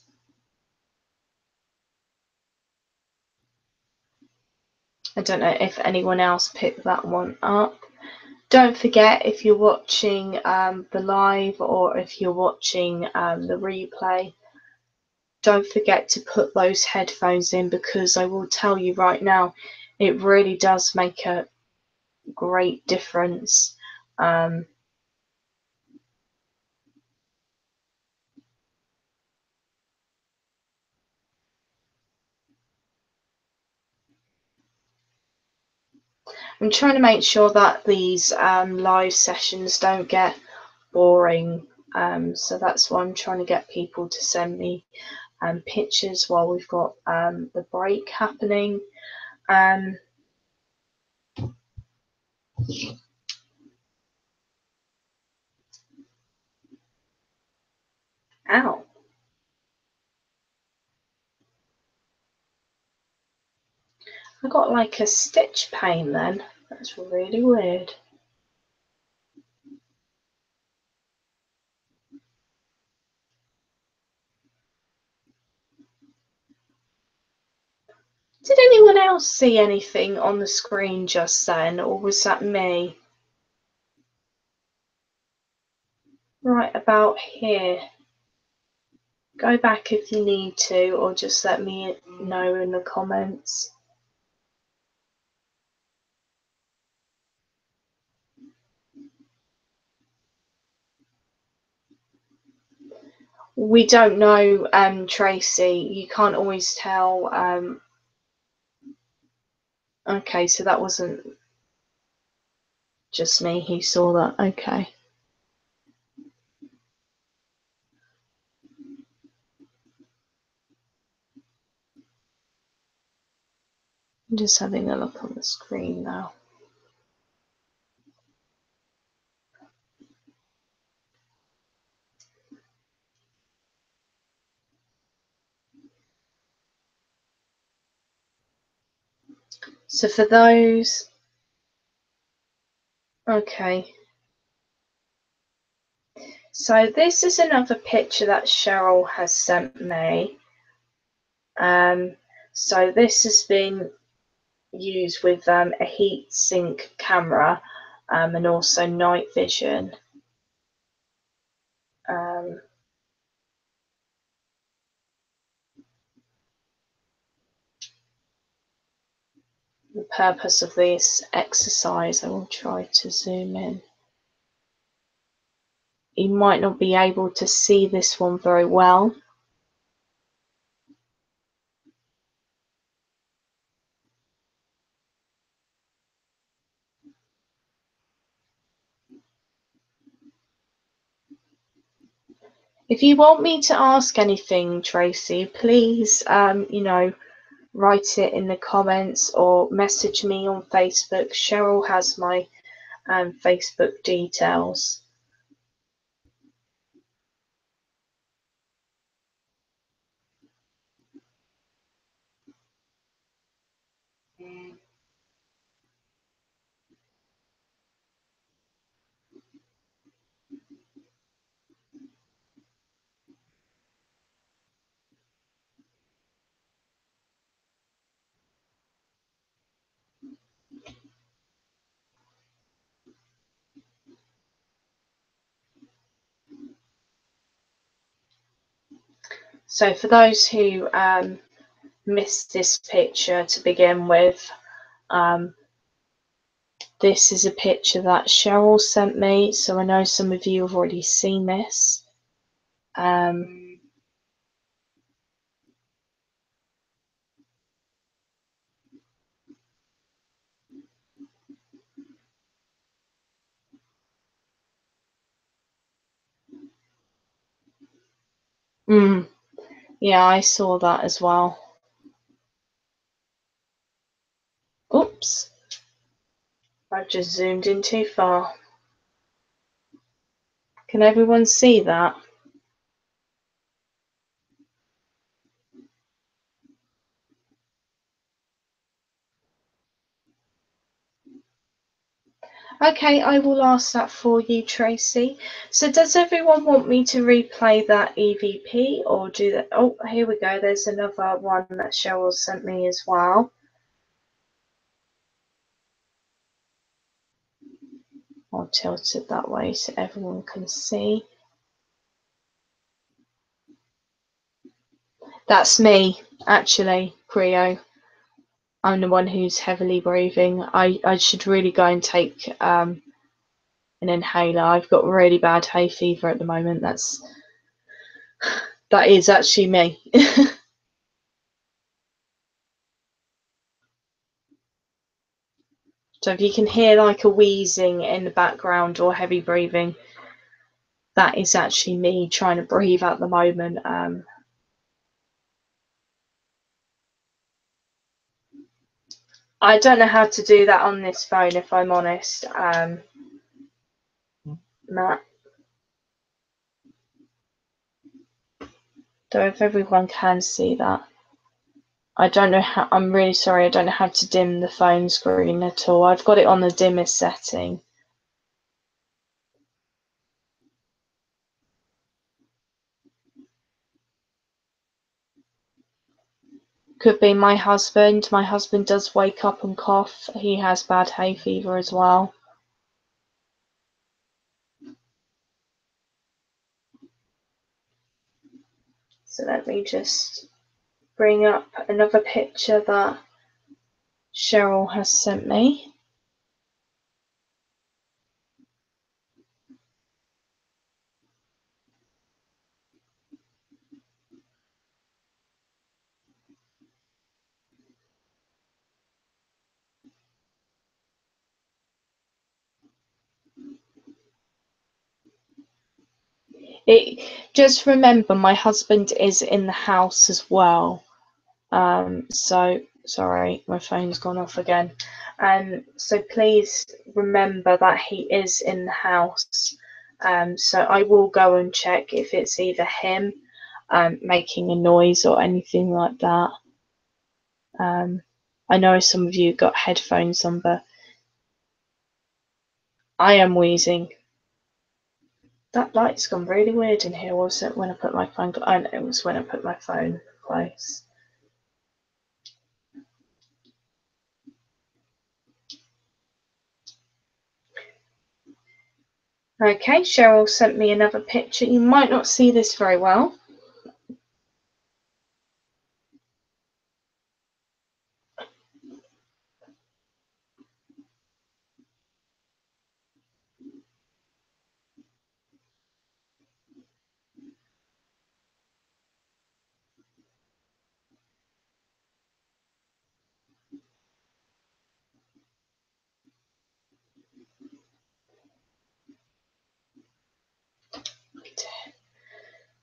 I don't know if anyone else picked that one up. Don't forget, if you're watching the live or if you're watching the replay, don't forget to put those headphones in, because I will tell you right now, it really does make a great difference. I'm trying to make sure that these live sessions don't get boring, so that's why I'm trying to get people to send me pictures while we've got the break happening. Ow. I got like a stitch pain then. That's really weird. Did anyone else see anything on the screen just then, or was that me? Right about here. Go back if you need to, or just let me know in the comments. We don't know, Tracy. You can't always tell. Okay, so that wasn't just me who saw that. Okay. I'm just having a look on the screen now. So for those, okay. So this is another picture that Cheryl has sent me. So this has been used with a heat sink camera and also night vision. The purpose of this exercise, I will try to zoom in. You might not be able to see this one very well. If you want me to ask anything, Tracy, please, write it in the comments or message me on Facebook. Cheryl has my Facebook details. So for those who missed this picture to begin with, this is a picture that Cheryl sent me, so I know some of you have already seen this. Yeah, I saw that as well. Oops. I've just zoomed in too far. Can everyone see that? Okay, I will ask that for you, Tracy. So does everyone want me to replay that EVP or do that? Oh, here we go. There's another one that Cheryl sent me as well. I'll tilt it that way so everyone can see. That's me, actually, Creo. I'm the one who's heavily breathing. I should really go and take an inhaler. I've got really bad hay fever at the moment. That is actually me. So if you can hear like a wheezing in the background or heavy breathing, that is actually me trying to breathe at the moment. I don't know how to do that on this phone, if I'm honest, Matt. So if everyone can see that. I don't know how, I'm really sorry, I don't know how to dim the phone screen at all. I've got it on the dimmest setting. Could be my husband. My husband does wake up and cough. He has bad hay fever as well. So let me just bring up another picture that Cheryl has sent me. Just remember, my husband is in the house as well. So sorry, my phone's gone off again. So please remember that he is in the house. So I will go and check if it's either him making a noise or anything like that. I know some of you got headphones on, but I am wheezing. That light's gone really weird in here, was it, when I put my phone? I know it was when I put my phone close. Okay, Cheryl sent me another picture. You might not see this very well.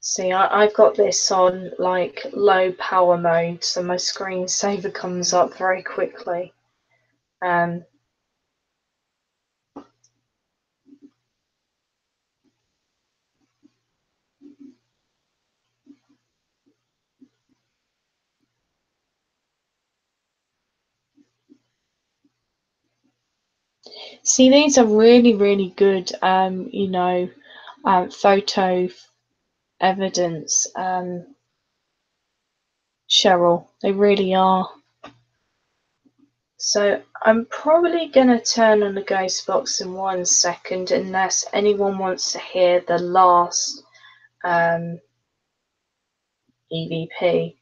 See, I've got this on like low power mode, so my screensaver comes up very quickly. See, these are really, really good, photo evidence, Cheryl. They really are. So I'm probably going to turn on the ghost box in 1 second unless anyone wants to hear the last EVP.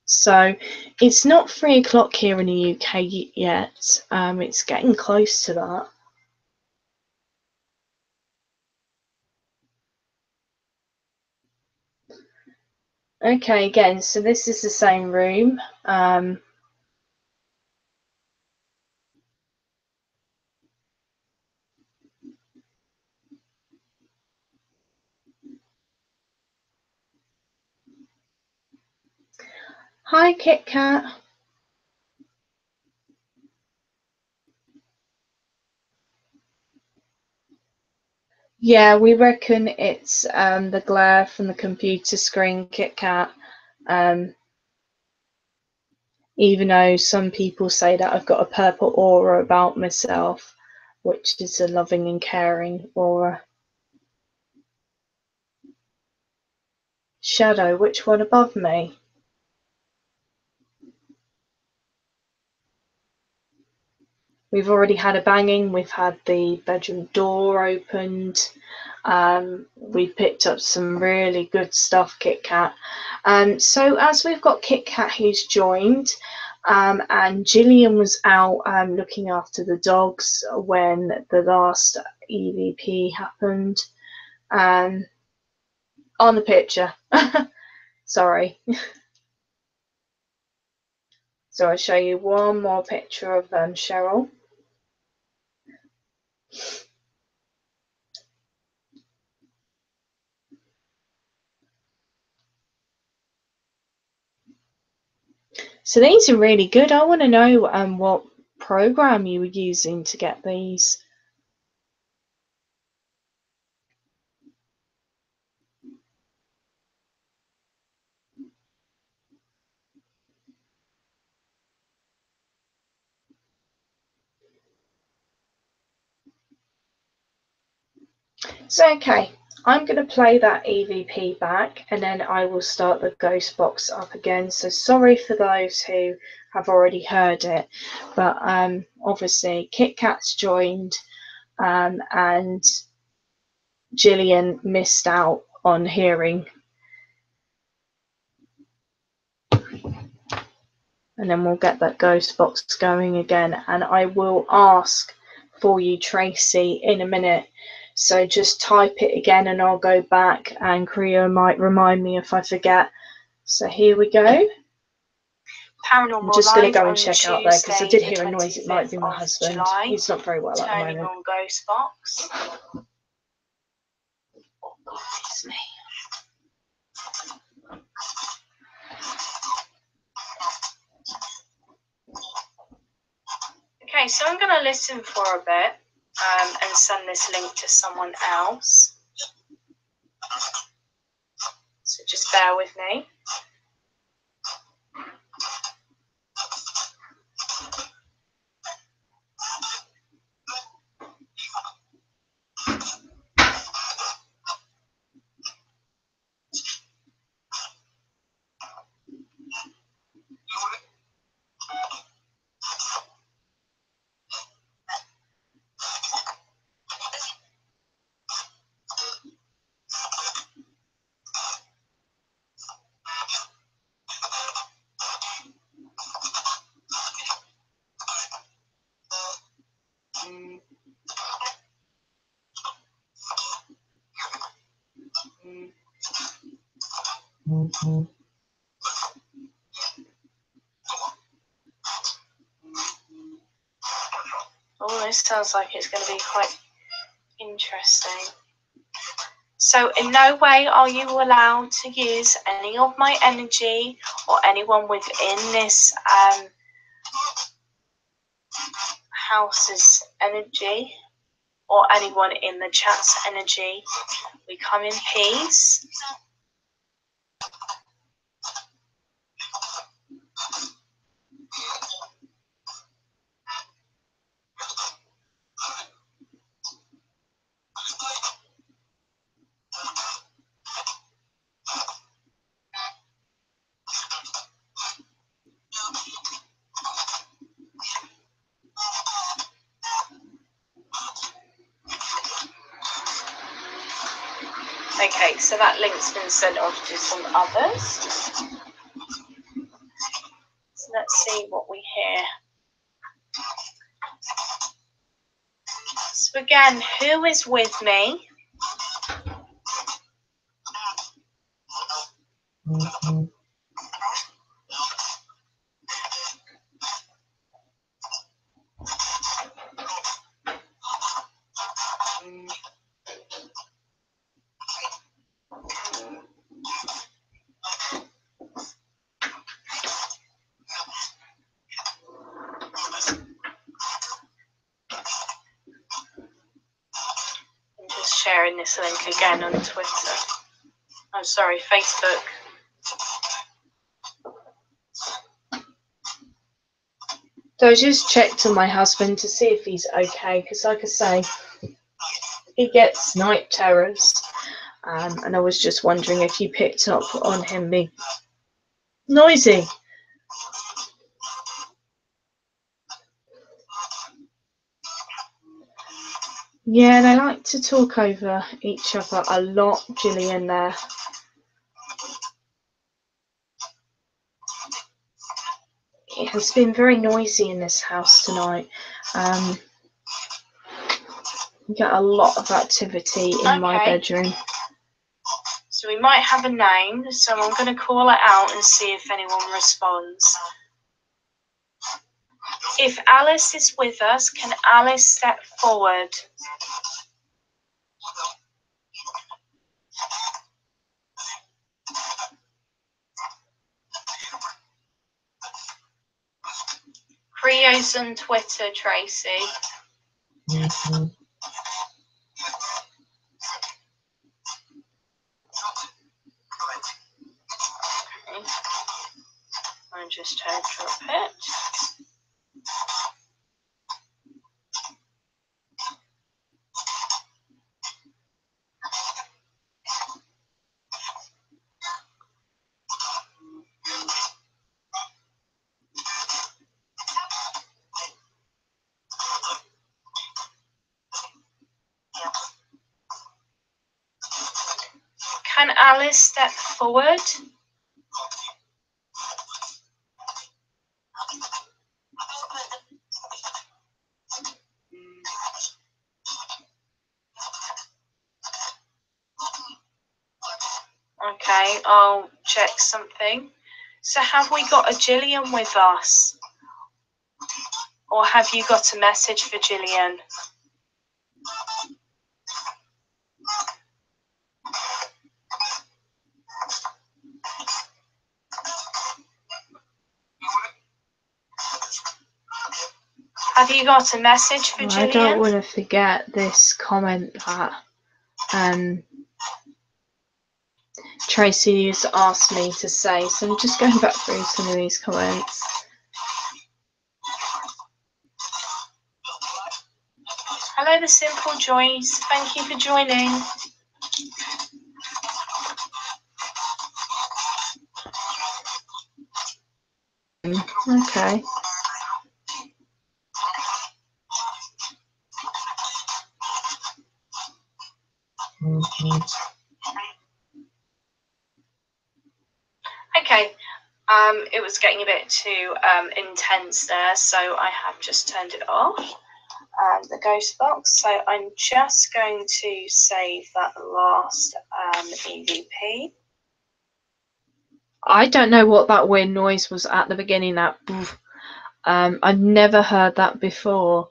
So it's not 3 o'clock here in the UK yet. It's getting close to that. Okay, again, so this is the same room. Hi, Kit Kat. Yeah, we reckon it's the glare from the computer screen, Kit Kat. Even though some people say that I've got a purple aura about myself, which is a loving and caring aura. Shadow, which one above me? We've already had a banging. We've had the bedroom door opened. We picked up some really good stuff, Kit Kat. So as we've got Kit Kat who's joined, and Gillian was out looking after the dogs when the last EVP happened. On the picture. Sorry. So I'll show you one more picture of Cheryl. So these are really good. I want to know what program you were using to get these. So okay, I'm going to play that EVP back and then I will start the ghost box up again. So sorry for those who have already heard it, but obviously Kit Kat's joined and Gillian missed out on hearing. And then we'll get that ghost box going again, and I will ask for you, Tracy, in a minute. So just type it again and I'll go back, and Creo might remind me if I forget. So here we go. Paranormal I'm just going to Live go on and check out there because I Tuesday, did the hear a noise. It might be my 25th of husband. July. He's not very well at the Turning moment. on ghost box. Oh, goodness me. Okay, so I'm going to listen for a bit and send this link to someone else. So just bear with me. Oh, this sounds like it's going to be quite interesting. So in no way are you allowed to use any of my energy or anyone within this house's energy or anyone in the chat's energy. We come in peace. Okay, so that link's been sent off to some others. So let's see what we hear. So again, who is with me? sharing this link again on Twitter. I'm sorry, Facebook. So I just checked on my husband to see if he's okay, because like I say, he gets night terrors, and I was just wondering if you picked up on him being noisy. Yeah, they like to talk over each other a lot, Gillian there. It has been very noisy in this house tonight. We get a lot of activity in my bedroom. So we might have a name, so I'm going to call it out and see if anyone responds. If Alice is with us, can Alice step forward? Creo's on Twitter, Tracy. Mm-hmm. Okay. I just heard drop it. Can Alice step forward? Okay, I'll check something. So have we got a Gillian with us? Or have you got a message for Gillian? Have you got a message for Gillian? I don't want to forget this comment that Tracy has asked me to say, so I'm just going back through some of these comments. Hello, The Simple Joyce. Thank you for joining. Okay. Mm-hmm. Okay, it was getting a bit too intense there, so I have just turned it off, the ghost box. So I'm just going to save that last EVP. I don't know what that weird noise was at the beginning. That I've never heard that before.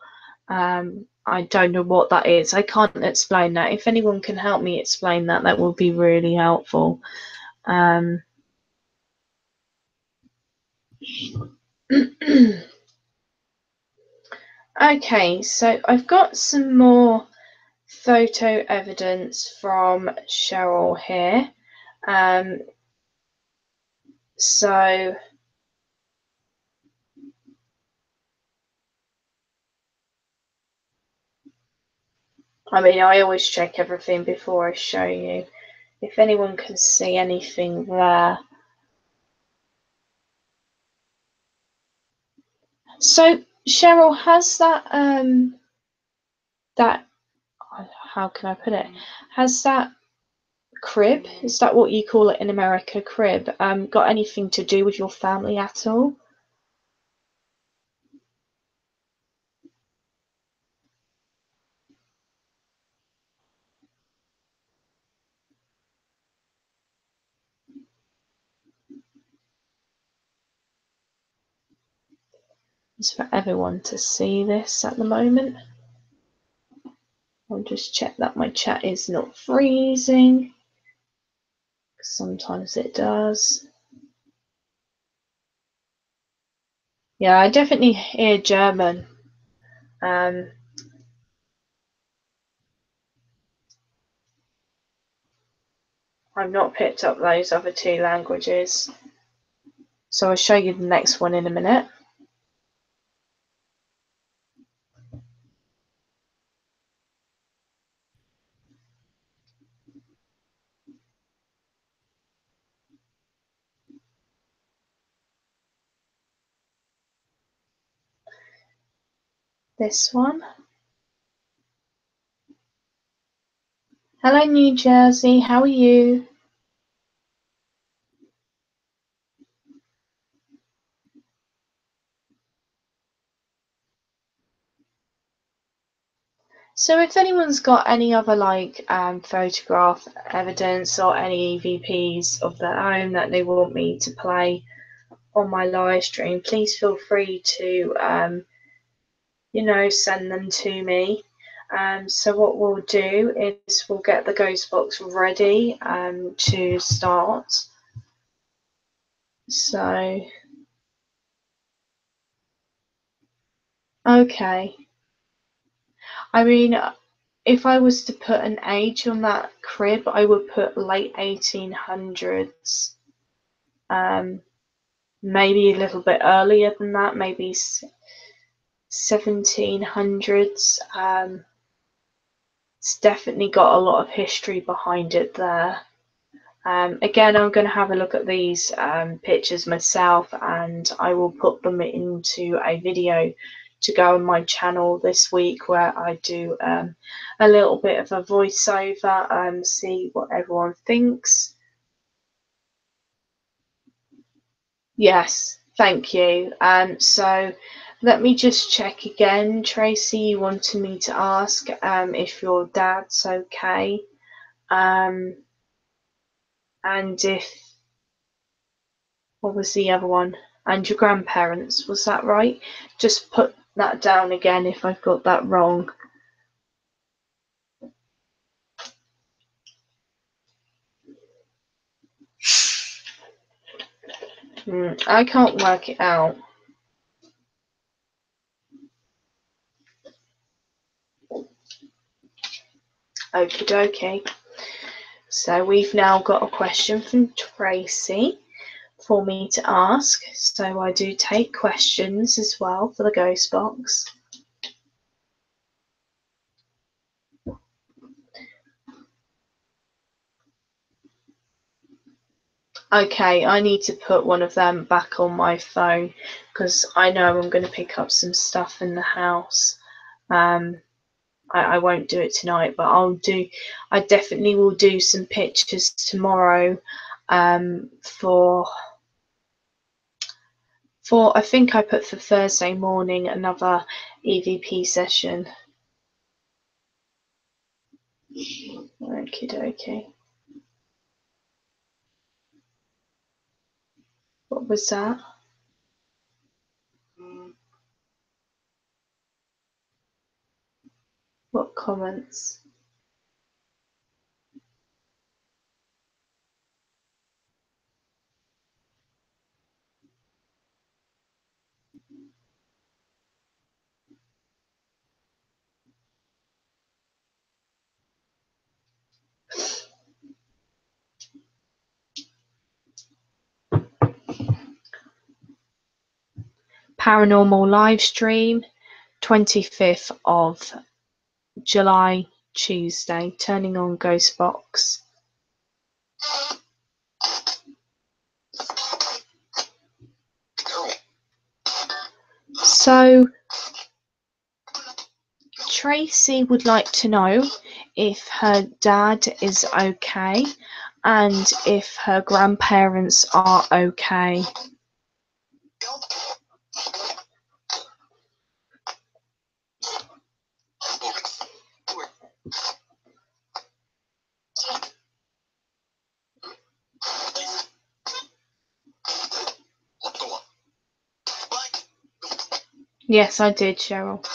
I don't know what that is. I can't explain that. If anyone can help me explain that, that would be really helpful. Okay, so I've got some more photo evidence from Cheryl here. So I mean, I always check everything before I show you. If anyone can see anything there. So Cheryl, has that how can I put it? Has that crib, is that what you call it in America, crib, got anything to do with your family at all? It's for everyone to see this at the moment. I'll just check that my chat is not freezing. Sometimes it does. Yeah, I definitely hear German. I've not picked up those other 2 languages. So I'll show you the next one in a minute. This one. Hello, New Jersey. How are you? So if anyone's got any other like photograph evidence or any EVPs of their own that they want me to play on my live stream, please feel free to send them to me. So what we'll do is we'll get the ghost box ready to start. So okay, I mean, if I was to put an age on that crib, I would put late 1800s. Maybe a little bit earlier than that, maybe 1700s. It's definitely got a lot of history behind it there. Again, I'm going to have a look at these pictures myself, and I will put them into a video to go on my channel this week, where I do a little bit of a voiceover, see what everyone thinks. Yes, thank you. So let me just check again. Tracy, you wanted me to ask if your dad's okay, and if, what was the other one? And your grandparents, was that right? Just put that down again if I've got that wrong. I can't work it out. Okie dokie. So we've now got a question from Tracy for me to ask. So I do take questions as well for the ghost box. Okay, I need to put one of them back on my phone because I know I'm going to pick up some stuff in the house. I won't do it tonight, but I definitely will do some pictures tomorrow for I think I put for Thursday morning another EVP session. Okie dokie. What was that? What comments? Paranormal live stream, 25th of July, Tuesday, turning on ghost box. So Tracy would like to know if her dad is okay and if her grandparents are okay. Yes, I did, Cheryl.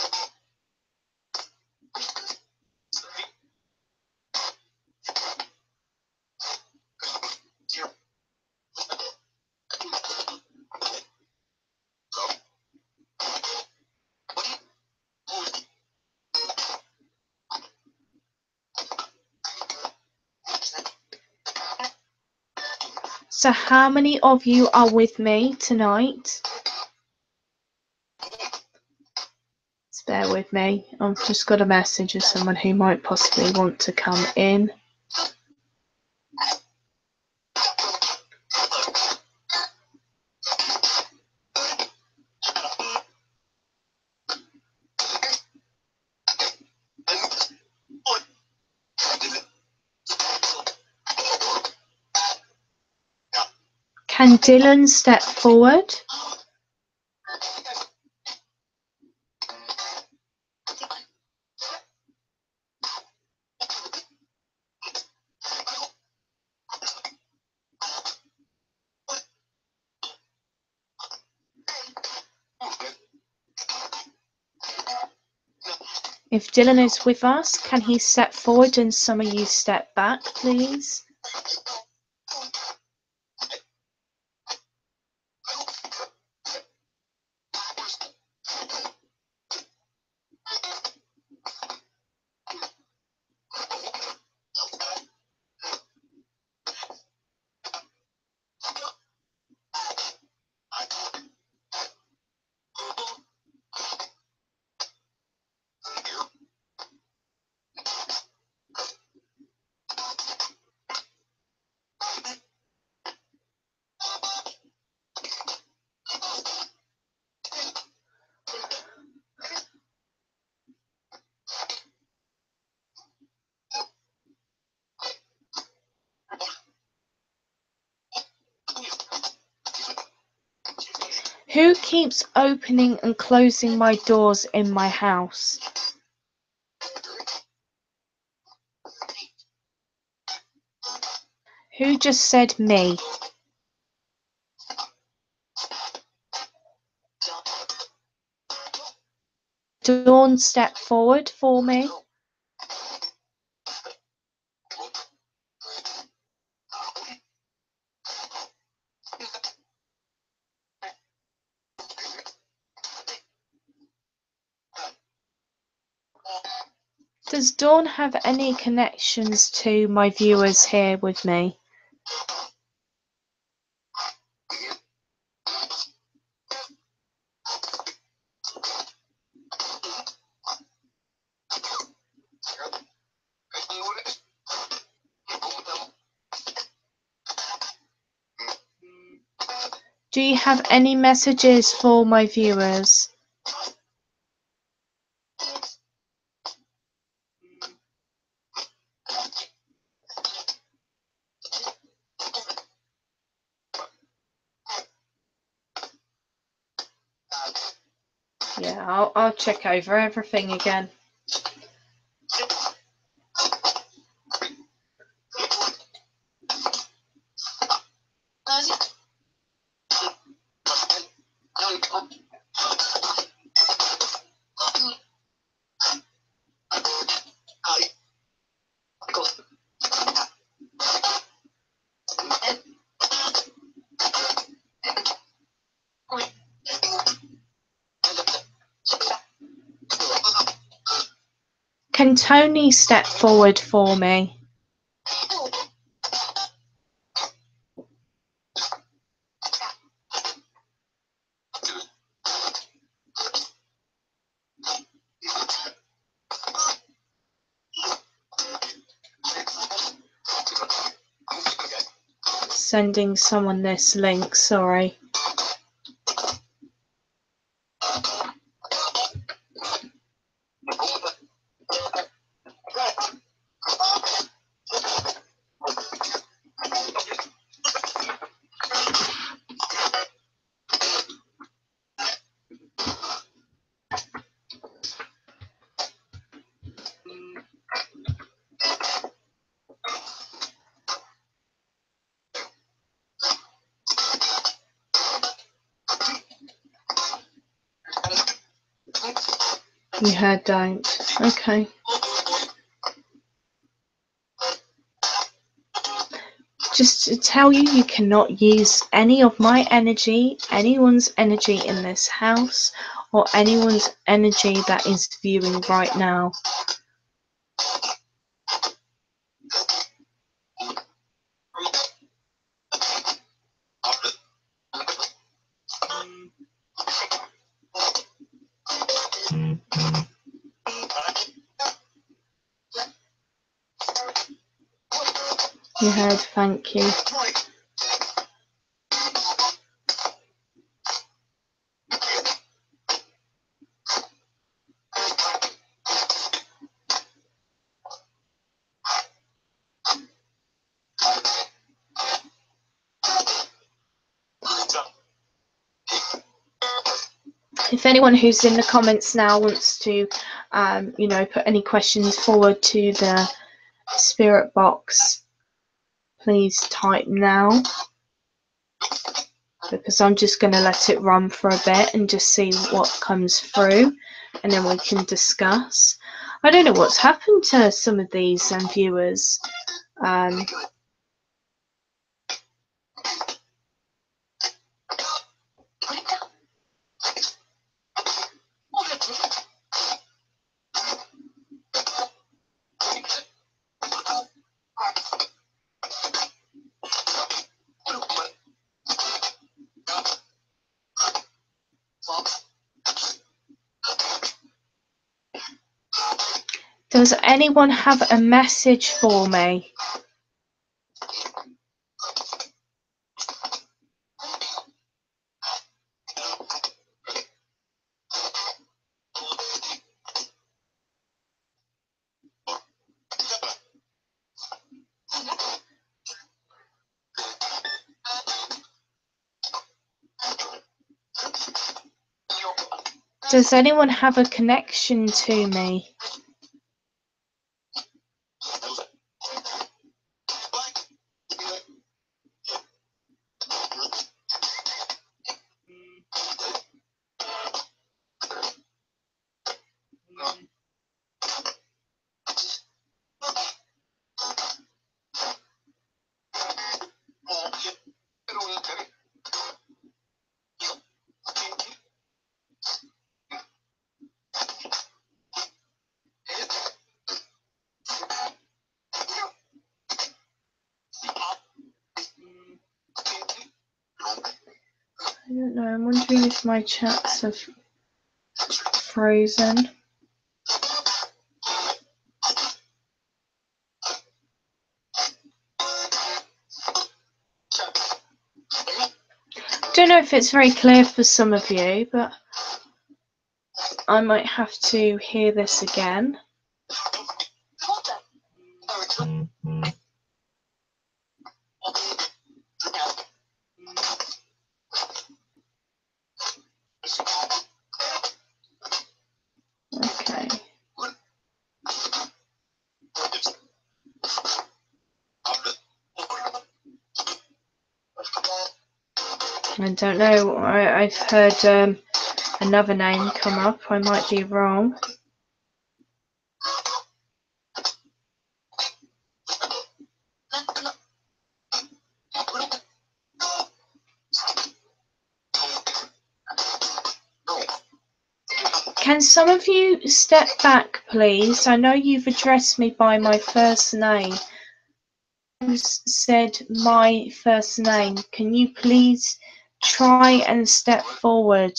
So how many of you are with me tonight? Bear with me. I've just got a message of someone who might possibly want to come in. Can Dylan step forward? If Dylan is with us, can he step forward and some of you step back, please? Who keeps opening and closing my doors in my house? Who just said me? Dawn, step forward for me. Does Dawn have any connections to my viewers here with me? Do you have any messages for my viewers? Yeah, I'll check over everything again. Can Tony step forward for me? Sending someone this link, sorry. You heard don't. Okay. Just to tell you, you cannot use any of my energy, anyone's energy in this house, or anyone's energy that is viewing right now. You heard, thank you. If anyone who's in the comments now wants to, you know, put any questions forward to the spirit box, please type now, because I'm just going to let it run for a bit and just see what comes through, and then we can discuss. I don't know what's happened to some of these viewers. Does anyone have a message for me? Does anyone have a connection to me? I don't know, I'm wondering if my chats have frozen. Don't know if it's very clear for some of you, but I might have to hear this again. Okay. I don't know, I've heard another name come up, I might be wrong. Can some of you step back, please? I know you've addressed me by my first name. You said my first name. Can you please try and step forward?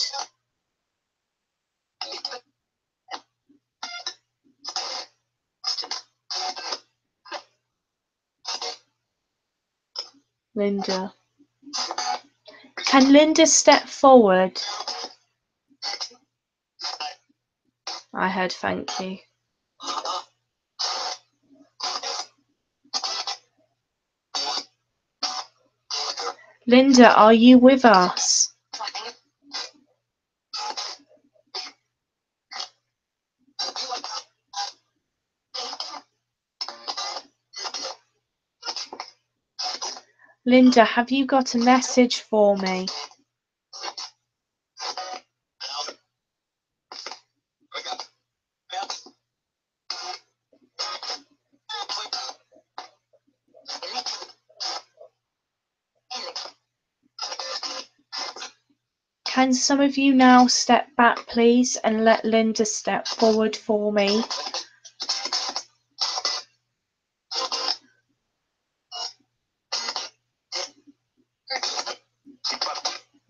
Linda. Can Linda step forward? I heard thank you. Linda, are you with us? Linda, have you got a message for me? Can some of you now step back, please, and let Linda step forward for me?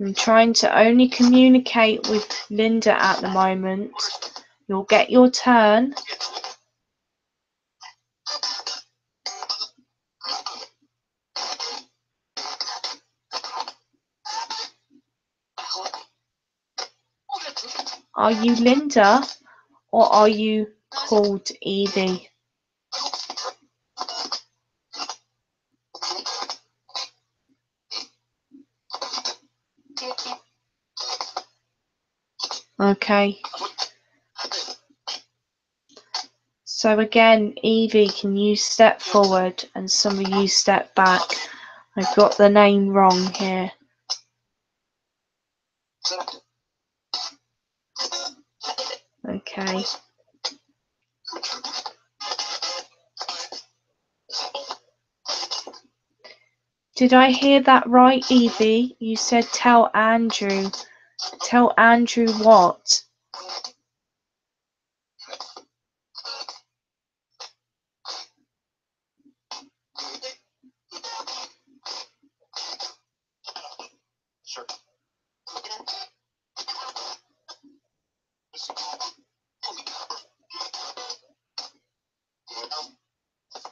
I'm trying to only communicate with Linda at the moment. You'll get your turn. Are you Linda or are you called Evie? Okay. So again, Evie, can you step forward and some of you step back? I've got the name wrong here. Okay. Did I hear that right, Evie? You said tell Andrew. Tell Andrew what?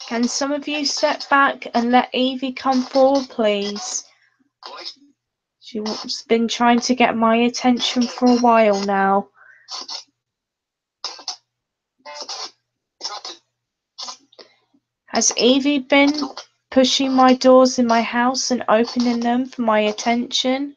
Can some of you step back and let Evie come forward, please? She's been trying to get my attention for a while now. Has Evie been pushing my doors in my house and opening them for my attention?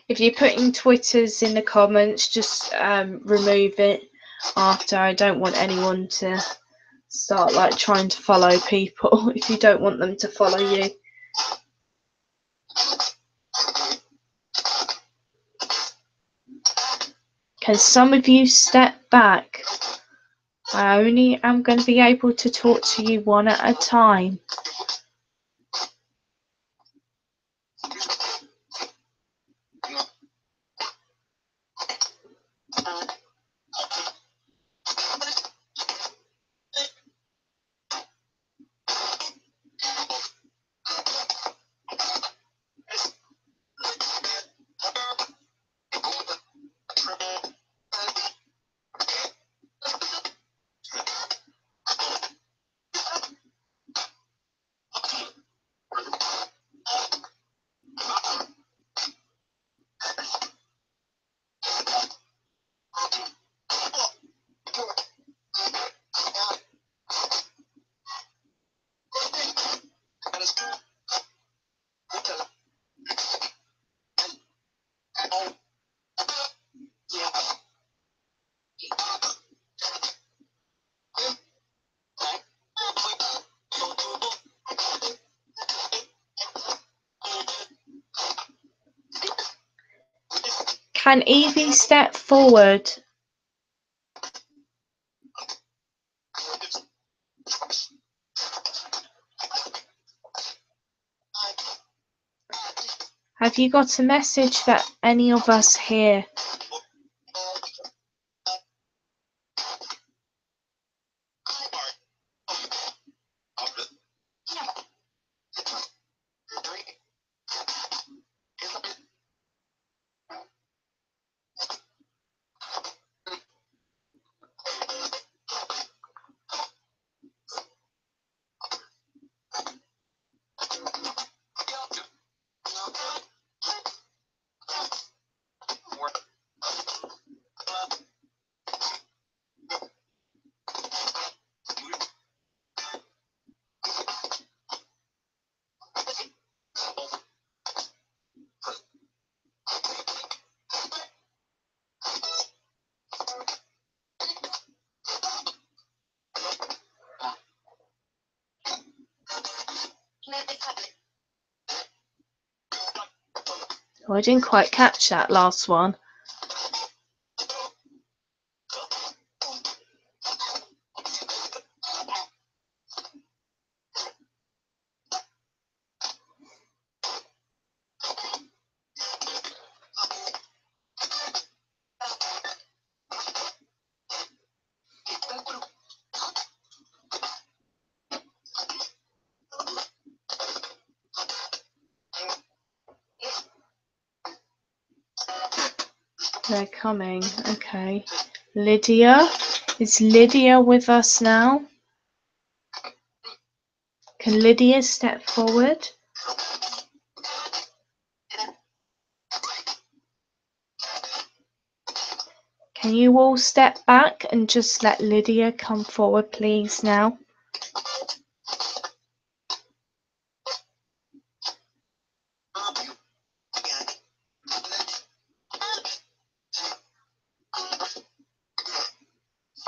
If you're putting Twitters in the comments, just remove it after. I don't want anyone to start like trying to follow people if you don't want them to follow you. Can some of you step back? I only am going to be able to talk to you one at a time. Can Evie step forward? Have you got a message for any of us here? Oh, I didn't quite catch that last one. They're coming. Okay. Lydia? Is Lydia with us now? Can Lydia step forward? Can you all step back and just let Lydia come forward, please, now?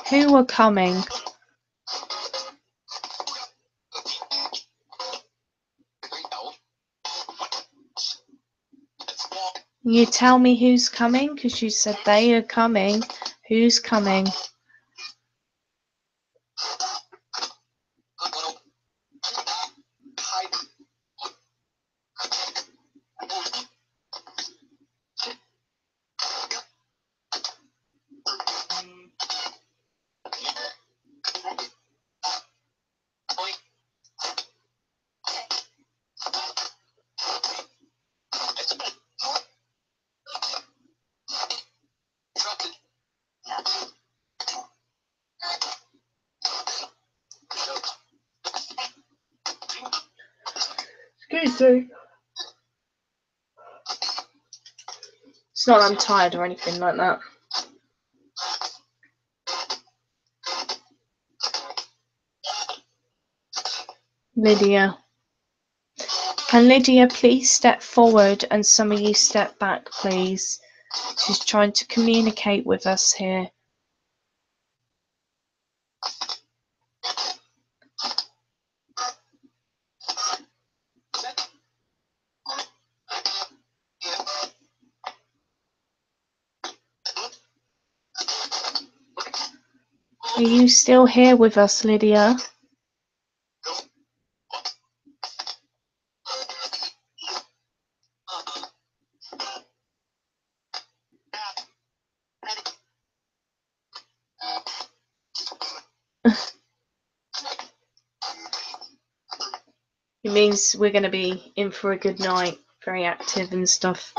Who are coming? Can you tell me who's coming? Because you said they are coming. Who's coming? Excuse me. It's not that I'm tired or anything like that. Lydia. Can Lydia please step forward and some of you step back, please? She's trying to communicate with us here. Are you still here with us, Lydia? It means we're going to be in for a good night, very active and stuff.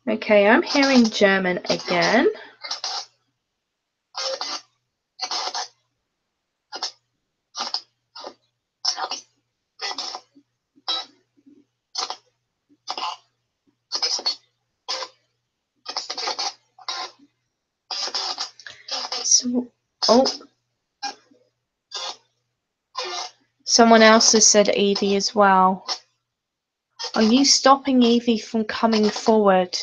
Okay, I'm hearing German again. So, oh. Someone else has said Evie as well. Are you stopping Evie from coming forward?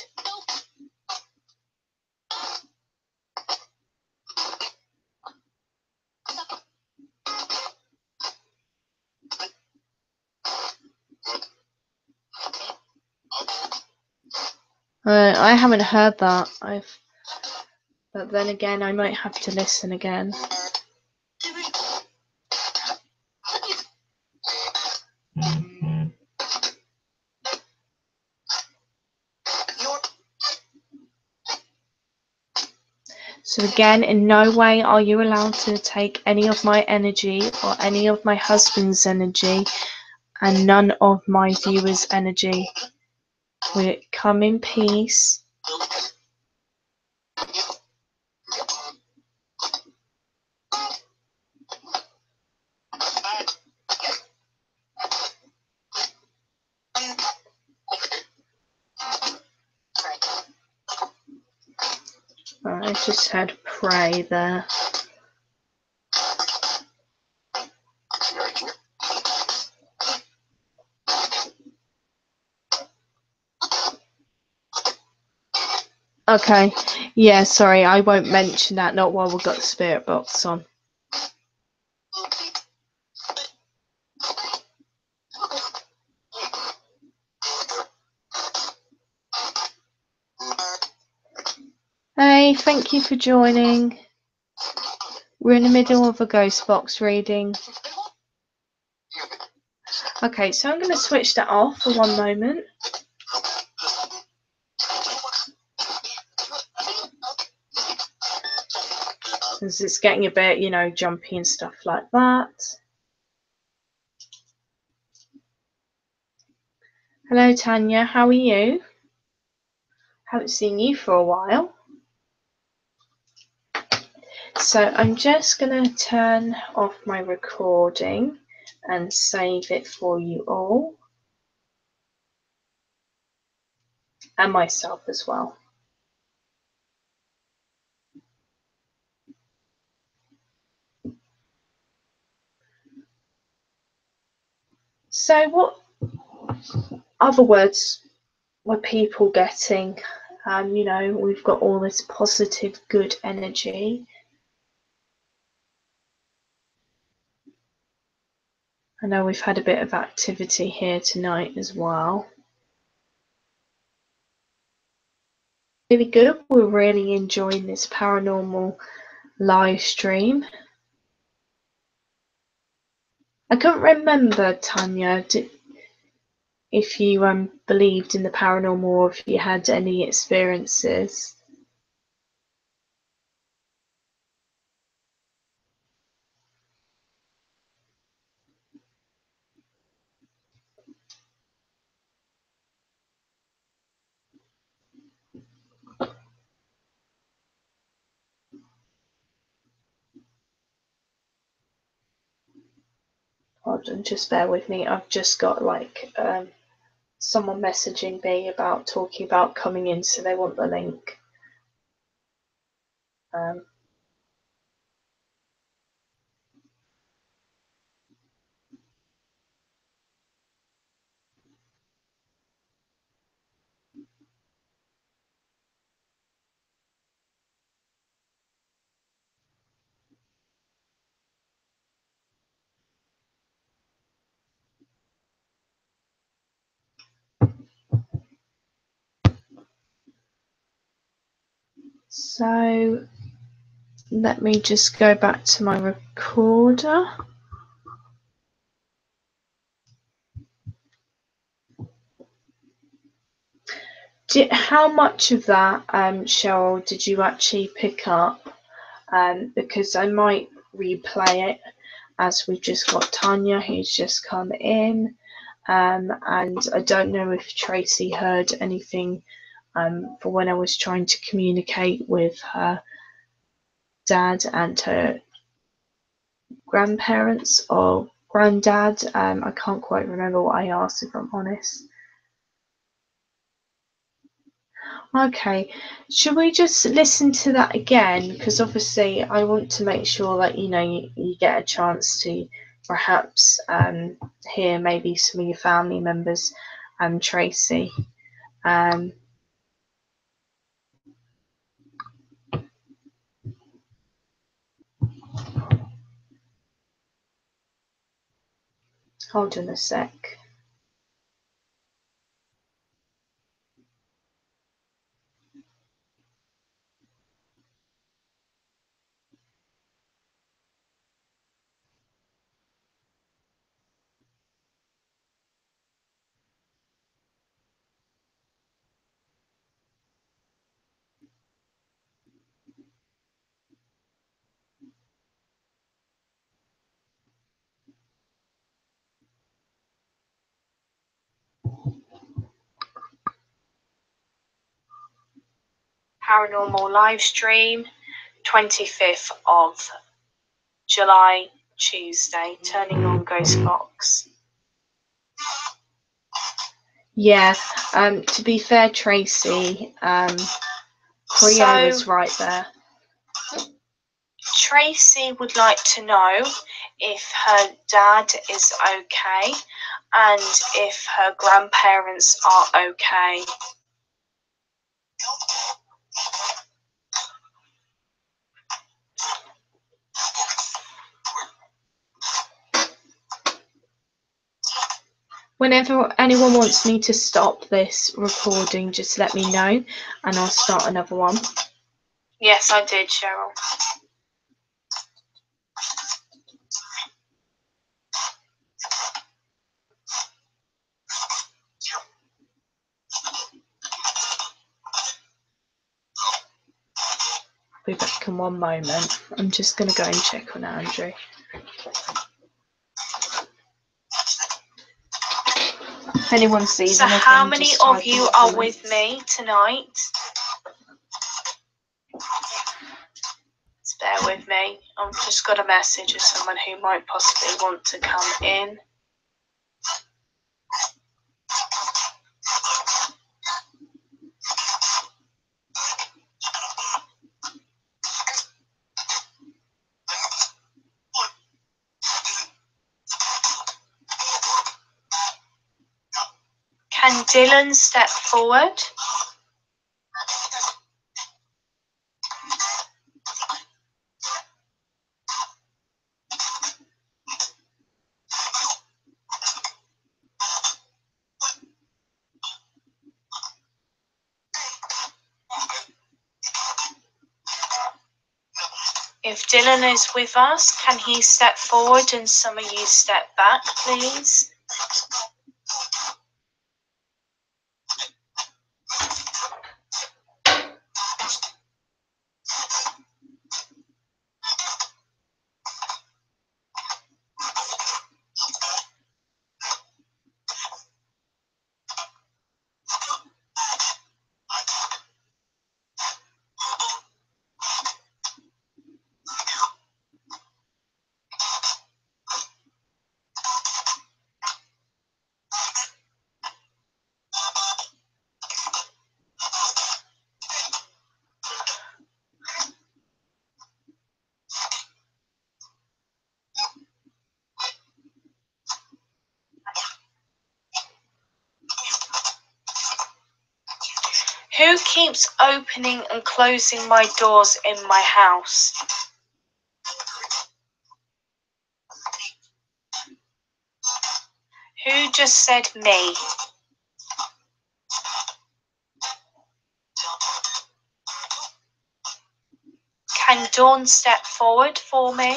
I haven't heard that. But then again, I might have to listen again. So again, in no way are you allowed to take any of my energy or any of my husband's energy and none of my viewers' energy. We come in peace. I just had pray there. Okay, yeah, sorry, I won't mention that, not while we've got the spirit box on. Hey, thank you for joining. We're in the middle of a ghost box reading. Okay, so I'm going to switch that off for one moment. As it's getting a bit, you know, jumpy and stuff like that. Hello, Tanya. How are you? Haven't seen you for a while. So I'm just going to turn off my recording and save it for you all. And myself as well. So what other words were people getting? You know, we've got all this positive, good energy. I know we've had a bit of activity here tonight as well. Really good. We're really enjoying this paranormal live stream. I couldn't remember, Tanya, if you believed in the paranormal or if you had any experiences. Hold on, just bear with me. I've just got like someone messaging me about talking about coming in, so they want the link. So let me just go back to my recorder. How much of that, Cheryl, did you actually pick up? Because I might replay it, as we've just got Tanya who's just come in, and I don't know if Tracy heard anything for when I was trying to communicate with her dad and her grandparents or granddad. I can't quite remember what I asked, if I'm honest. Okay, should we just listen to that again? Because obviously I want to make sure that, you know, you get a chance to perhaps hear maybe some of your family members, Tracy. Hold on a sec. Paranormal live stream, 25th of July, Tuesday, turning on Ghost Box. Yeah, to be fair, Tracy, Cleo was right there. Tracy would like to know if her dad is okay and if her grandparents are okay. Whenever anyone wants me to stop this recording, just let me know and I'll start another one. Yes, I did, Cheryl. be back in one moment. I'm just going to go and check on Andrew. If anyone sees so anything, how many just of type you in the are comments. with me tonight? Just bear with me. I've just got a message of someone who might possibly want to come in. Can Dylan step forward? If Dylan is with us, can he step forward and some of you step back, please? Who keeps opening and closing my doors in my house? Who just said me? Can Dawn step forward for me?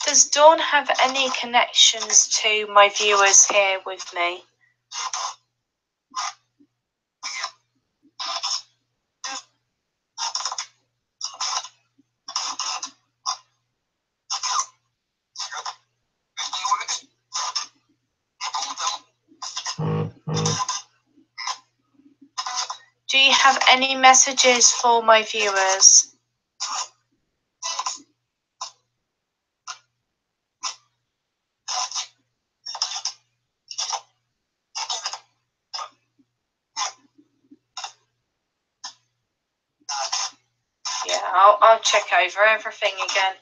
Does Dawn have any connections to my viewers here with me? Do you have any messages for my viewers? Yeah, I'll check over everything again.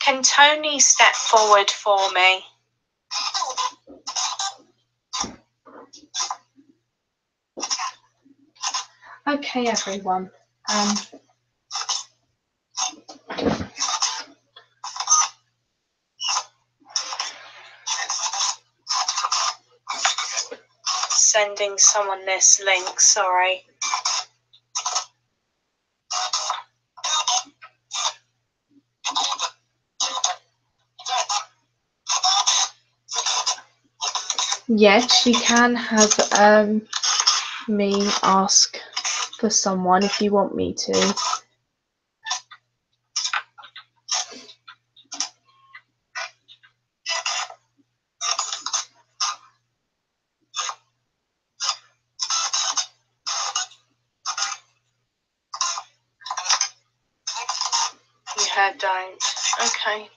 Can Tony step forward for me? Okay, everyone. Sending someone this link, sorry. Yes, you can have me ask for someone if you want me to. You heard don't. Okay.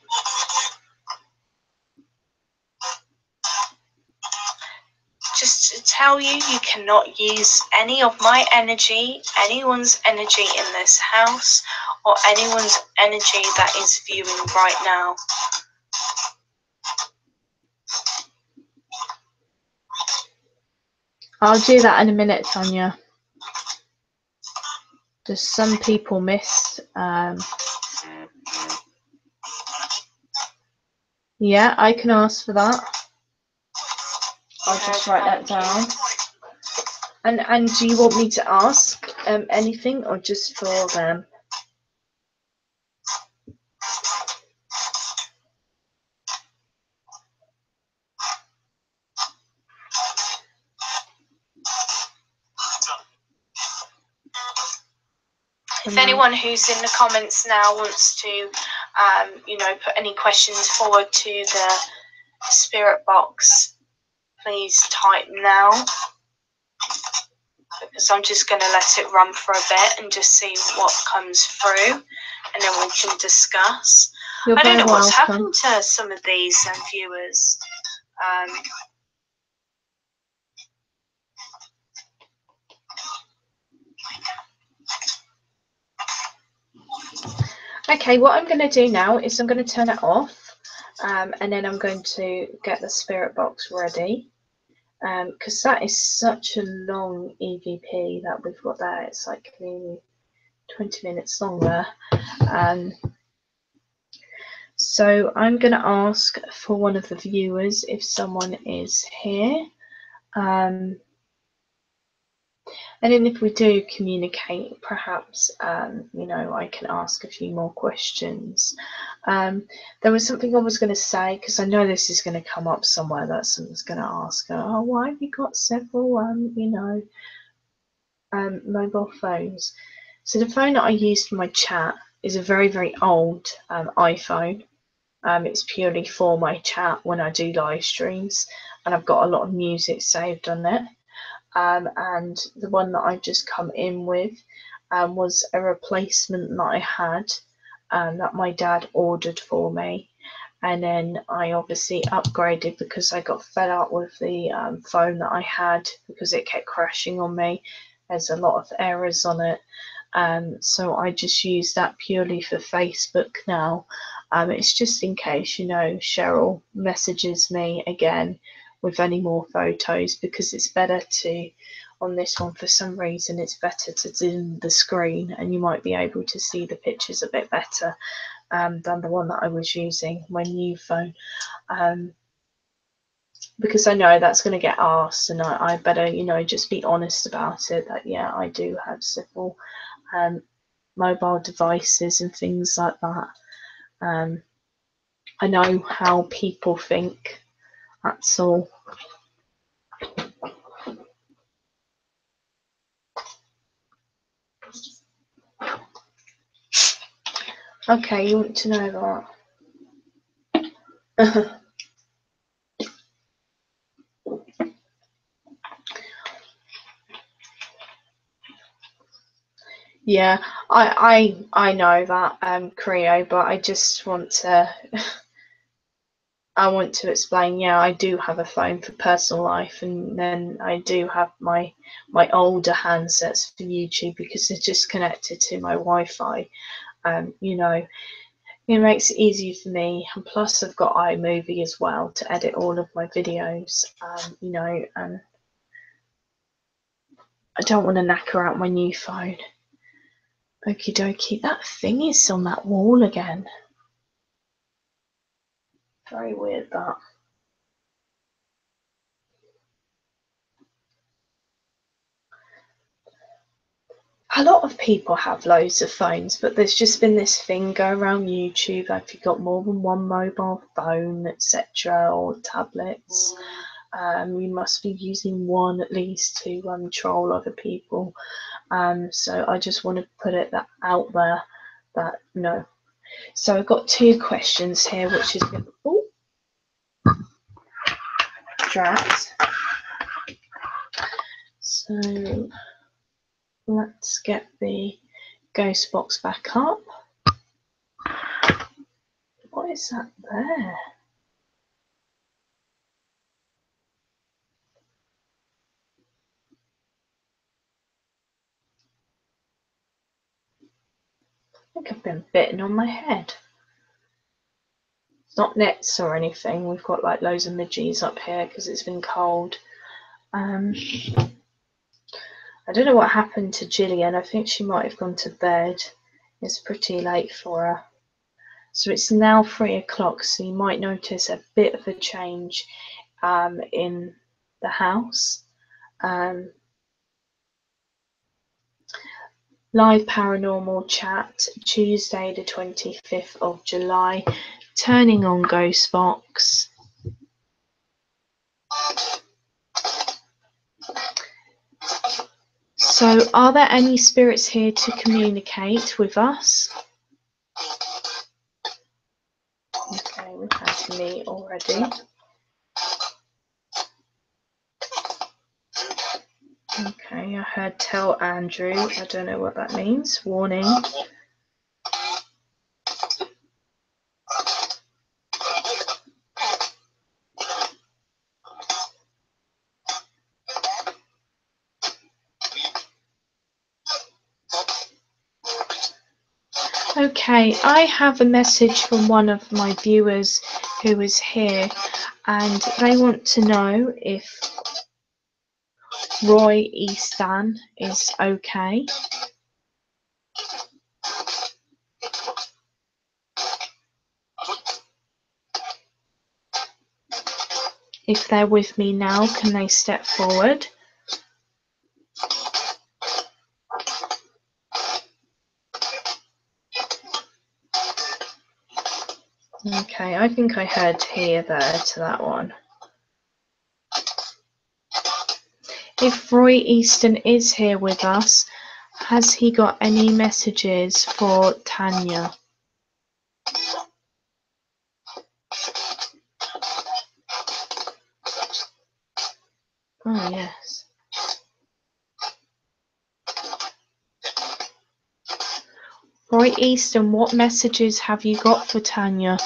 Just tell you, you cannot use any of my energy, anyone's energy in this house, or anyone's energy that is viewing right now. I'll do that in a minute, Tanya. Just some people miss. Yeah, I can ask for that. I'll just write that down. And do you want me to ask anything, or just for them? If anyone who's in the comments now wants to, you know, put any questions forward to the spirit box, please type now, because I'm just going to let it run for a bit and just see what comes through, and then we can discuss. I don't know what's happened to some of these viewers. Okay, what I'm going to do now is I'm going to turn it off, and then I'm going to get the spirit box ready, because that is such a long EVP that we've got there. It's like nearly 20 minutes long there. So I'm going to ask for one of the viewers if someone is here. And then if we do communicate, perhaps, you know, I can ask a few more questions. There was something I was going to say, because I know this is going to come up somewhere, that someone's going to ask, oh, why have you got several, you know, mobile phones? So the phone that I use for my chat is a very, very old iPhone. It's purely for my chat when I do live streams, and I've got a lot of music saved on it. And the one that I've just come in with was a replacement that I had that my dad ordered for me. And then I obviously upgraded because I got fed up with the phone that I had, because it kept crashing on me. There's a lot of errors on it. So I just use that purely for Facebook now. It's just in case, you know, Cheryl messages me again with any more photos, because it's better to, on this one for some reason, it's better to zoom the screen and you might be able to see the pictures a bit better than the one that I was using, my new phone, because I know that's going to get asked, and I better, you know, just be honest about it, that yeah, I do have several mobile devices and things like that. I know how people think, that's all. Okay, you want to know that? Yeah, I know that, Creo, but I just want to I want to explain, yeah, I do have a phone for personal life, and then I do have my older handsets for YouTube, because they're just connected to my Wi-Fi. You know, it makes it easier for me, and plus I've got iMovie as well to edit all of my videos. You know, and I don't want to knacker out my new phone. Okie dokie, that thing is on that wall again. Very weird, that. A lot of people have loads of phones, but there's just been this thing go around YouTube, if you've got more than one mobile phone, etc., or tablets, you must be using one at least to troll other people. So I just want to put it out there that no. So I've got two questions here, which is draft. So let's get the ghost box back up. What is that there? think I've been bitten on my head. It's not nets or anything. We've got like loads of midges up here because it's been cold. I don't know what happened to Gillian. I think she might have gone to bed. It's pretty late for her. So it's now 3 o'clock, so you might notice a bit of a change in the house. Live paranormal chat, Tuesday the 25th of July, turning on Ghostbox. So are there any spirits here to communicate with us? Okay, we've had me already. Okay, I heard tell Andrew. I don't know what that means. Warning. Okay, I have a message from one of my viewers who is here, and they want to know if Roy Easton is okay. If they're with me now, can they step forward? Okay, I think I heard here there to that one. If Roy Easton is here with us, has he got any messages for Tanya? Oh, yes. Roy Easton, what messages have you got for Tanya?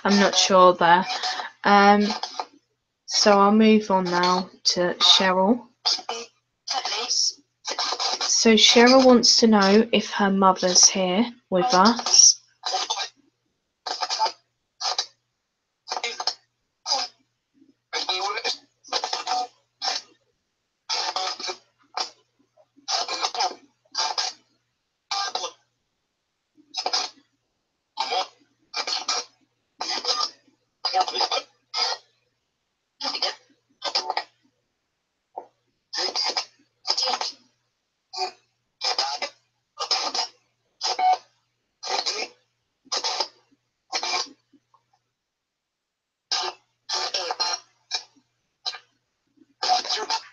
I'm not sure there. So I'll move on now to Cheryl. So Cheryl wants to know if her mother's here with us.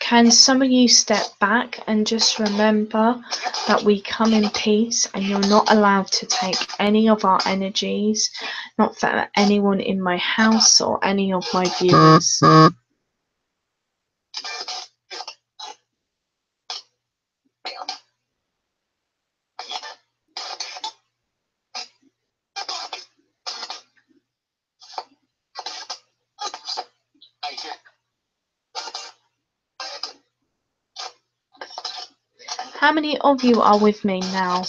Can some of you step back and just remember that we come in peace and you're not allowed to take any of our energies, not for anyone in my house or any of my viewers. How many of you are with me now?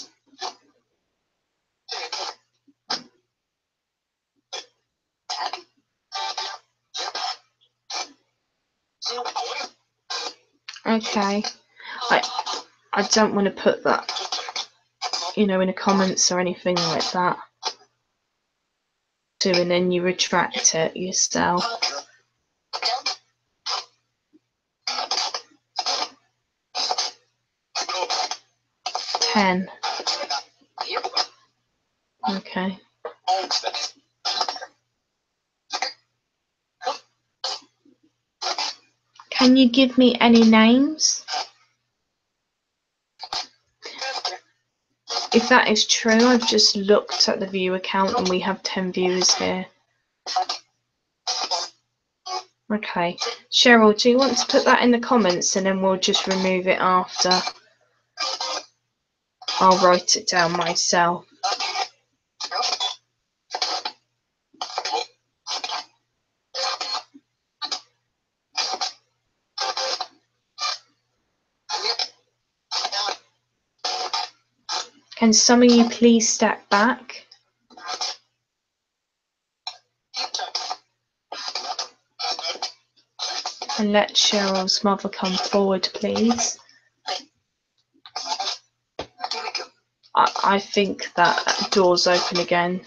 Okay. I don't want to put that, in the comments or anything like that. And then you retract it yourself. 10. Okay. Can you give me any names? If that is true, I've just looked at the viewer count and we have 10 viewers here. Okay. Cheryl, do you want to put that in the comments and then we'll just remove it after? I'll write it down myself. Can some of you please step back? And let Cheryl's mother come forward, please. I think that door's open again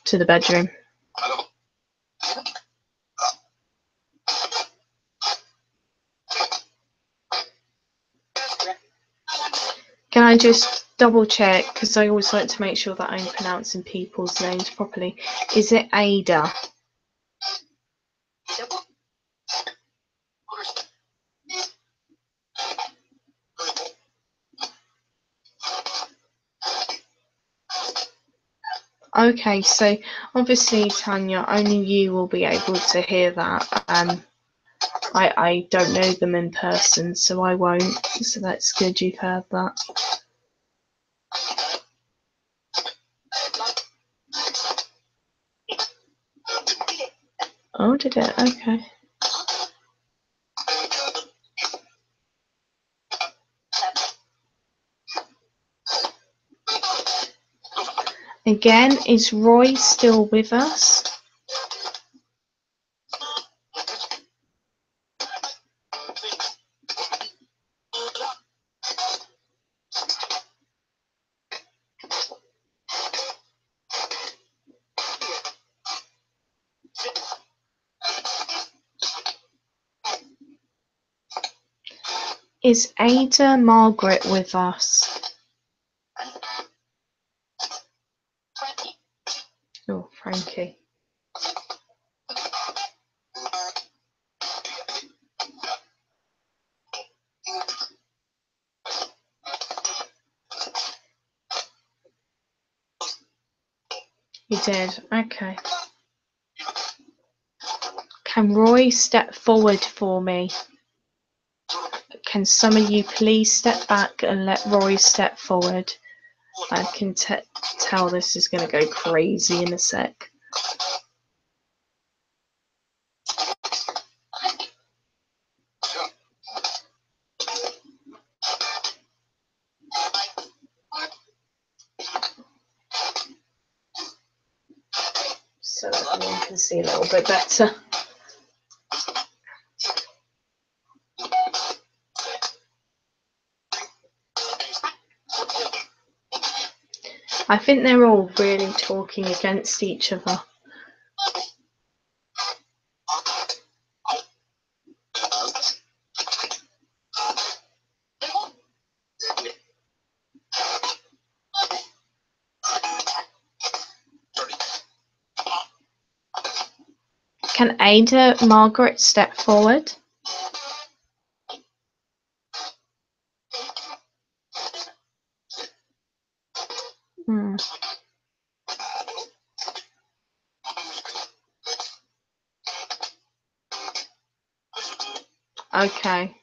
to the bedroom. Can I just double check, because I always like to make sure that I'm pronouncing people's names properly. Is it Ada? Okay, so obviously, Tanya, only you will be able to hear that. I don't know them in person, so I won't. So that's good you've heard that. Oh, did it? Okay. Again, is Roy still with us? Is Ada Margaret with us? Oh, Frankie. You did, okay. Can Roy step forward for me? Can some of you please step back and let Roy step forward? I can tell this is going to go crazy in a sec. So that everyone can see a little bit better. I think they're all really talking against each other. Can Ada Margaret step forward? Okay.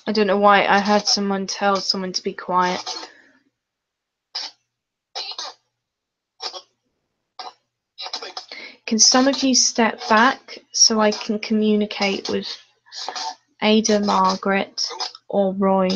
I don't know why I heard someone tell someone to be quiet. Can some of you step back so I can communicate with Ada Margaret or Roy?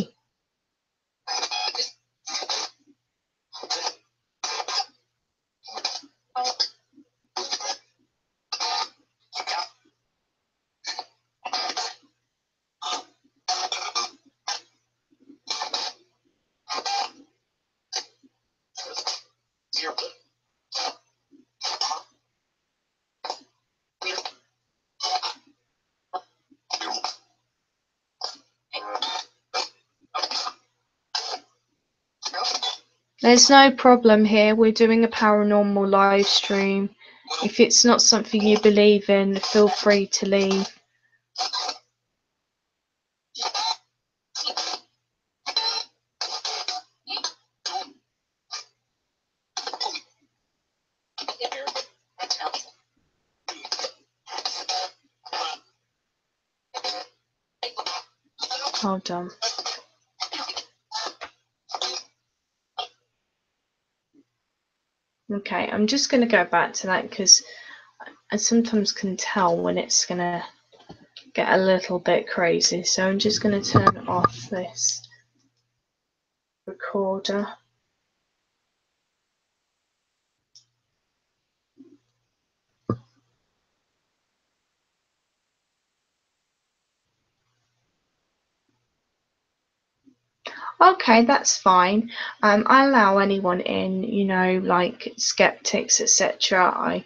There's no problem here. We're doing a paranormal live stream. If it's not something you believe in, feel free to leave. Hold on. Okay, I'm just going to go back to that because I sometimes can tell when it's going to get a little bit crazy. So I'm just going to turn off this recorder. Okay, that's fine. I allow anyone in, you know, like skeptics, etc.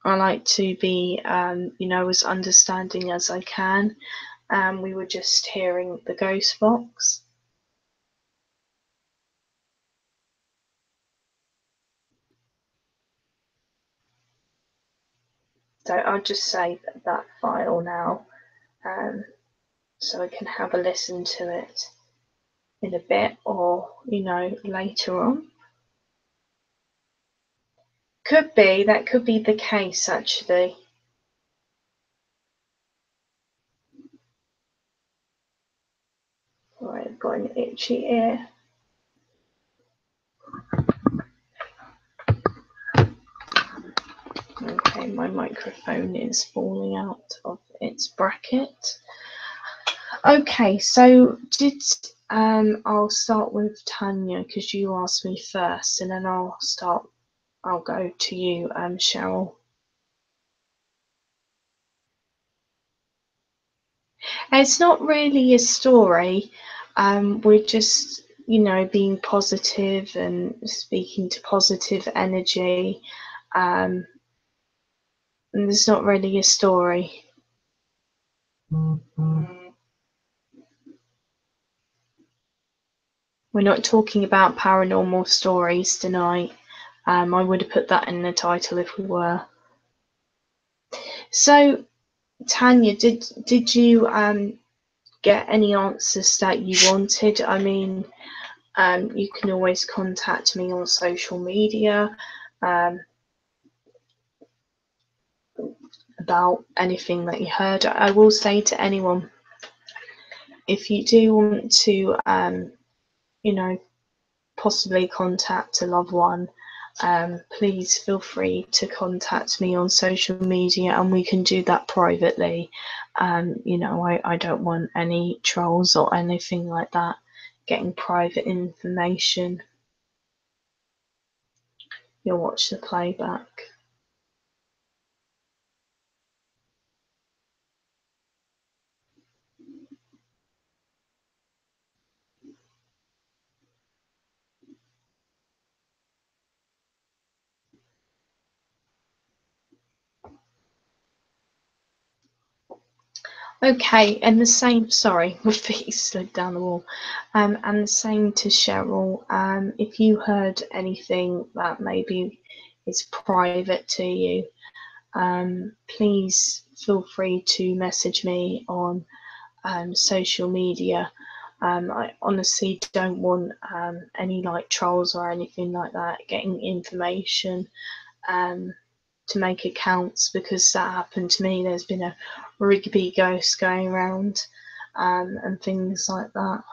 I like to be, you know, as understanding as I can. We were just hearing the ghost box. So I'll just save that file now, so I can have a listen to it in a bit, or, you know, later on. That could be the case actually. Right, I've got an itchy ear. Okay, my microphone is falling out of its bracket. Okay, so I'll start with Tanya because you asked me first, and then I'll go to you, Cheryl. It's not really a story. We're just, you know, being positive and speaking to positive energy. And there's not really a story. We're not talking about paranormal stories tonight. I would have put that in the title if we were. So, Tanya, did you get any answers that you wanted? I mean, you can always contact me on social media about anything that you heard. I will say to anyone, if you do want to, you know, possibly contact a loved one, please feel free to contact me on social media, and we can do that privately. You know, I don't want any trolls or anything like that getting private information. You'll watch the playback. Okay, and the same, sorry, my feet slid down the wall. And the same to Cheryl. If you heard anything that maybe is private to you, please feel free to message me on social media. I honestly don't want any like trolls or anything like that getting information to make accounts, because that happened to me. There's been a Rigby ghost going around and things like that.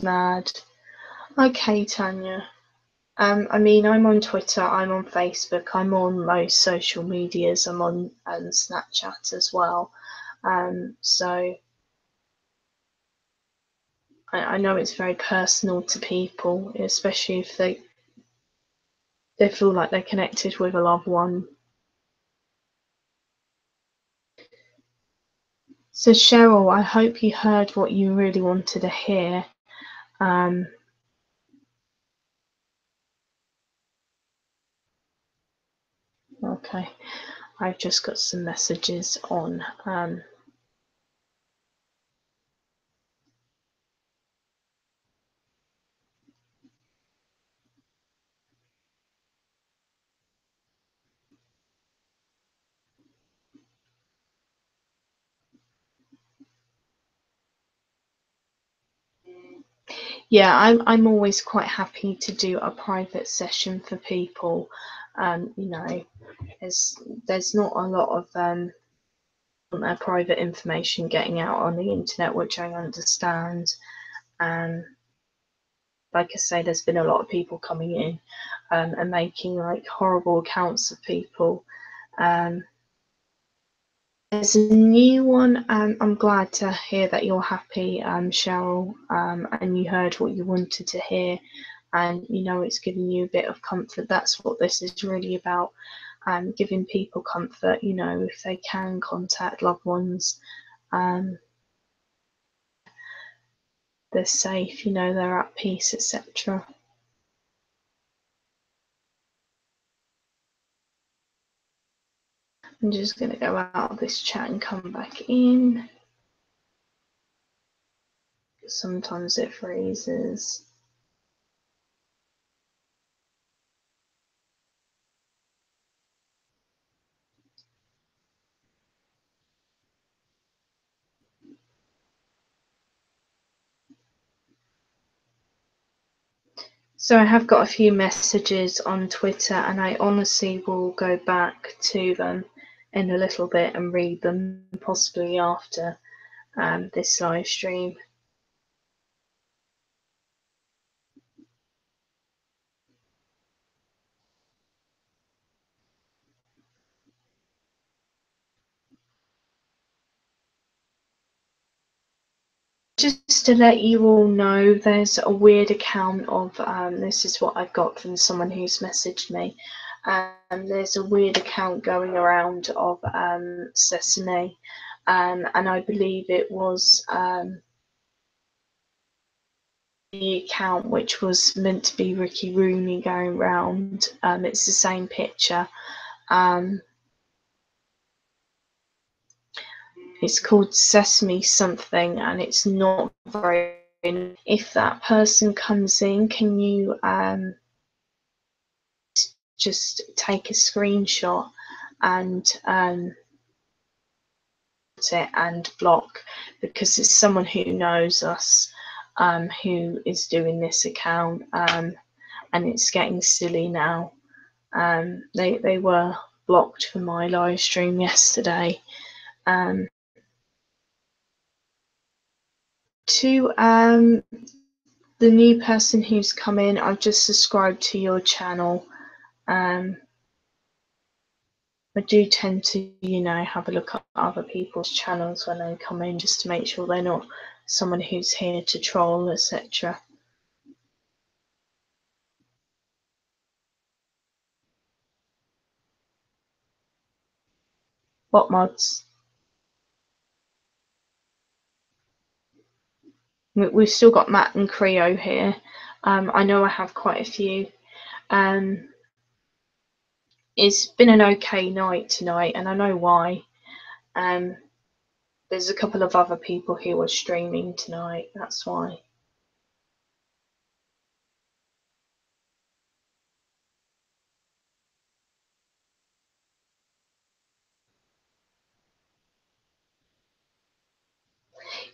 Mad. Okay, Tanya. I mean, I'm on Twitter, I'm on Facebook, I'm on most social medias, I'm on Snapchat as well. So I know it's very personal to people, especially if they feel like they're connected with a loved one. So Cheryl, I hope you heard what you really wanted to hear. Okay, I've just got some messages on Yeah, I'm always quite happy to do a private session for people. You know, there's not a lot of their private information getting out on the internet, which I understand. Like I say, there's been a lot of people coming in and making like horrible accounts of people. There's a new one. I'm glad to hear that you're happy, Cheryl, and you heard what you wanted to hear, and you know it's giving you a bit of comfort. That's what this is really about, giving people comfort. You know, if they can contact loved ones, they're safe. You know, they're at peace, etc. I'm just going to go out of this chat and come back in. Sometimes it freezes. So I have got a few messages on Twitter, and I honestly will go back to them in a little bit and read them, possibly after this live stream. Just to let you all know, there's a weird account of, this is what I've got from someone who's messaged me, there's a weird account going around of Sesame, and I believe it was the account which was meant to be Ricky Rooney going round. It's the same picture. It's called Sesame something, and it's not very. If that person comes in, can you just take a screenshot and it and block, because it's someone who knows us who is doing this account, and it's getting silly now. They were blocked from my live stream yesterday. To the new person who's come in, I've just subscribed to your channel. I do tend to, you know, have a look at other people's channels when they come in, just to make sure they're not someone who's here to troll, etc. What mods? We've still got Matt and Creo here. I know I have quite a few. It's been an okay night tonight, and I know why. There's a couple of other people who are streaming tonight, that's why.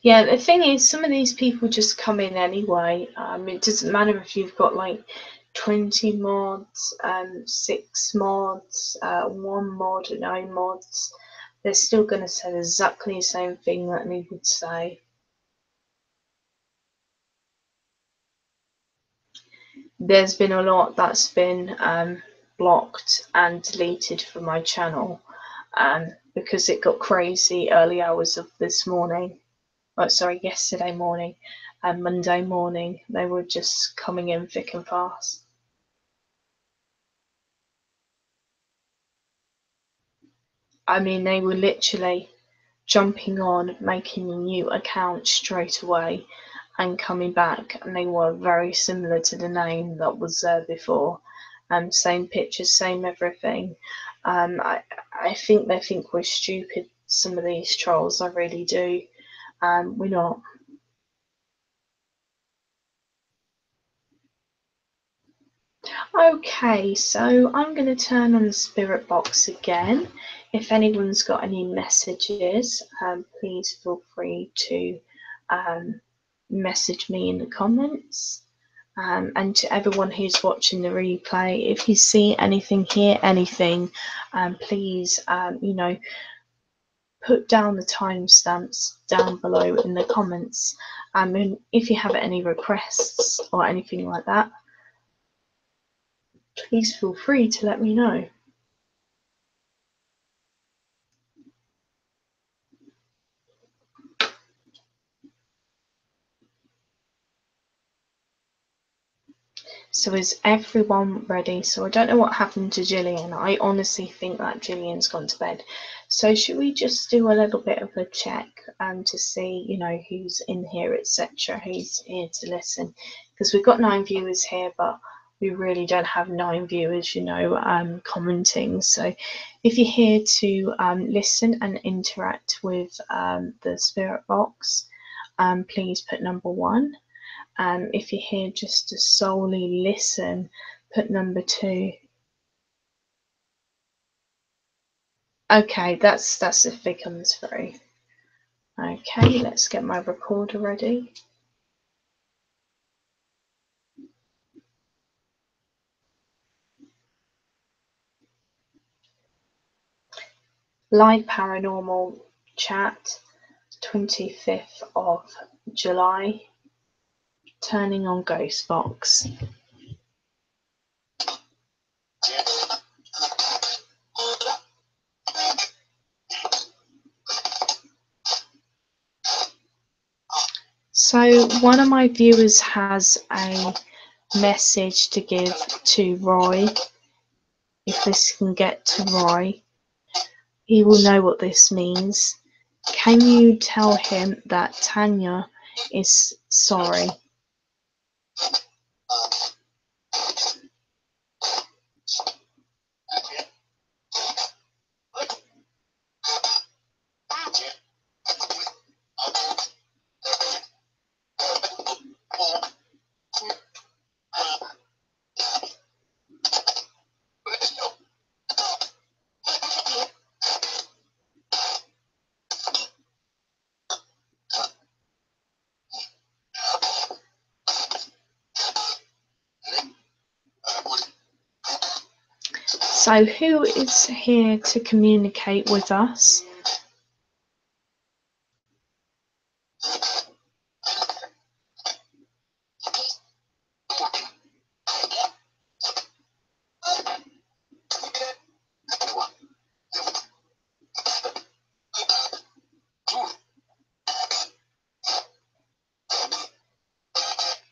Yeah, the thing is, some of these people just come in anyway. It doesn't matter if you've got like 20 mods, 6 mods, 1 mod, no mods. They're still going to say exactly the same thing that me would say. There's been a lot that's been blocked and deleted from my channel because it got crazy early hours of this morning. Oh, sorry, yesterday morning and Monday morning. They were just coming in thick and fast. I mean, they were literally jumping on, making a new account straight away and coming back, and they were very similar to the name that was there before. Same pictures, same everything. I think they think we're stupid, some of these trolls, I really do. We're not. Okay, so I'm going to turn on the spirit box again. If anyone's got any messages, please feel free to message me in the comments. And to everyone who's watching the replay, if you see anything, hear anything, please, put down the timestamps down below in the comments. And if you have any requests or anything like that, please feel free to let me know. So is everyone ready? So I don't know what happened to Gillian. I honestly think that Gillian's gone to bed. So should we just do a little bit of a check to see, who's in here, etc., who's here to listen? Because we've got 9 viewers here, but we really don't have 9 viewers, commenting. So if you're here to listen and interact with the spirit box, please put number 1. If you're here just to solely listen, put number 2. Okay, that's if it comes through. Okay, let's get my recorder ready. Live paranormal chat, 25th of July, turning on ghost box. So one of my viewers has a message to give to Roy. If this can get to Roy, he will know what this means. Can you tell him that Tanya is sorry? So who is here to communicate with us?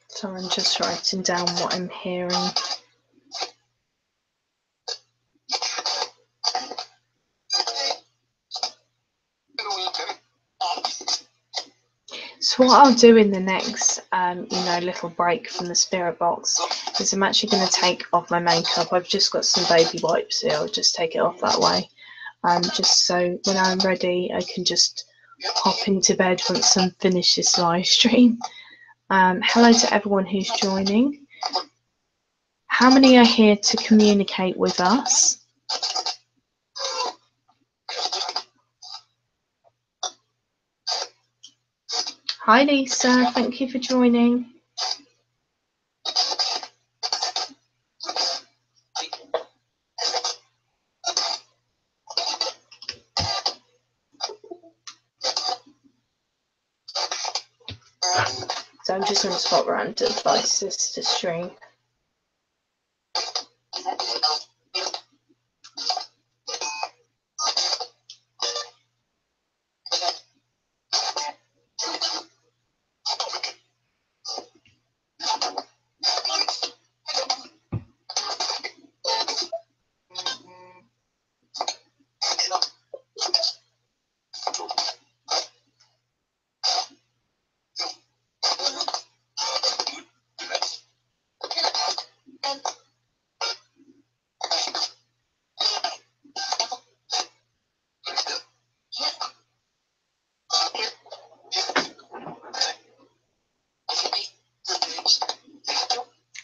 So I'm just writing down what I'm hearing. So what I'll do in the next, little break from the spirit box is I'm actually going to take off my makeup. I've just got some baby wipes here. I'll just take it off that way. Just so when I'm ready, I can just hop into bed once I'm finished this live stream. Hello to everyone who's joining. How many are here to communicate with us? Hi Lisa, thank you for joining. So I'm just going to swap around devices to stream.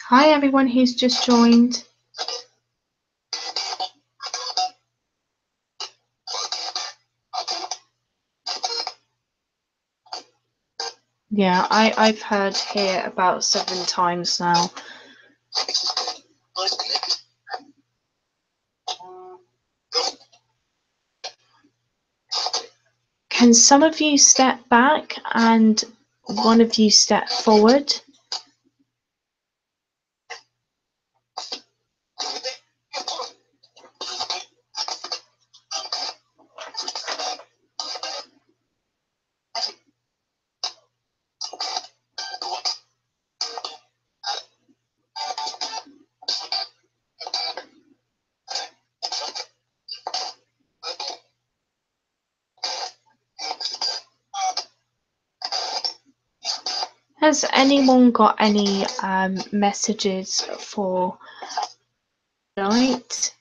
Hi everyone who's just joined. Yeah, I've heard here about 7 times now. Can some of you step back and one of you step forward? Has anyone got any messages for tonight?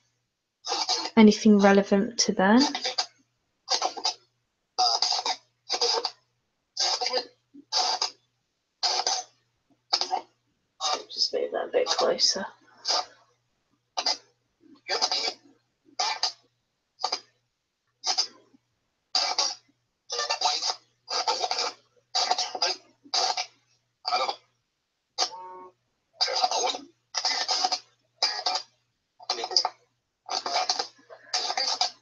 Anything relevant to them? Just move that a bit closer.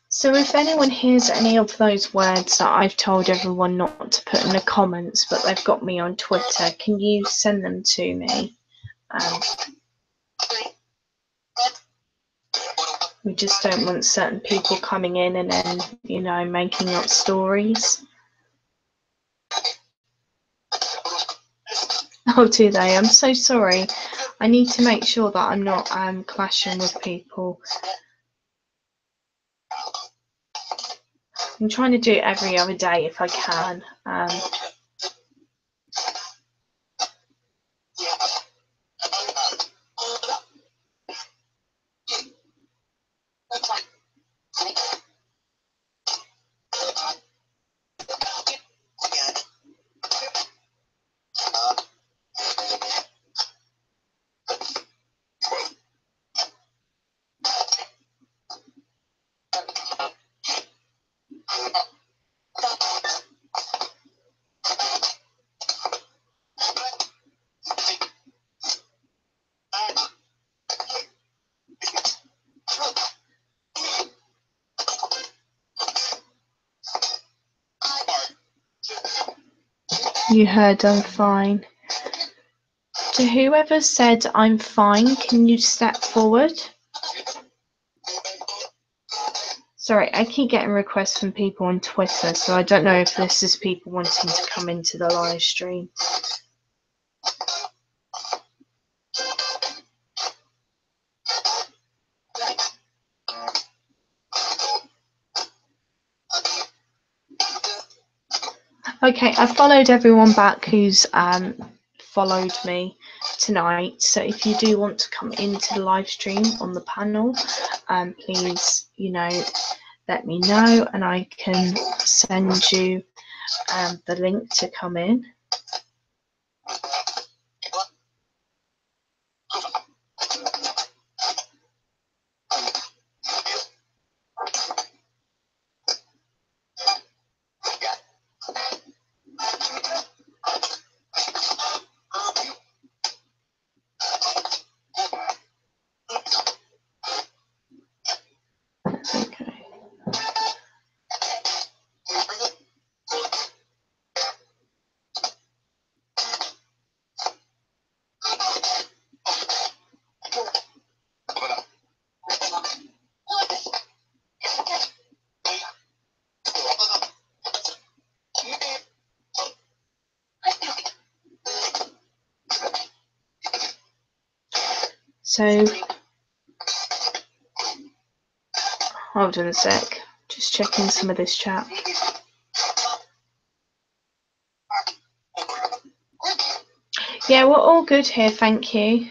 So if anyone hears any of those words that I've told everyone not to put in the comments, but they've got me on Twitter, can you send them to me? We just don't want certain people coming in and then, you know, making up stories. Oh, do they? I'm so sorry. I need to make sure that I'm not clashing with people. I'm trying to do it every other day if I can. You heard I'm fine. To whoever said I'm fine, can you step forward? Sorry, I keep getting requests from people on Twitter, so I don't know if this is people wanting to come into the live stream. Okay, I've followed everyone back who's followed me tonight. So if you do want to come into the live stream on the panel, please, you know, let me know and I can send you the link to come in. Okay. So, hold on a sec, just checking some of this chat. Yeah, we're all good here, thank you.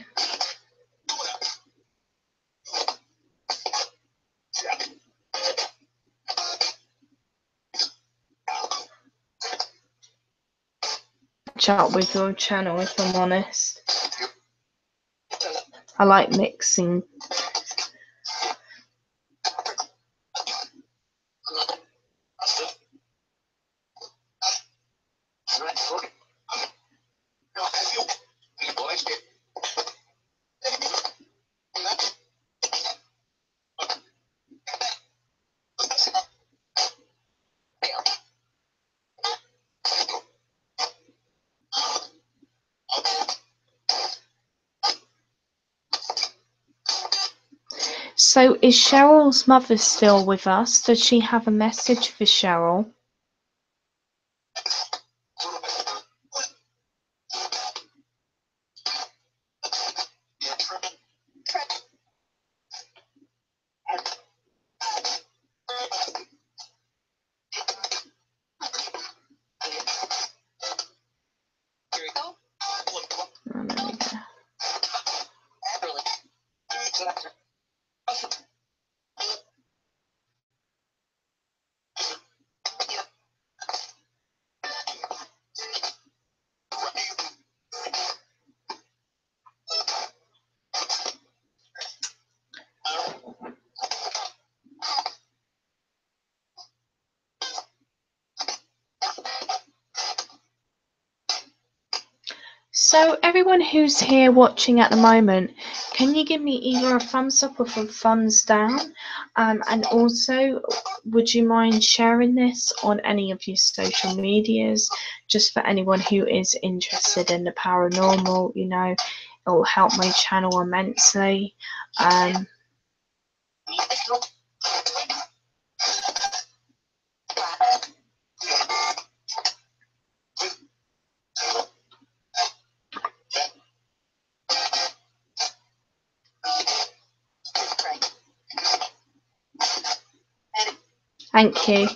Chat with your channel, if I'm honest. I like mixing. So is Cheryl's mother still with us? Does she have a message for Cheryl? Oh, there we go. So everyone who's here watching at the moment, can you give me either a thumbs up or a thumbs down? And also, would you mind sharing this on any of your social medias, just for anyone who is interested in the paranormal? You know, it will help my channel immensely. Thank you.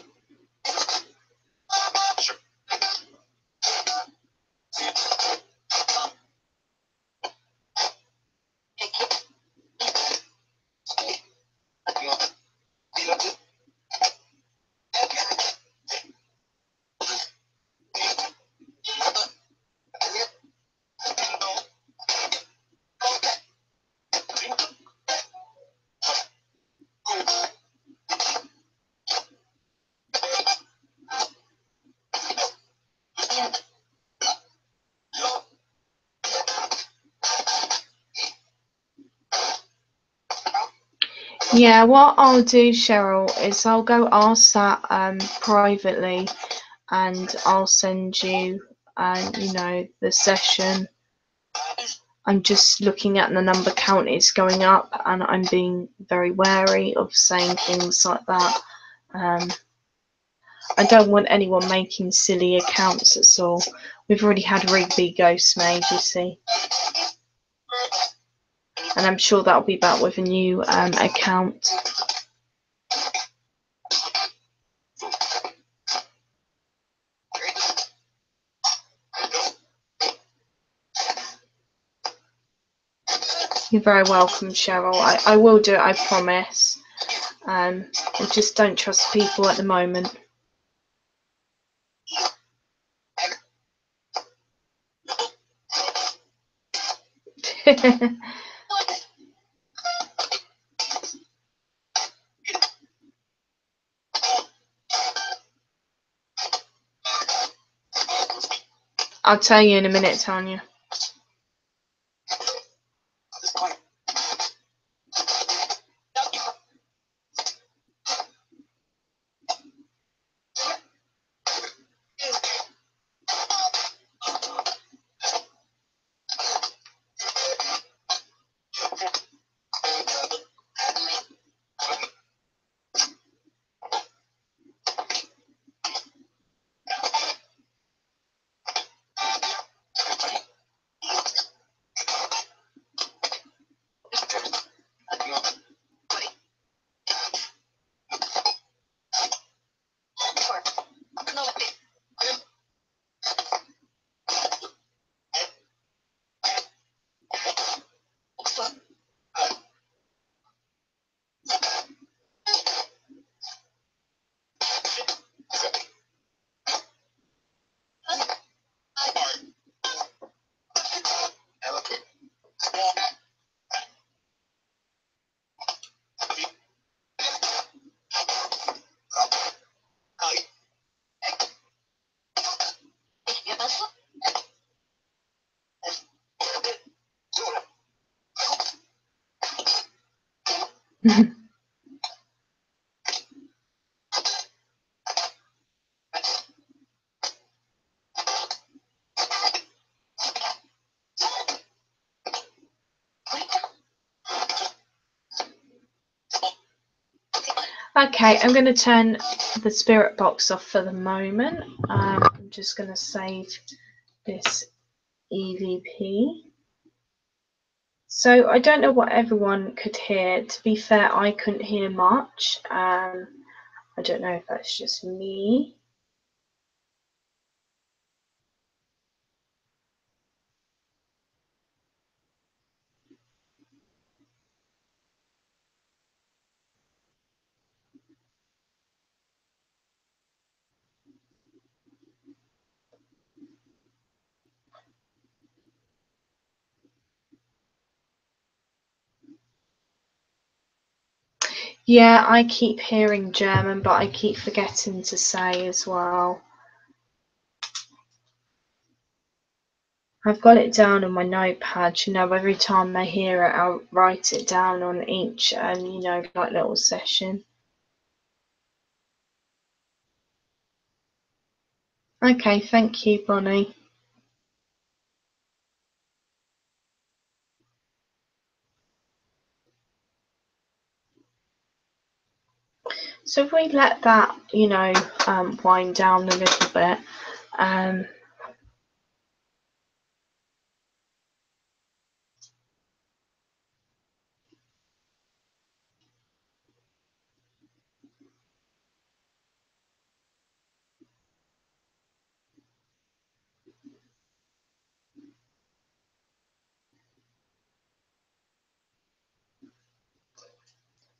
Yeah, what I'll do, Cheryl, is I'll go ask that privately, and I'll send you, you know, the session. I'm just looking at the number count, it's going up, and I'm being very wary of saying things like that. I don't want anyone making silly accounts, that's all. We've already had Rigby Ghost made, you see. And I'm sure that'll be back with a new account. You're very welcome, Cheryl. I will do it, I promise. I just don't trust people at the moment. I'll tell you in a minute, Tanya. Okay, I'm going to turn the spirit box off for the moment. I'm just going to save this EVP. So I don't know what everyone could hear. To be fair, I couldn't hear much. I don't know if that's just me. Yeah, I keep hearing German, but I keep forgetting to say as well. I've got it down on my notepad, you know, every time I hear it, I'll write it down on each, you know, like little session. Okay, thank you, Bonnie. So if we let that, you know, wind down a little bit,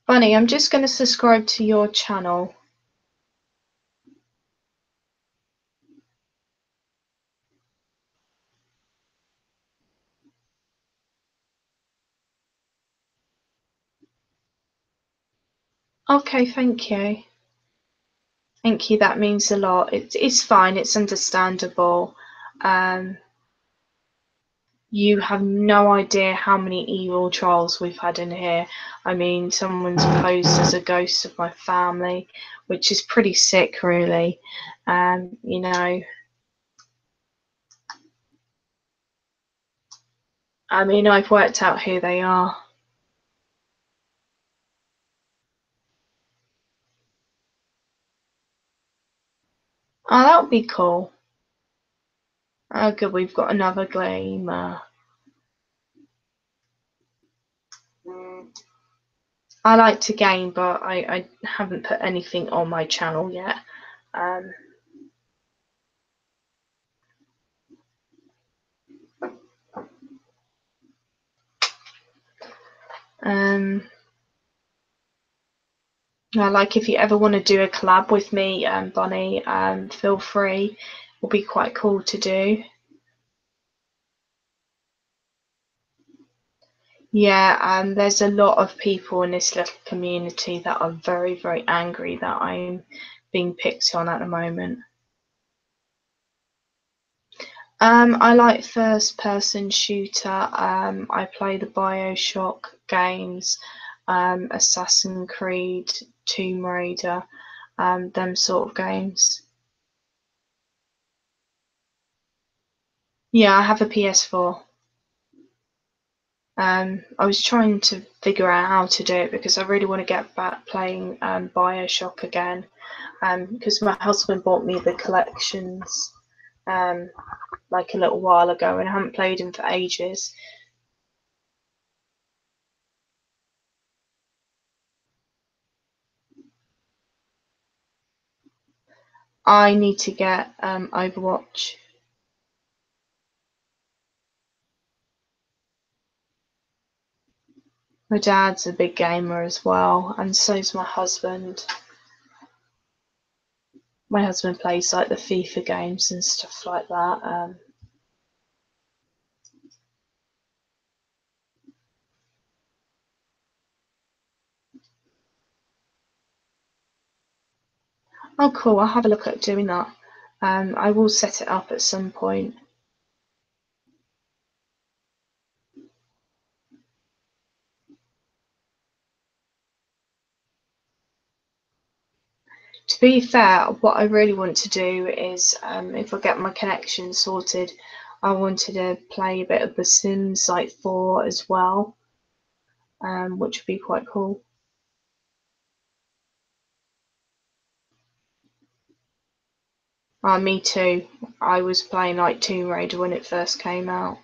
Bonnie, I'm just going to subscribe to your channel. Okay, thank you. Thank you, that means a lot. It's fine, it's understandable. You have no idea how many evil trolls we've had in here. I mean, someone's posed as a ghost of my family, which is pretty sick, really. You know, I mean, I've worked out who they are. Oh, that would be cool. Oh, good, we've got another gleamer. I like to game, but I haven't put anything on my channel yet. Like if you ever want to do a collab with me, Bonnie, feel free. It'll be quite cool to do. Yeah, there's a lot of people in this little community that are very, very angry that I'm being picked on at the moment. I like first-person shooter. I play the BioShock games, Assassin's Creed, Tomb Raider, them sort of games. Yeah, I have a PS4. I was trying to figure out how to do it because I really want to get back playing BioShock again. Because my husband bought me the collections like a little while ago, and I haven't played them for ages. I need to get Overwatch. My dad's a big gamer as well, and so's my husband. My husband plays like the FIFA games and stuff like that. Oh, cool! I'll have a look at doing that. I will set it up at some point. To be fair, what I really want to do is, if I get my connection sorted, I wanted to play a bit of The Sims like 4 as well, which would be quite cool. Me too. I was playing like Tomb Raider when it first came out.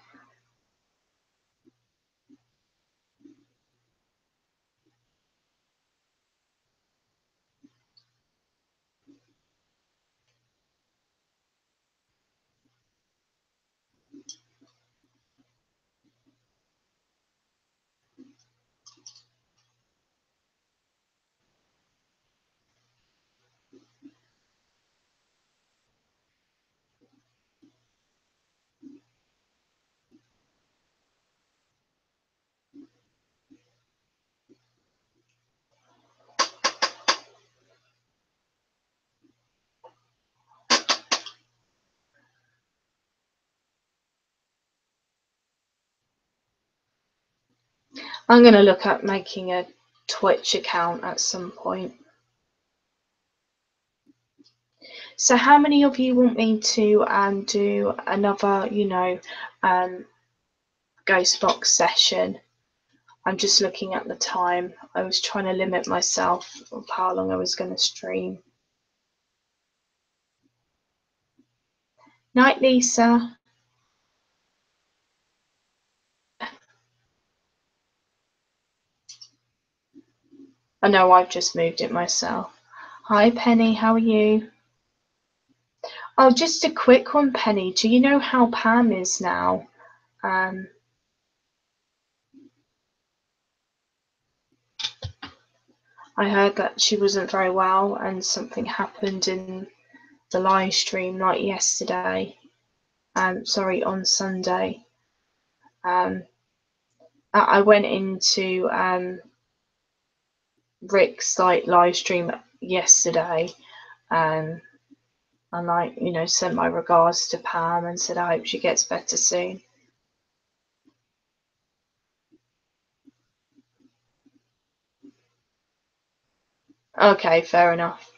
I'm going to look at making a Twitch account at some point. So how many of you want me to do another, ghost box session? I'm just looking at the time. I was trying to limit myself of how long I was going to stream. Night, Lisa. I know I've just moved it myself. Hi, Penny. How are you? Oh, just a quick one, Penny. Do you know how Pam is now? I heard that she wasn't very well and something happened in the live stream like yesterday. Sorry, on Sunday. I went into Rick's live stream yesterday, and I, sent my regards to Pam and said I hope she gets better soon. Okay, fair enough.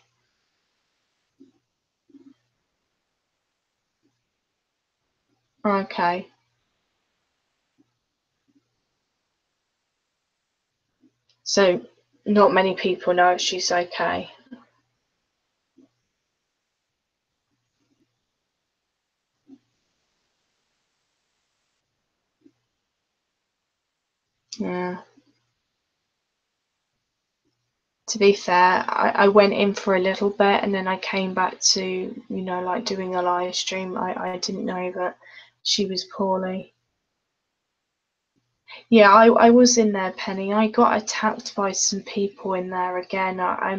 Okay. So not many people know if she's okay. Yeah. To be fair, I went in for a little bit and then I came back to, like doing a live stream. I didn't know that she was poorly. Yeah, I was in there, Penny. I got attacked by some people in there again. I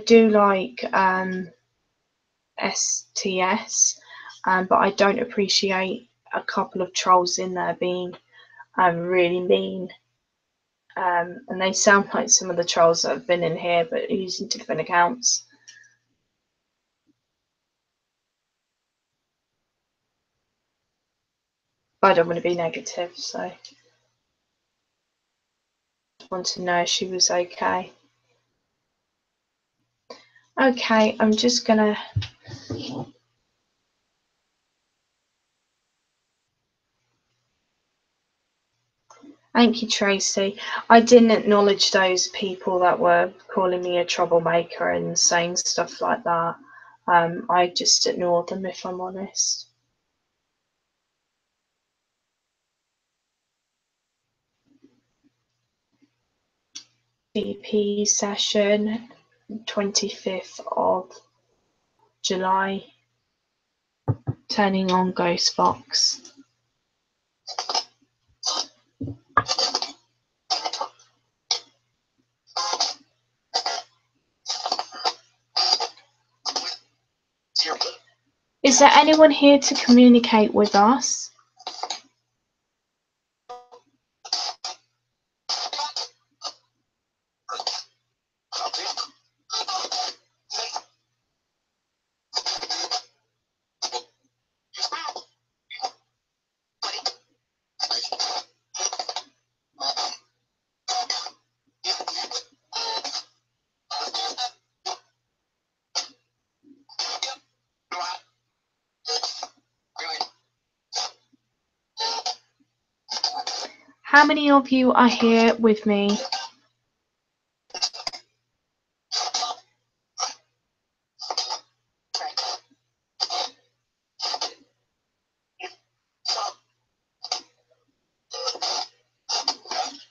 do like STS, but I don't appreciate a couple of trolls in there being really mean. And they sound like some of the trolls that have been in here, but using different accounts. But I don't want to be negative, so I want to know if she was okay. Okay, I'm just gonna. Thank you, Tracy. I didn't acknowledge those people that were calling me a troublemaker and saying stuff like that. I just ignored them, if I'm honest. DP session, 25th of July. Turning on Ghostbox. Is there anyone here to communicate with us? How many of you are here with me?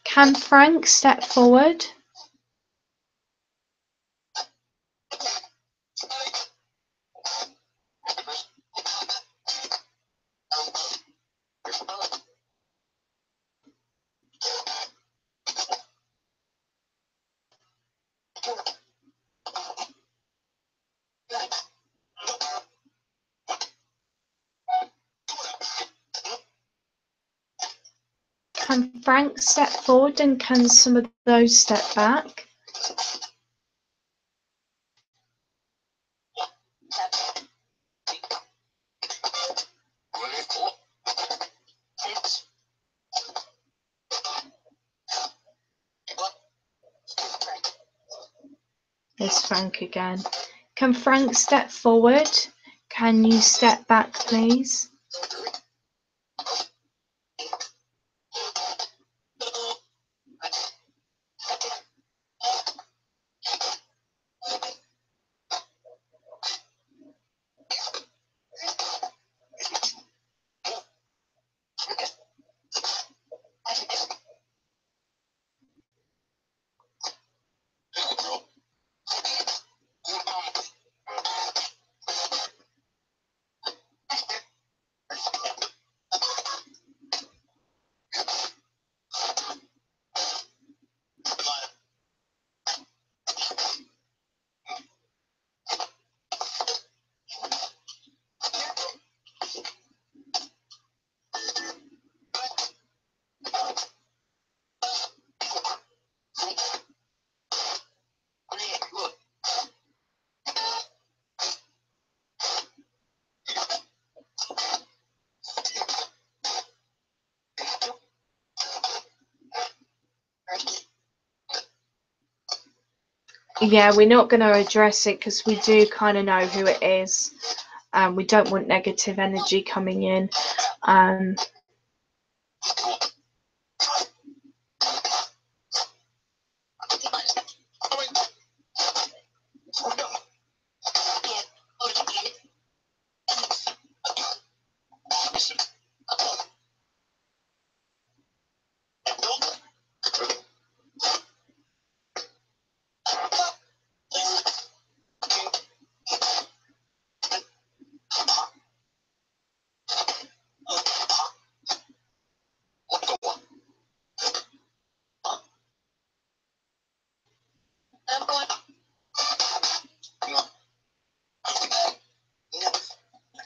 Can Frank step forward? Can Frank step forward, and can some of those step back? There's Frank again. Can Frank step forward? Can you step back, please? Yeah, we're not going to address it because we do kind of know who it is. We don't want negative energy coming in.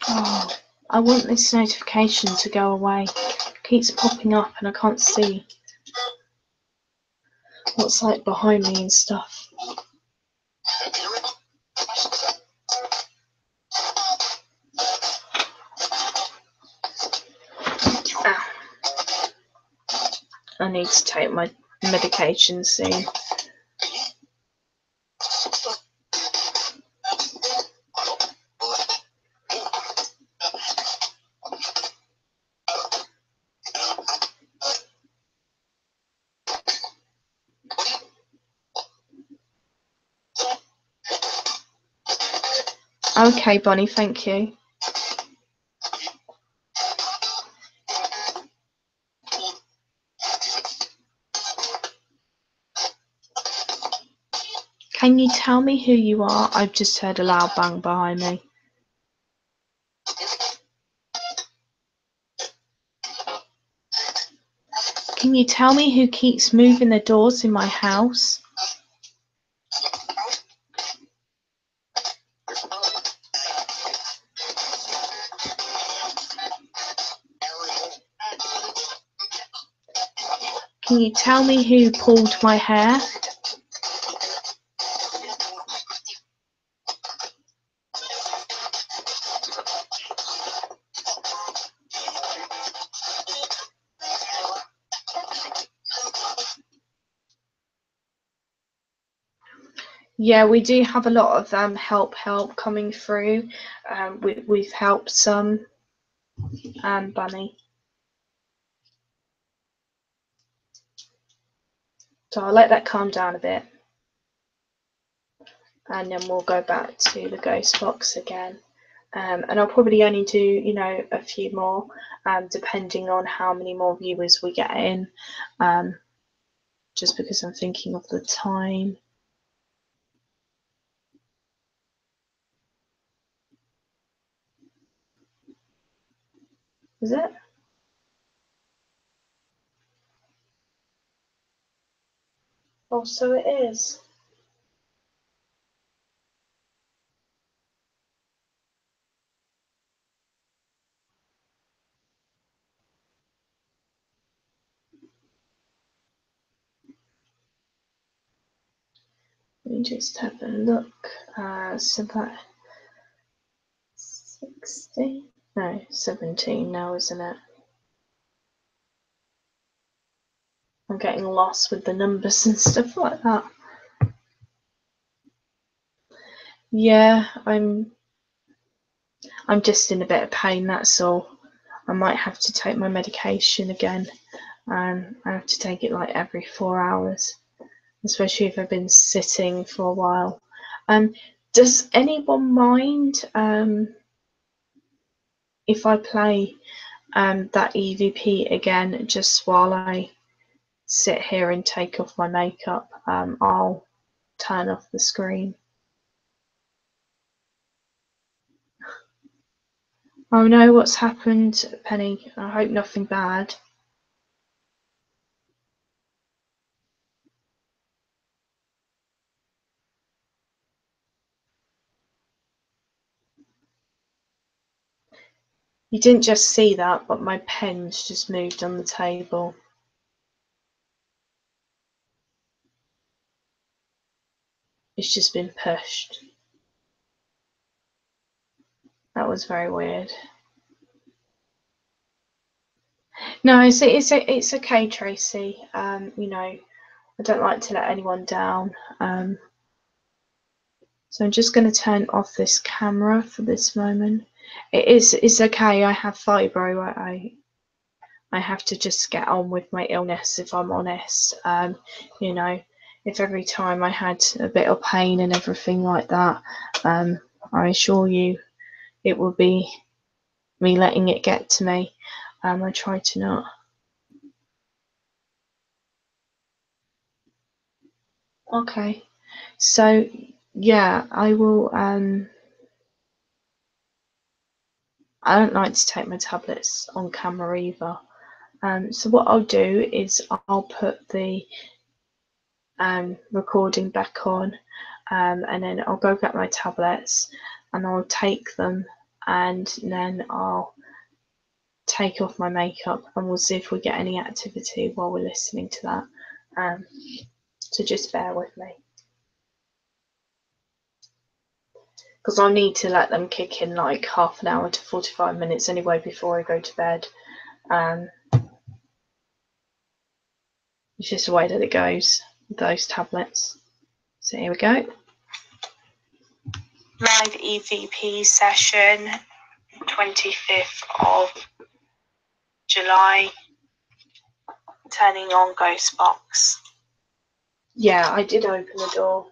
Oh, I want this notification to go away. It keeps popping up and I can't see what's like behind me and stuff. Ow. I need to take my medication soon. Okay, Bonnie, thank you. Can you tell me who you are? I've just heard a loud bang behind me. Can you tell me who keeps moving the doors in my house? Can you tell me who pulled my hair? Yeah, we do have a lot of help coming through. We've helped some, Bunny. So I'll let that calm down a bit, and then we'll go back to the ghost box again. And I'll probably only do, you know, a few more, depending on how many more viewers we get in, just because I'm thinking of the time. Is it? Oh, so it is. Let me just have a look. So that 16? No, 17 now, isn't it? I'm getting lost with the numbers and stuff like that. Yeah, I'm just in a bit of pain, that's all. I might have to take my medication again. I have to take it like every 4 hours, especially if I've been sitting for a while. Does anyone mind if I play that EVP again just while I sit here and take off my makeup? I'll turn off the screen. Oh no, what's happened, Penny? I hope nothing bad. You didn't just see that, but my pen's just moved on the table. It's just been pushed. That was very weird. No, it's okay, Tracy. You know, I don't like to let anyone down. So I'm just going to turn off this camera for this moment. It's okay. I have fibro. I have to just get on with my illness, if I'm honest. You know, if every time I had a bit of pain and everything like that, I assure you it will be me letting it get to me. I try to not. Okay, so yeah, I will. I don't like to take my tablets on camera either. So what I'll do is I'll put the recording back on, and then I'll go get my tablets and I'll take them, and then I'll take off my makeup and we'll see if we get any activity while we're listening to that. So just bear with me, because I'll need to let them kick in like half an hour to 45 minutes anyway before I go to bed. It's just the way that it goes with those tablets. So here we go. Live EVP session, 25th of July, turning on Ghostbox. Yeah, I did open the door.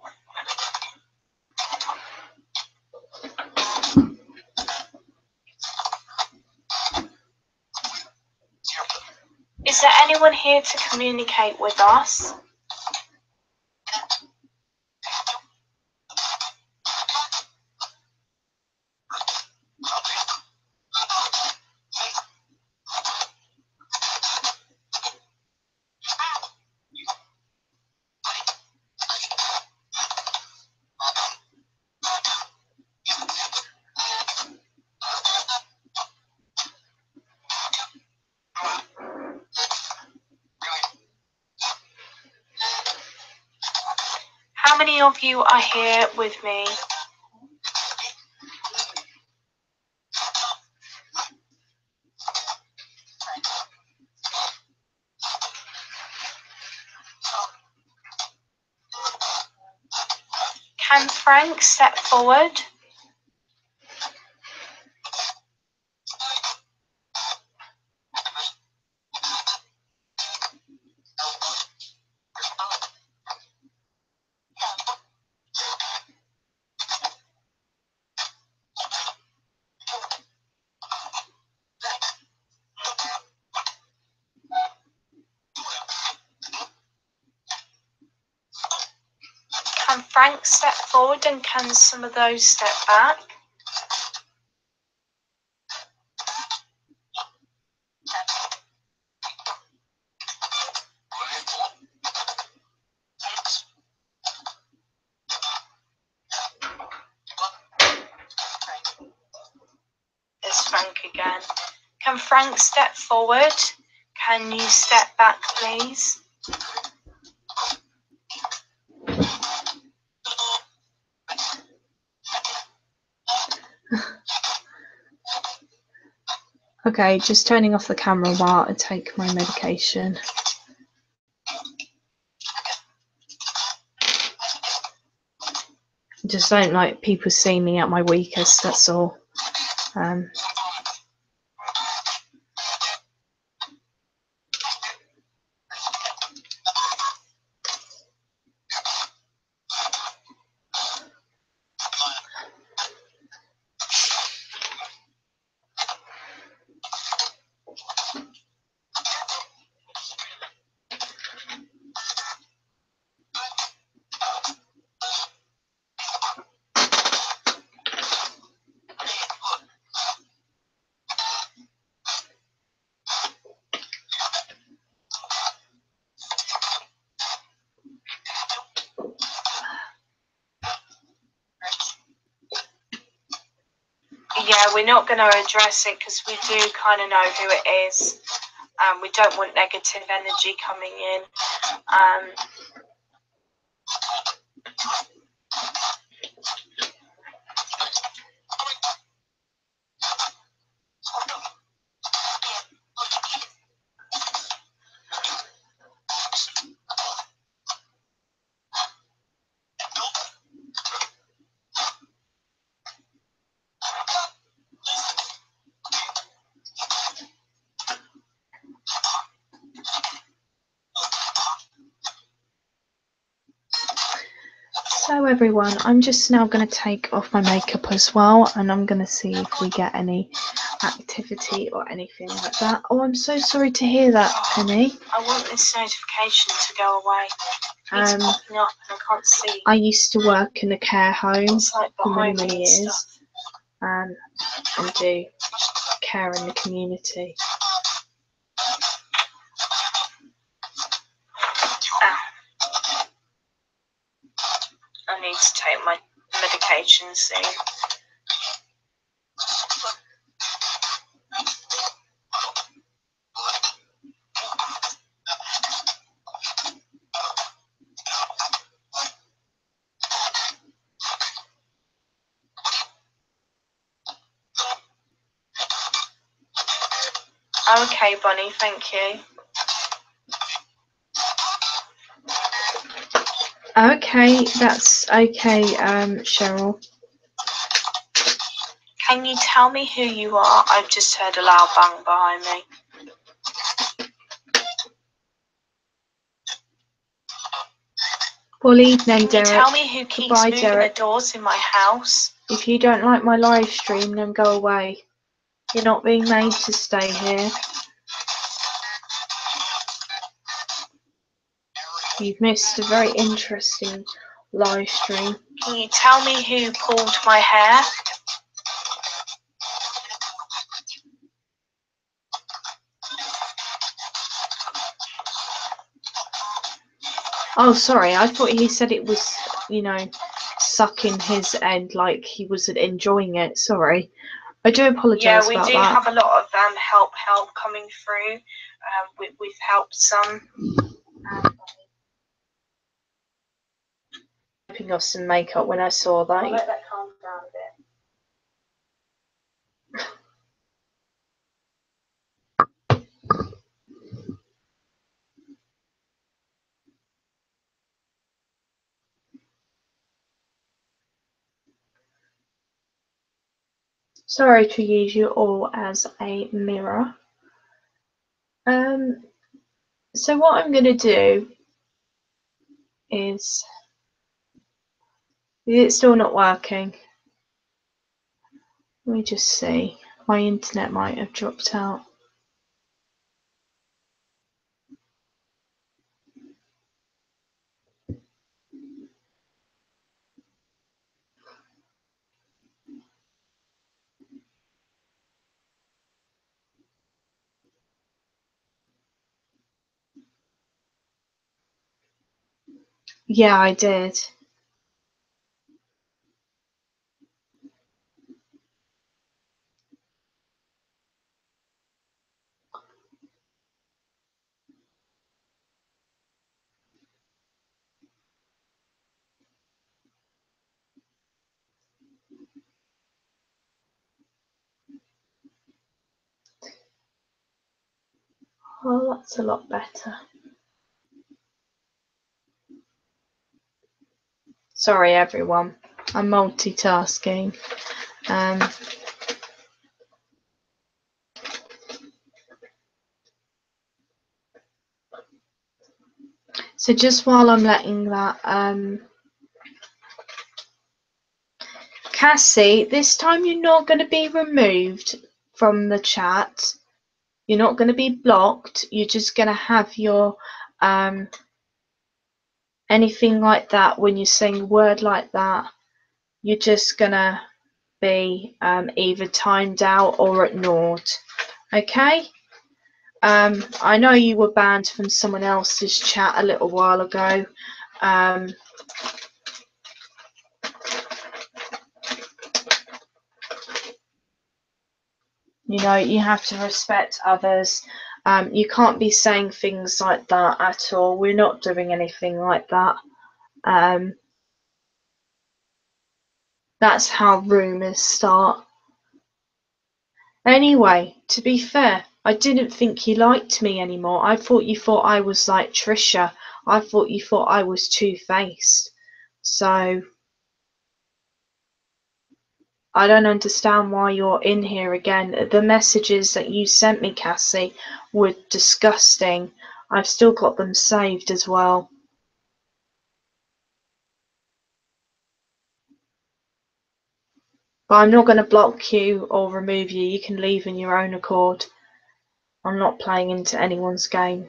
Is there anyone here to communicate with us? How many of you are here with me? Can Frank step forward? Can Frank step forward and can some of those step back? There's Frank again. Can Frank step forward? Can you step back, please? Okay, just turning off the camera while I take my medication. I just don't like people seeing me at my weakest, that's all. Yeah, we're not going to address it because we do kind of know who it is. We don't want negative energy coming in. So everyone, I'm just now going to take off my makeup as well, and I'm going to see if we get any activity or anything like that. Oh, I'm so sorry to hear that, Penny. I want this notification to go away. It's popping up and I can't see. I used to work in a care home Like for many years, and do care in the community. I need to take my medication soon. Okay, Bonnie, thank you. Okay, that's okay, Cheryl. Can you tell me who you are? I've just heard a loud bang behind me. Well, evening, Derek. Can you tell me who keeps Goodbye, moving Derek. the doors in my house? If you don't like my live stream, then go away. You're not being made to stay here. You've missed a very interesting live stream. Can you tell me who pulled my hair? Oh, sorry, I thought he said it was, sucking his end like he wasn't enjoying it. Sorry. I do apologise about that. Yeah, we do have a lot of help coming through. We've helped some. Taking off some makeup when I saw that. I'll let that calm down a bit. Sorry to use you all as a mirror. So what I'm going to do is it's still not working. Let me just see. My internet might have dropped out. Yeah, I did. Oh, that's a lot better. Sorry, everyone. I'm multitasking. So just while I'm letting that, Cassie, this time you're not going to be removed from the chat. You're not going to be blocked. You're just going to have your anything like that when you're saying a word like that. You're just going to be either timed out or ignored. Okay? I know you were banned from someone else's chat a little while ago. You know, you have to respect others. You can't be saying things like that at all. We're not doing anything like that. That's how rumours start. Anyway, to be fair, I didn't think you liked me anymore. I thought you thought I was like Trisha. I thought you thought I was two-faced. So I don't understand why you're in here again. The messages that you sent me, Cassie, were disgusting. I've still got them saved as well. But I'm not going to block you or remove you. You can leave in your own accord. I'm not playing into anyone's game.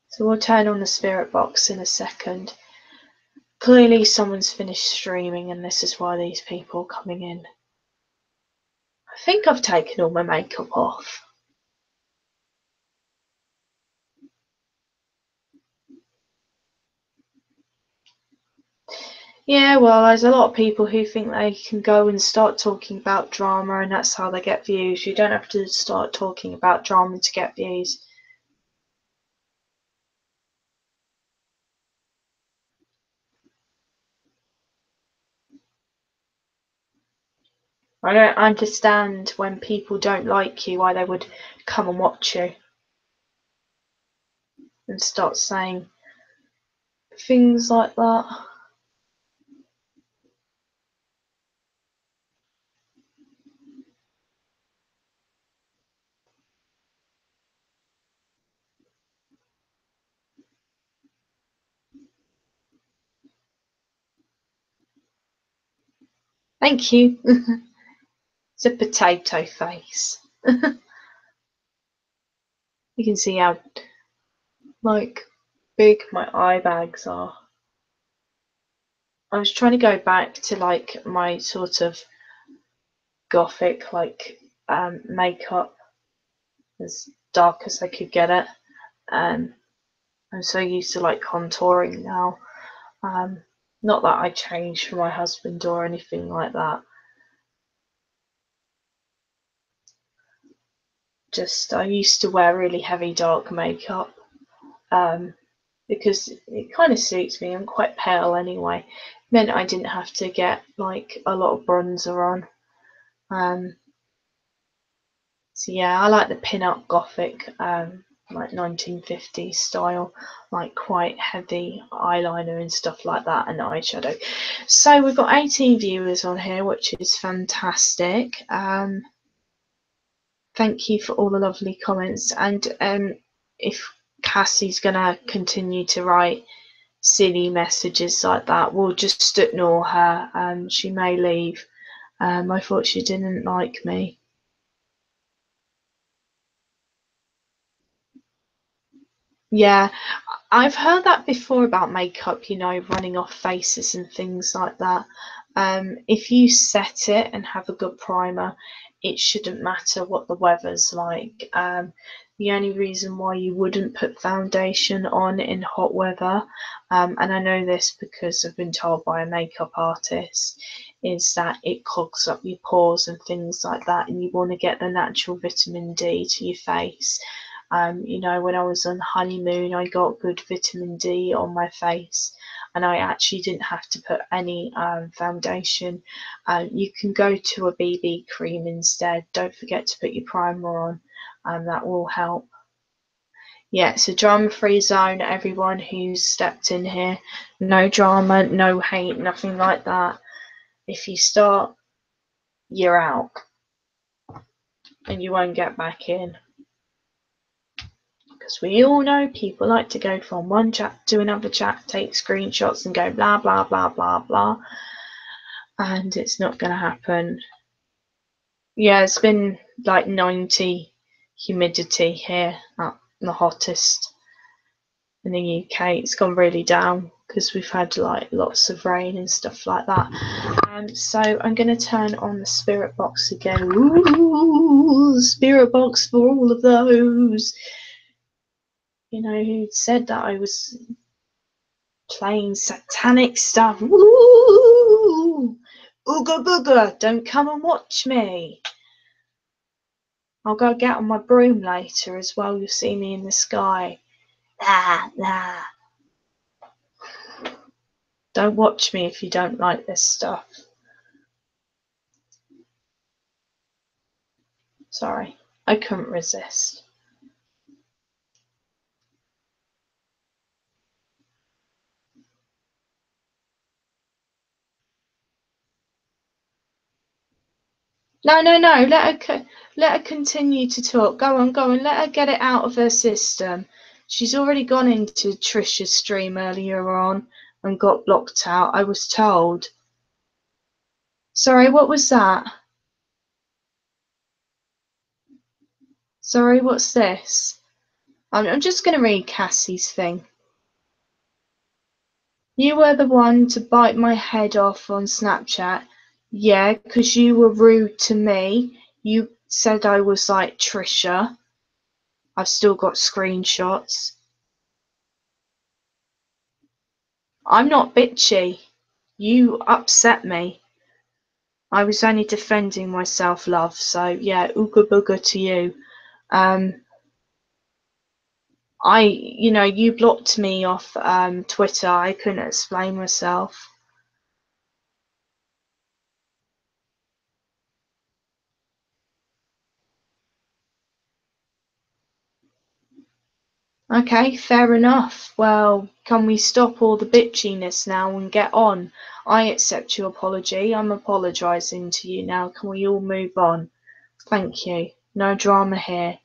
So we'll turn on the spirit box in a second. Clearly someone's finished streaming and this is why these people are coming in. I think I've taken all my makeup off. Yeah, well, there's a lot of people who think they can go and start talking about drama and that's how they get views. You don't have to start talking about drama to get views. I don't understand when people don't like you why they would come and watch you and start saying things like that. Thank you. It's a potato face. You can see how like big my eye bags are. I was trying to go back to like my sort of gothic like makeup, as dark as I could get it. I'm so used to like contouring now. Not that I changed for my husband or anything like that. Just I used to wear really heavy dark makeup because it kind of suits me. I'm quite pale anyway. It meant I didn't have to get like a lot of bronzer on. So yeah, I like the pin-up gothic, like 1950s style, like quite heavy eyeliner and stuff like that, and eyeshadow. So we've got 18 viewers on here, which is fantastic. Thank you for all the lovely comments, and if Cassie's gonna continue to write silly messages like that, we'll just ignore her. She may leave. I thought she didn't like me. Yeah, I've heard that before about makeup, you know, running off faces and things like that. If you set it and have a good primer, it shouldn't matter what the weather's like. the only reason why you wouldn't put foundation on in hot weather, and I know this because I've been told by a makeup artist, is that it clogs up your pores and things like that, and you want to get the natural vitamin D to your face. You know, when I was on honeymoon, I got good vitamin D on my face, and I actually didn't have to put any foundation. You can go to a BB cream instead. Don't forget to put your primer on, and that will help. Yeah, it's a drama-free zone, everyone who's stepped in here. No drama, no hate, nothing like that. If you start, you're out, and you won't get back in. Because we all know people like to go from one chat to another chat, take screenshots and go blah, blah, blah, blah, blah. And it's not going to happen. Yeah, it's been like 90 humidity here at the hottest in the UK. It's gone really down because we've had like lots of rain and stuff like that. So I'm going to turn on the spirit box again. Ooh, spirit box for all of those, you know, who said that I was playing satanic stuff. Ooh, ooga booga, don't come and watch me. I'll go get on my broom later as well. You'll see me in the sky. Nah. Don't watch me if you don't like this stuff. Sorry, I couldn't resist. No. Let her continue to talk. Go on. Let her get it out of her system. She's already gone into Trisha's stream earlier on and got blocked out, I was told. Sorry, what was that? Sorry, what's this? I'm just going to read Cassie's thing. You were the one to bite my head off on Snapchat. Yeah, 'cause you were rude to me. You said I was like Trisha. I've still got screenshots. I'm not bitchy. You upset me. I was only defending myself, love. So yeah, ooga booga to you. You blocked me off Twitter. I couldn't explain myself. Okay, fair enough. Well, can we stop all the bitchiness now and get on? I accept your apology. I'm apologising to you now. Can we all move on? Thank you. No drama here.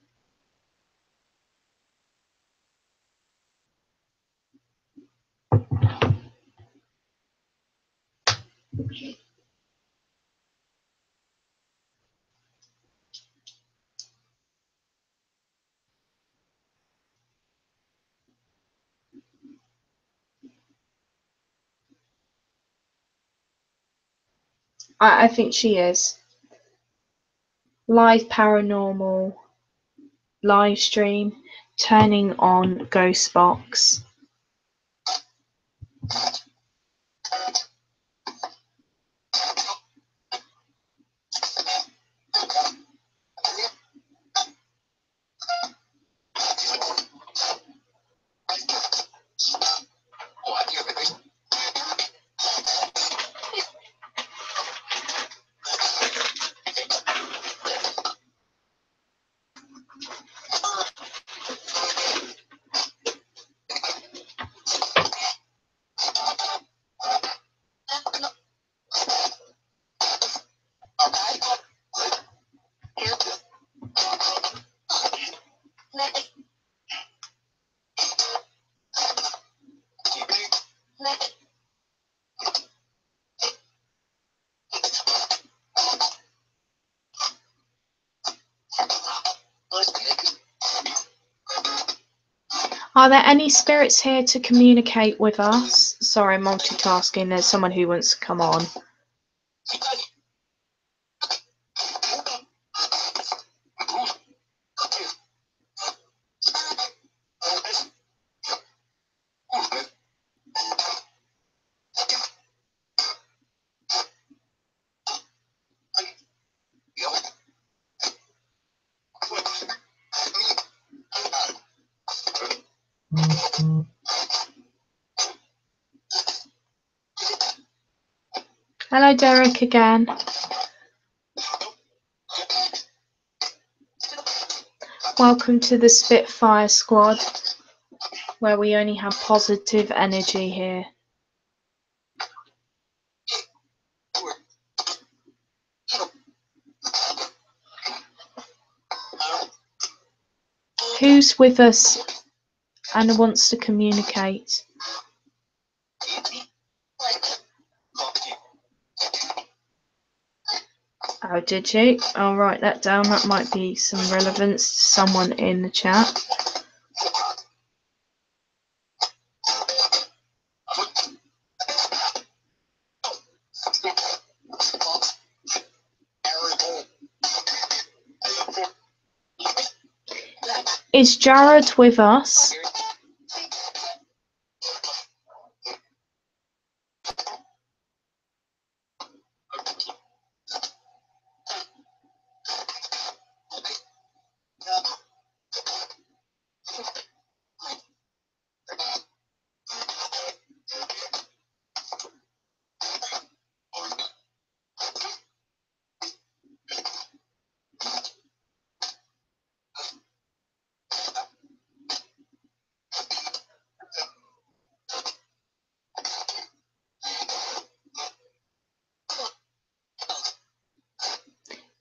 I think she is. Live paranormal live stream, turning on ghost box. Are there any spirits here to communicate with us? Sorry, multitasking. There's someone who wants to come on. Hello, Derek, again. Welcome to the Spitfire squad, where we only have positive energy here. Who's with us and wants to communicate? Oh, did you? I'll write that down. That might be some relevance to someone in the chat. Is Jared with us?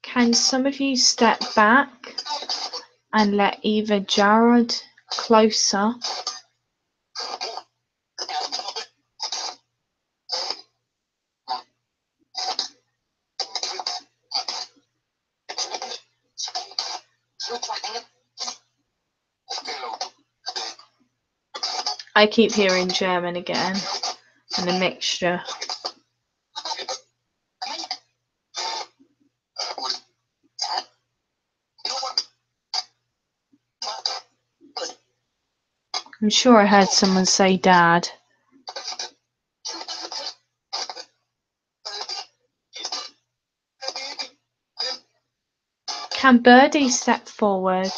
Can some of you step back and let either Jared closer I keep hearing German again and a mixture. I'm sure I heard someone say dad. Can Birdie step forward?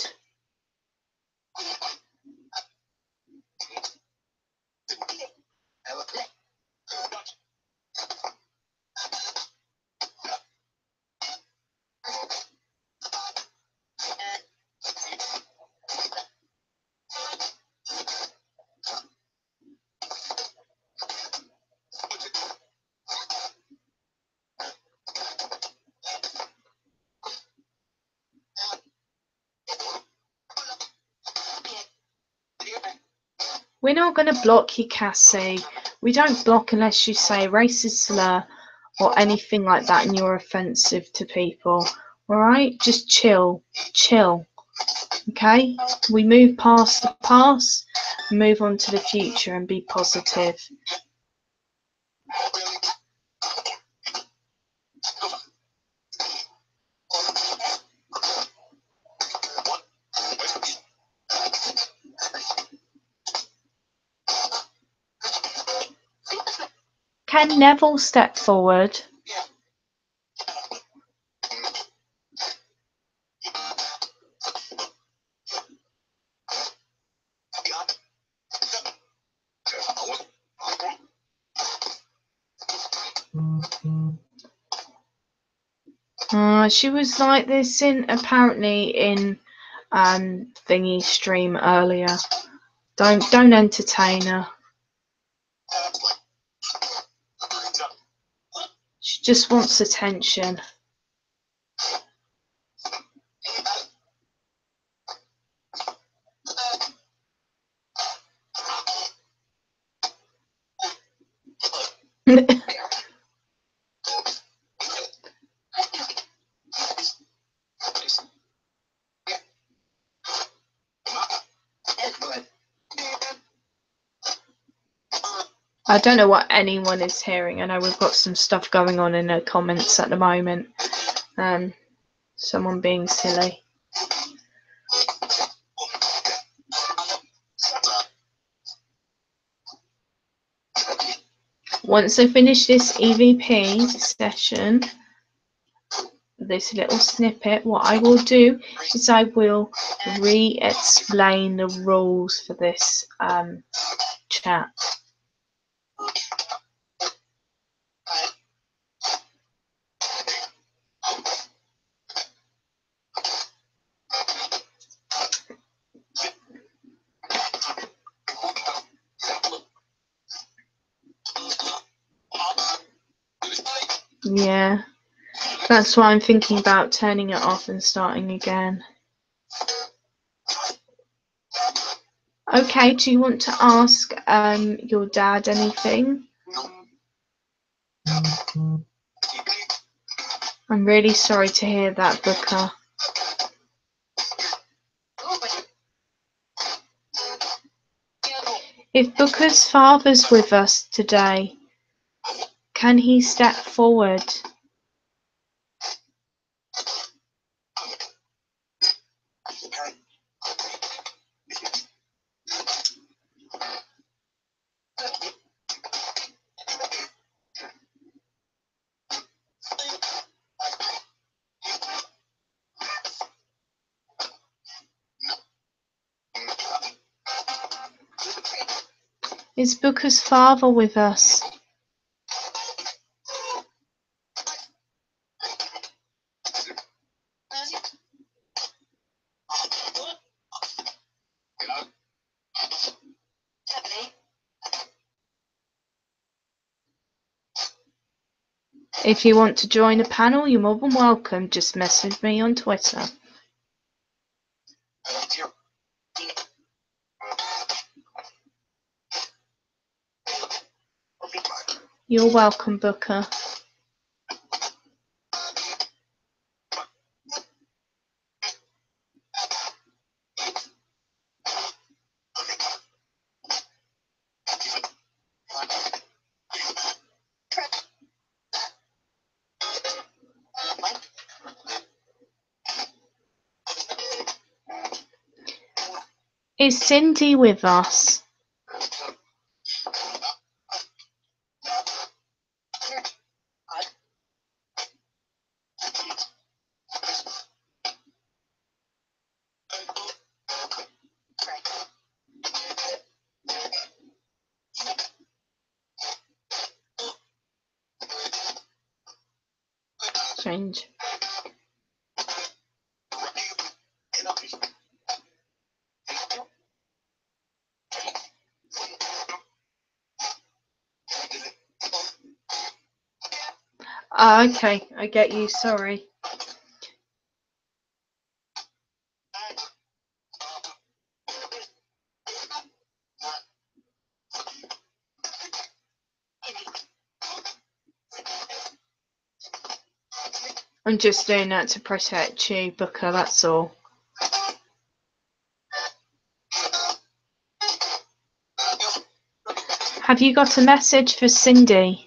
We're not going to block you, Cassie. We don't block unless you say racist slur or anything like that and you're offensive to people. Alright? Just chill. Chill. Okay? We move past the past, move on to the future and be positive. Can Neville step forward? She was like this apparently in thingy stream earlier. Don't entertain her. She just wants attention. I don't know what anyone is hearing. I know we've got some stuff going on in the comments at the moment. Someone being silly. Once I finish this EVP session, this little snippet, what I will do is I will re-explain the rules for this chat. Yeah, that's why I'm thinking about turning it off and starting again. Okay, do you want to ask your dad anything? I'm really sorry to hear that, Booker. If Booker's father's with us today, can he step forward? Is Booker's father with us? If you want to join a panel, you're more than welcome. Just message me on Twitter. You're welcome, Booker. Is Cindy with us? Strange. Okay, I get you, sorry. I'm just doing that to protect you, Booker, that's all. Have you got a message for Cindy?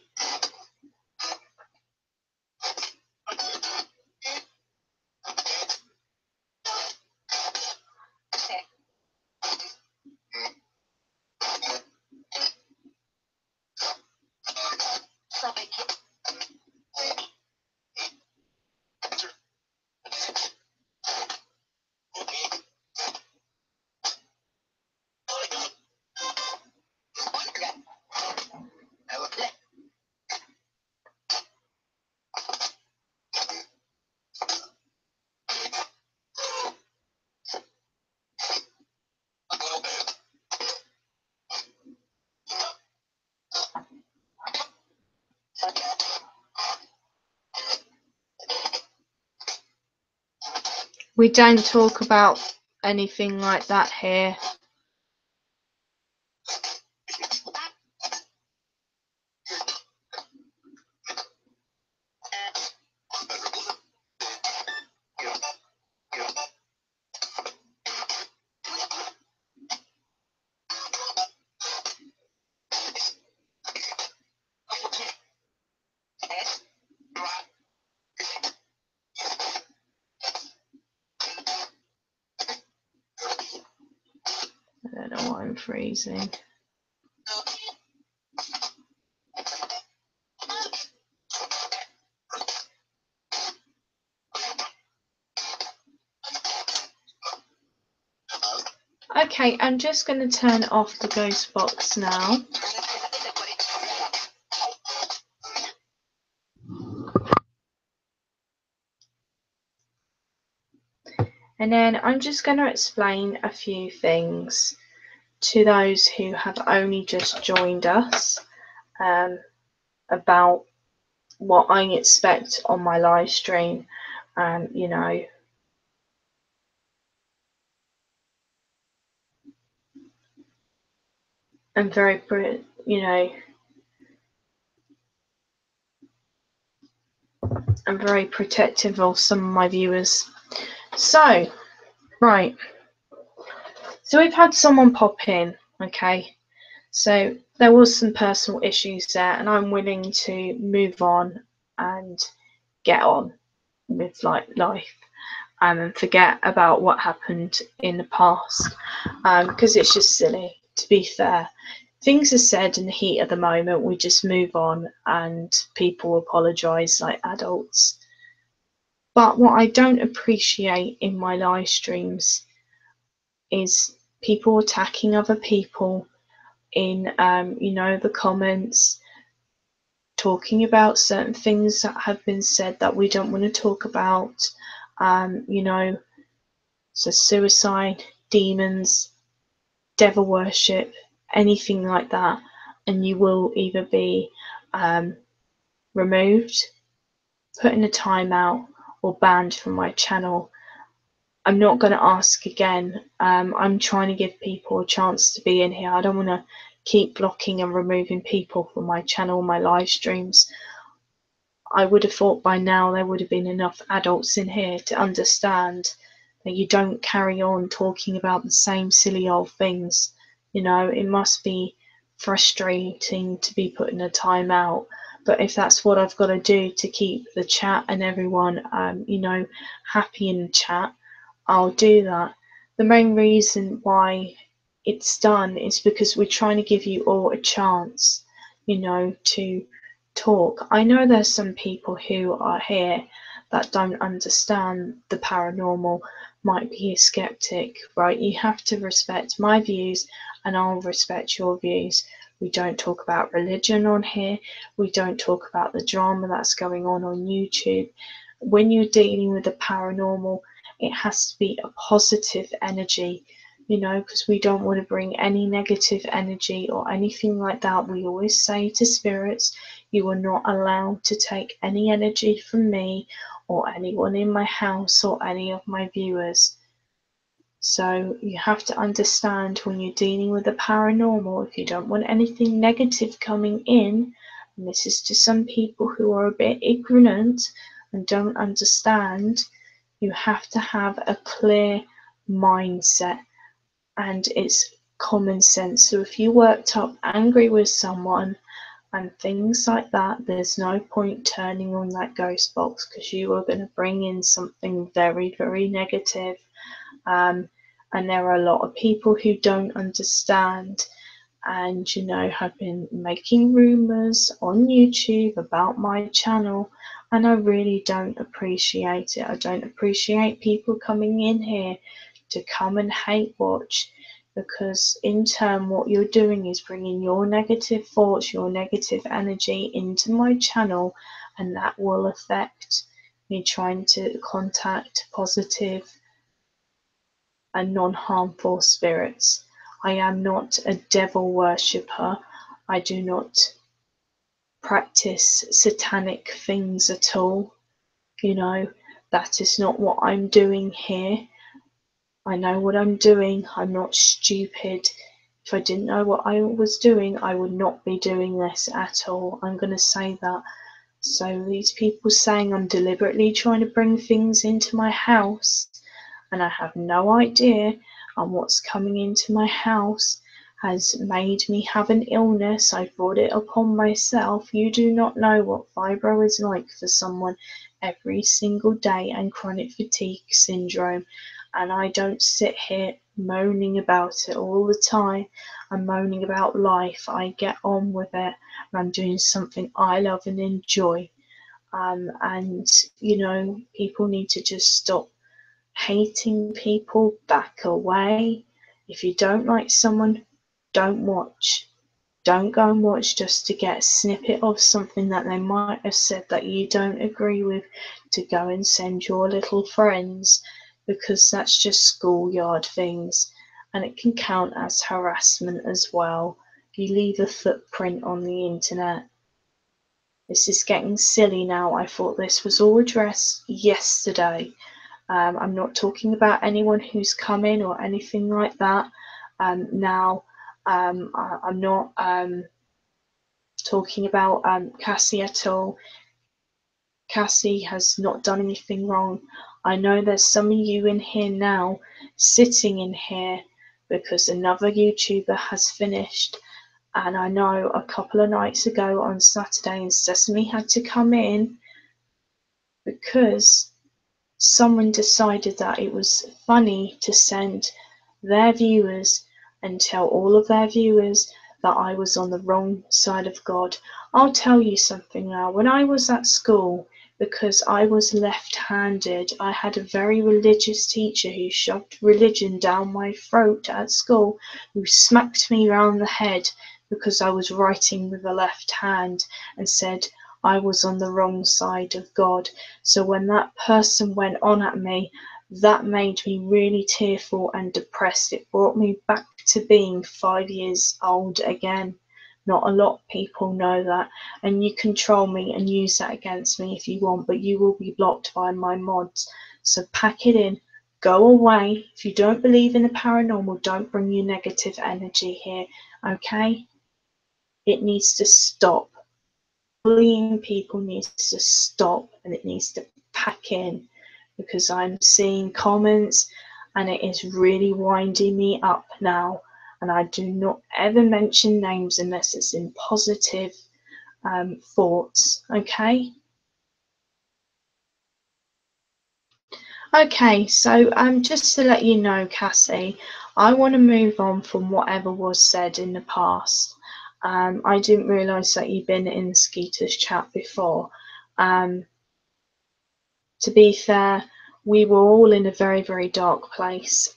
We don't talk about anything like that here. I don't know why I'm freezing. Okay, I'm just going to turn off the ghost box now. And then I'm just going to explain a few things to those who have only just joined us about what I expect on my live stream. You know, I'm very, I'm very protective of some of my viewers. So, right. So we've had someone pop in, okay? So there was some personal issues there, and I'm willing to move on and get on with life and forget about what happened in the past, because it's just silly, to be fair. Things are said in the heat of the moment, we just move on and people apologise like adults. But what I don't appreciate in my live streams is people attacking other people in the comments, talking about certain things that have been said that we don't want to talk about, so suicide, demons, devil worship, anything like that, and you will either be removed, put in a timeout, or banned from my channel. I'm not going to ask again. I'm trying to give people a chance to be in here. I don't want to keep blocking and removing people from my channel, my live streams. I would have thought by now there would have been enough adults in here to understand that you don't carry on talking about the same silly old things. It must be frustrating to be put in a timeout. But if that's what I've got to do to keep the chat and everyone, happy in the chat, I'll do that. The main reason why it's done is because we're trying to give you all a chance, to talk. I know there's some people who are here that don't understand the paranormal, might be a skeptic, right? You have to respect my views and I'll respect your views. We don't talk about religion on here. We don't talk about the drama that's going on YouTube. When you're dealing with the paranormal, it has to be a positive energy, because we don't want to bring any negative energy or anything like that. We always say to spirits, you are not allowed to take any energy from me or anyone in my house or any of my viewers. So you have to understand when you're dealing with the paranormal, if you don't want anything negative coming in, and this is to some people who are a bit ignorant and don't understand, you have to have a clear mindset, and it's common sense. So if you worked up angry with someone and things like that, there's no point turning on that ghost box, because you are going to bring in something very, very negative. And there are a lot of people who don't understand and have been making rumors on YouTube about my channel, and I really don't appreciate it. I don't appreciate people coming in here to come and hate watch, because in turn what you're doing is bringing your negative thoughts, your negative energy into my channel, and that will affect me trying to contact positive and non-harmful spirits. I am not a devil worshipper. I do not practice satanic things at all. That is not what I'm doing here. I know what I'm doing. I'm not stupid. If I didn't know what I was doing, I would not be doing this at all. I'm going to say that. So these people saying I'm deliberately trying to bring things into my house, and I have no idea on what's coming into my house, has made me have an illness. I brought it upon myself. You do not know what fibro is like for someone every single day, and chronic fatigue syndrome. And I don't sit here moaning about it all the time. I'm moaning about life. I get on with it, and I'm doing something I love and enjoy. And people need to just stop hating people, back away. If you don't like someone, don't watch. Don't go and watch just to get a snippet of something that they might have said that you don't agree with to go and send your little friends, because that's just schoolyard things, and it can count as harassment as well. You leave a footprint on the internet. This is getting silly now. I thought this was all addressed yesterday. I'm not talking about anyone who's come in or anything like that. Now, I'm not talking about Cassie at all. Cassie has not done anything wrong. I know there's some of you in here now, sitting in here because another YouTuber has finished. And I know a couple of nights ago on Saturday, and Sesame had to come in because someone decided that it was funny to send their viewers and tell all of their viewers that I was on the wrong side of God. I'll tell you something now. When I was at school, because I was left-handed, I had a very religious teacher who shoved religion down my throat at school, who smacked me round the head because I was writing with the left hand, and said I was on the wrong side of God. So when that person went on at me, that made me really tearful and depressed. It brought me back to being 5 years old again. Not a lot of people know that, and you can troll me and use that against me if you want, but you will be blocked by my mods. So pack it in, go away. If you don't believe in the paranormal, don't bring your negative energy here, okay? It needs to stop. Bullying people needs to stop, and it needs to pack in, because I'm seeing comments and it is really winding me up now. And I do not ever mention names unless it's in positive thoughts, okay? Okay, so just to let you know, Cassie, I want to move on from whatever was said in the past. I didn't realise that you'd been in Skeeter's chat before. To be fair, we were all in a very, very dark place.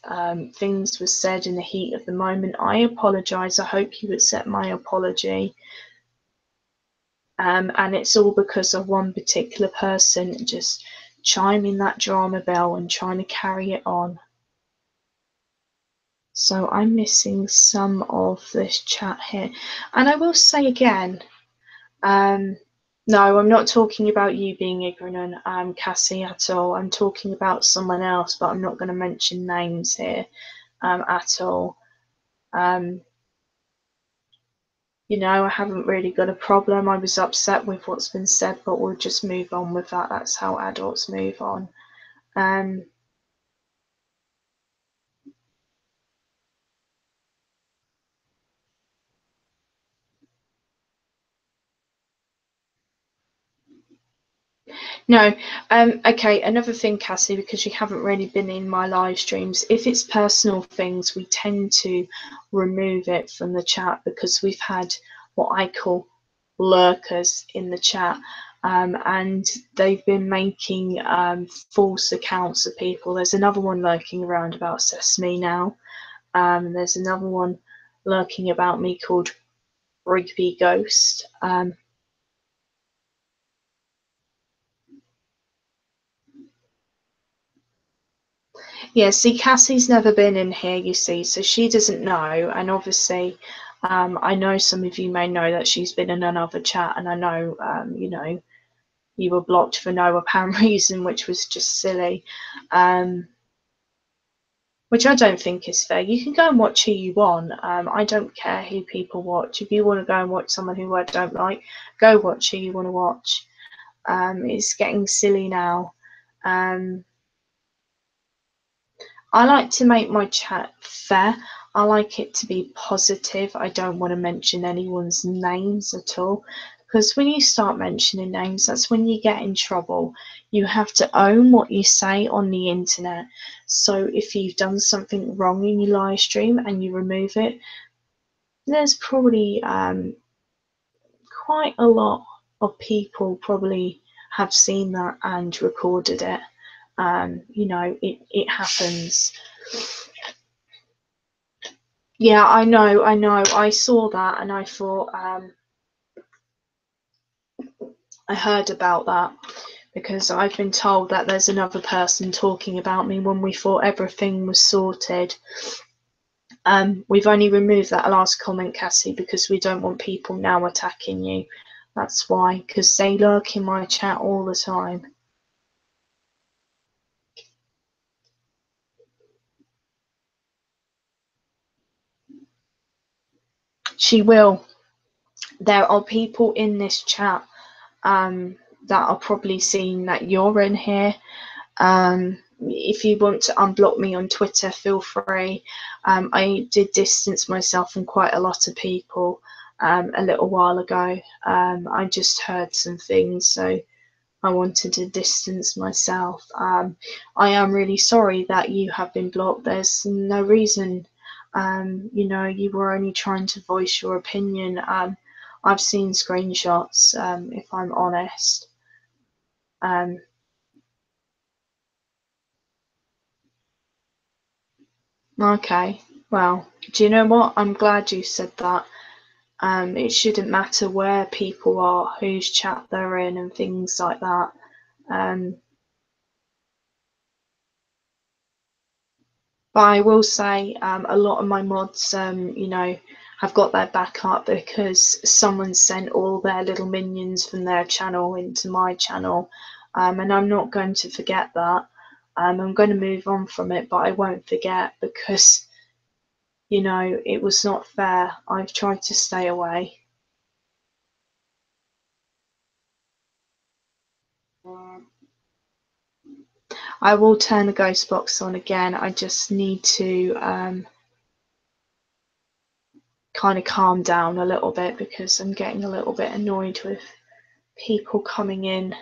Things were said in the heat of the moment. I apologise. I hope you accept my apology. And it's all because of one particular person just chiming that drama bell and trying to carry it on. So I'm missing some of this chat here. And I will say again, no, I'm not talking about you being ignorant, Cassie, at all. I'm talking about someone else, but I'm not going to mention names here at all. You know, I haven't really got a problem. I was upset with what's been said, but we'll just move on with that. That's how adults move on. No, okay, another thing, Cassie, because you haven't really been in my live streams, if it's personal things, we tend to remove it from the chat, because we've had what I call lurkers in the chat, and they've been making false accounts of people. There's another one lurking around about Sesame now. There's another one lurking about me called Rigby Ghost. Yeah, see, Cassie's never been in here, you see, so she doesn't know. And obviously, I know some of you may know that she's been in another chat, and I know, you know, you were blocked for no apparent reason, which was just silly, which I don't think is fair. You can go and watch who you want. I don't care who people watch. If you want to go and watch someone who I don't like, go watch who you want to watch. It's getting silly now. I like to make my chat fair. I like it to be positive. I don't want to mention anyone's names at all, because when you start mentioning names, that's when you get in trouble. You have to own what you say on the internet. So if you've done something wrong in your live stream and you remove it, there's probably quite a lot of people probably have seen that and recorded it. You know, it happens. Yeah, I know. I saw that and I thought, I heard about that because I've been told that there's another person talking about me when we thought everything was sorted. We've only removed that last comment, Cassie, because we don't want people now attacking you. That's why, because they lurk in my chat all the time. She will. There are people in this chat that are probably seeing that you're in here. If you want to unblock me on Twitter, feel free. I did distance myself from quite a lot of people a little while ago. I just heard some things, so I wanted to distance myself. I am really sorry that you have been blocked. There's no reason. You were only trying to voice your opinion. I've seen screenshots, if I'm honest. Okay, well, do you know what? I'm glad you said that. It shouldn't matter where people are, whose chat they're in, and things like that. But I will say, a lot of my mods, have got their back up because someone sent all their little minions from their channel into my channel, and I'm not going to forget that. I'm going to move on from it, but I won't forget because, it was not fair. I've tried to stay away. I will turn the ghost box on again. I just need to kind of calm down a little bit because I'm getting a little bit annoyed with people coming in.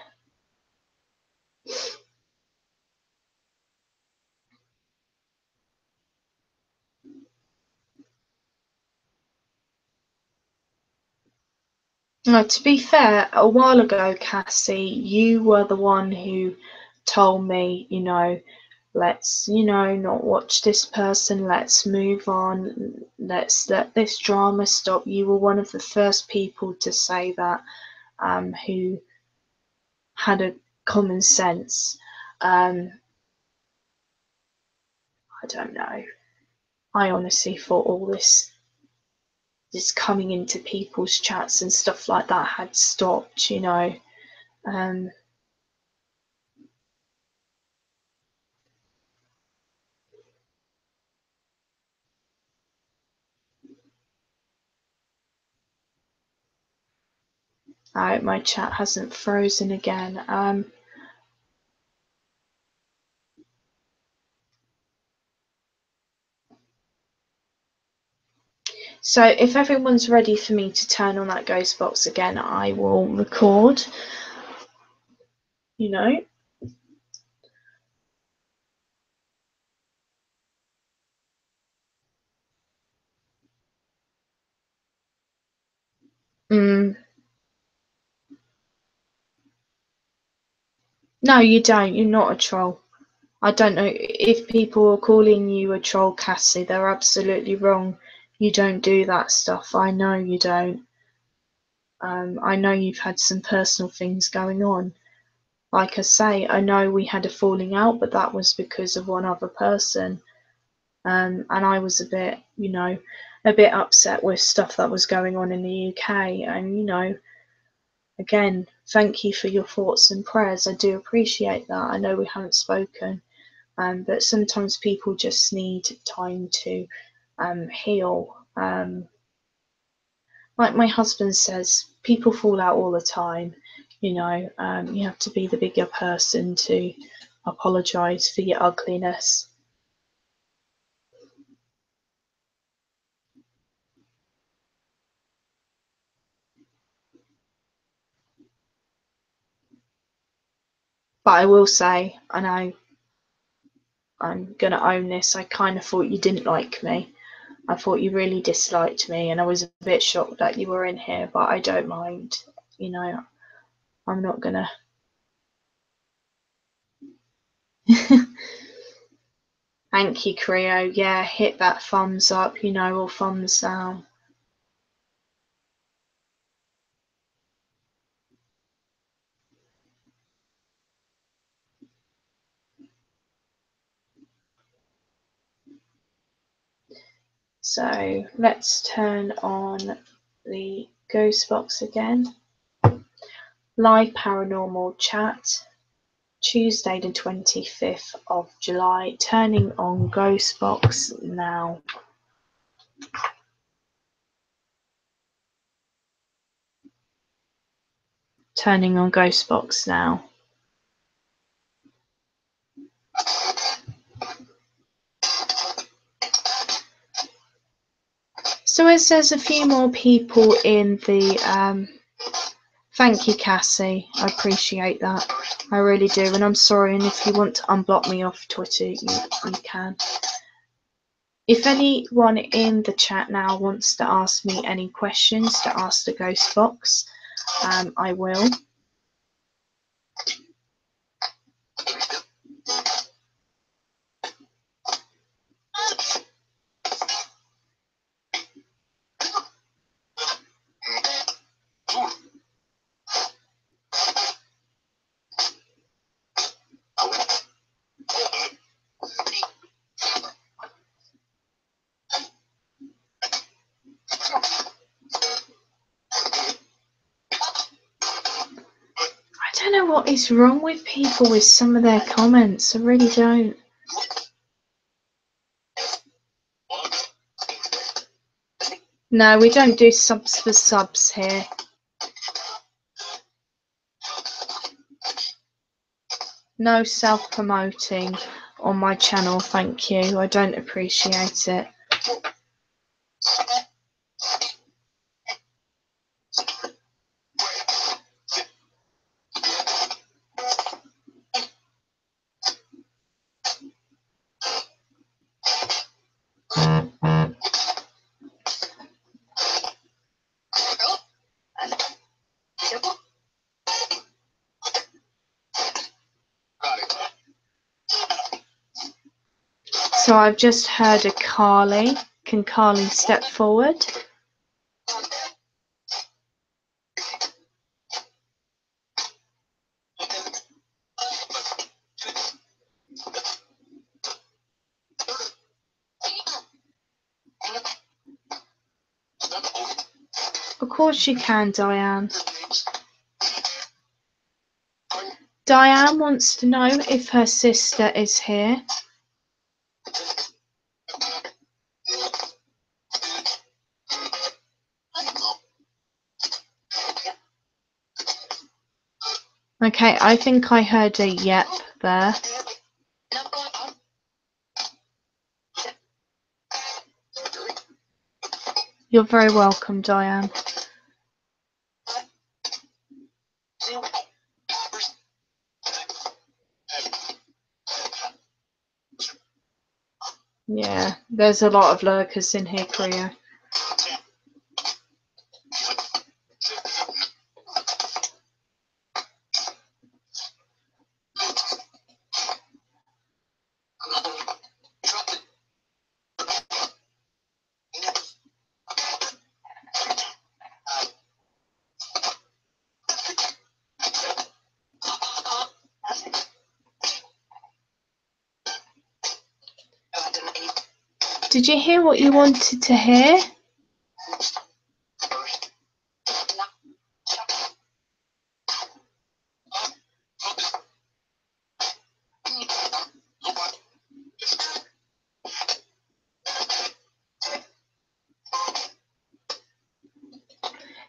Now, to be fair, a while ago, Cassie, you were the one who told me, let's, not watch this person, let's move on, let's let this drama stop. You were one of the first people to say that, who had a common sense. I don't know. I honestly thought all this coming into people's chats and stuff like that had stopped, I hope my chat hasn't frozen again. So if everyone's ready for me to turn on that ghost box again, I will record. No, you don't. You're not a troll. I don't know if people are calling you a troll, Cassie. They're absolutely wrong. You don't do that stuff. I know you don't. I know you've had some personal things going on. Like I say, I know we had a falling out, but that was because of one other person. And I was a bit upset with stuff that was going on in the UK. And, again, thank you for your thoughts and prayers. I do appreciate that. I know we haven't spoken, but sometimes people just need time to heal. Like my husband says, people fall out all the time. You have to be the bigger person to apologize for your ugliness. But I will say, and I'm gonna own this, I kind of thought you didn't like me. I thought you really disliked me, and I was a bit shocked that you were in here, but I don't mind. I'm not gonna. Thank you, Creo. Yeah, hit that thumbs up, you know, or thumbs down. So let's turn on the ghost box again. Live paranormal chat, Tuesday the 25th of July, turning on ghost box now. Turning on ghost box now. So as there's a few more people in the thank you, Cassie. I appreciate that. I really do. And I'm sorry. And if you want to unblock me off Twitter, you can. If anyone in the chat now wants to ask me any questions to ask the ghost box, I will. I don't know what is wrong with people with some of their comments. I really don't. No, we don't do subs for subs here. No self-promoting on my channel, thank you. I don't appreciate it. So I've just heard a Carly. Can Carly step forward? Of course you can, Diane. Diane wants to know if her sister is here. Okay, I think I heard a yep there. You're very welcome, Diane. Yeah, there's a lot of lurkers in here, Priya. Did you hear what you wanted to hear?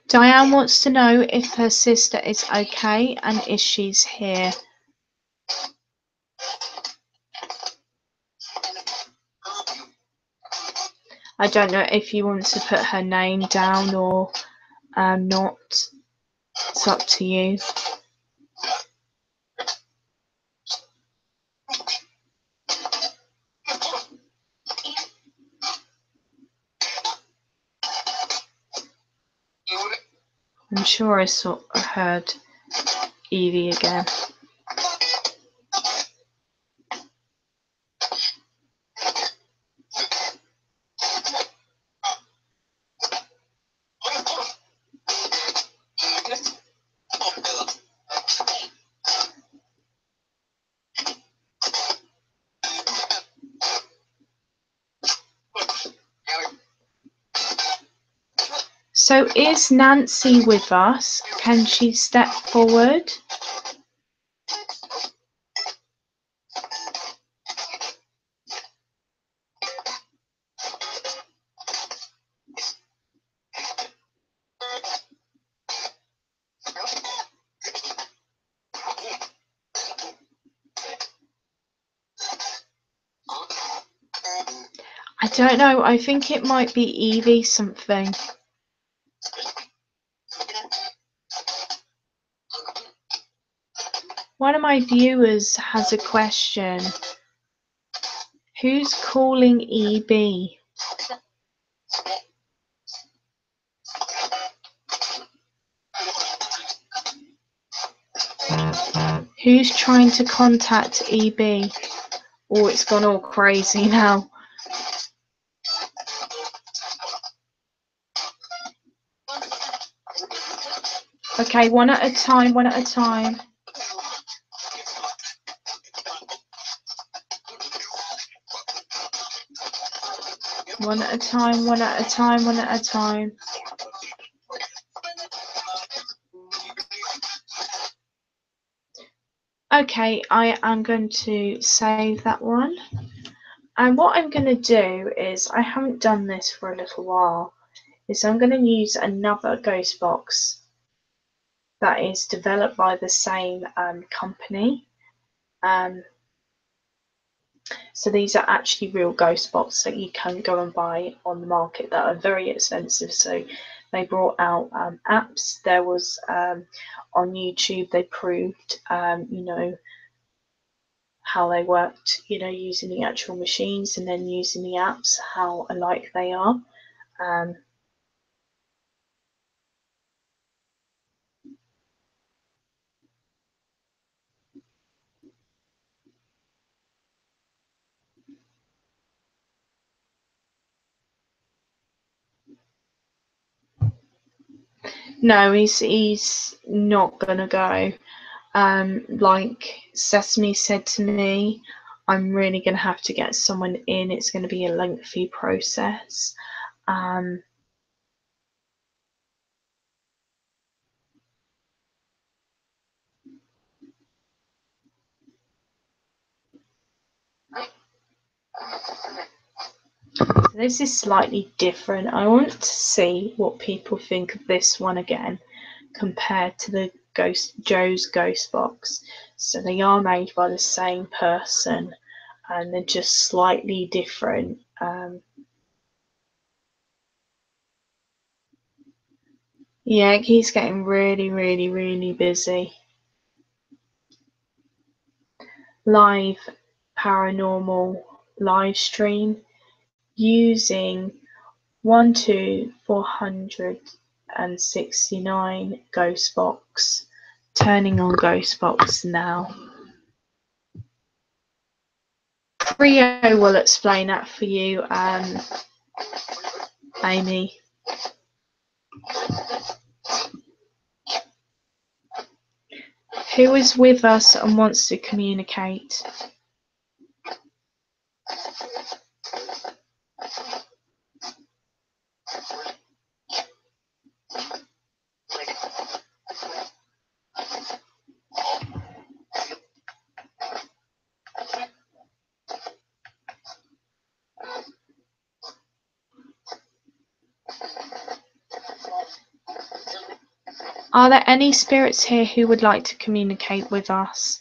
Diane wants to know if her sister is okay and if she's here. I don't know if you want to put her name down or not. It's up to you. I'm sure I heard Evie again. So is Nancy with us? Can she step forward? I don't know. I think it might be Evie something. One of my viewers has a question. Who's calling EB? Who's trying to contact EB? Oh, it's gone all crazy now. Okay, one at a time, one at a time. One at a time, one at a time, one at a time. Okay, I am going to save that one. And what I'm going to do is, I haven't done this for a little while, is I'm going to use another ghost box that is developed by the same company. So these are actually real ghost boxes that you can go and buy on the market that are very expensive. So they brought out apps. There was on YouTube, they proved, you know, how they worked, you know, using the actual machines and then using the apps, how alike they are. No, he's not gonna go. Like Sesame said to me, I'm really gonna have to get someone in. It's gonna be a lengthy process. So this is slightly different. I want to see what people think of this one again compared to the Joe's Ghost Box. So they are made by the same person and they're just slightly different. Yeah, he's getting really busy. Live paranormal live stream using 469 ghost box. Turning on ghost box now. Rio will explain that for you, Amy. Who is with us and wants to communicate? Are there any spirits here who would like to communicate with us?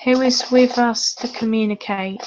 Who is with us to communicate?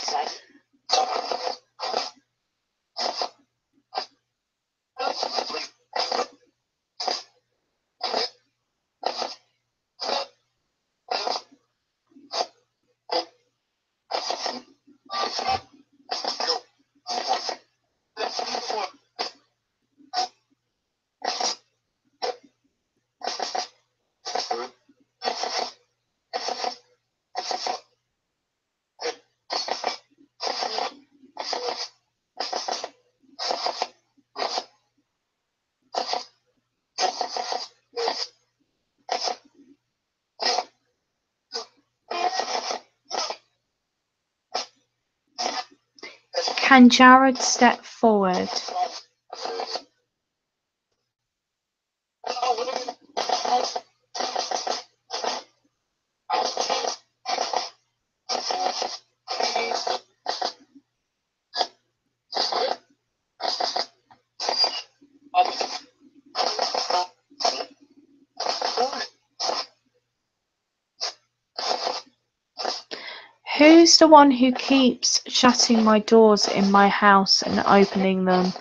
Can Jared step forward? Who's the one who keeps shutting my doors in my house and opening them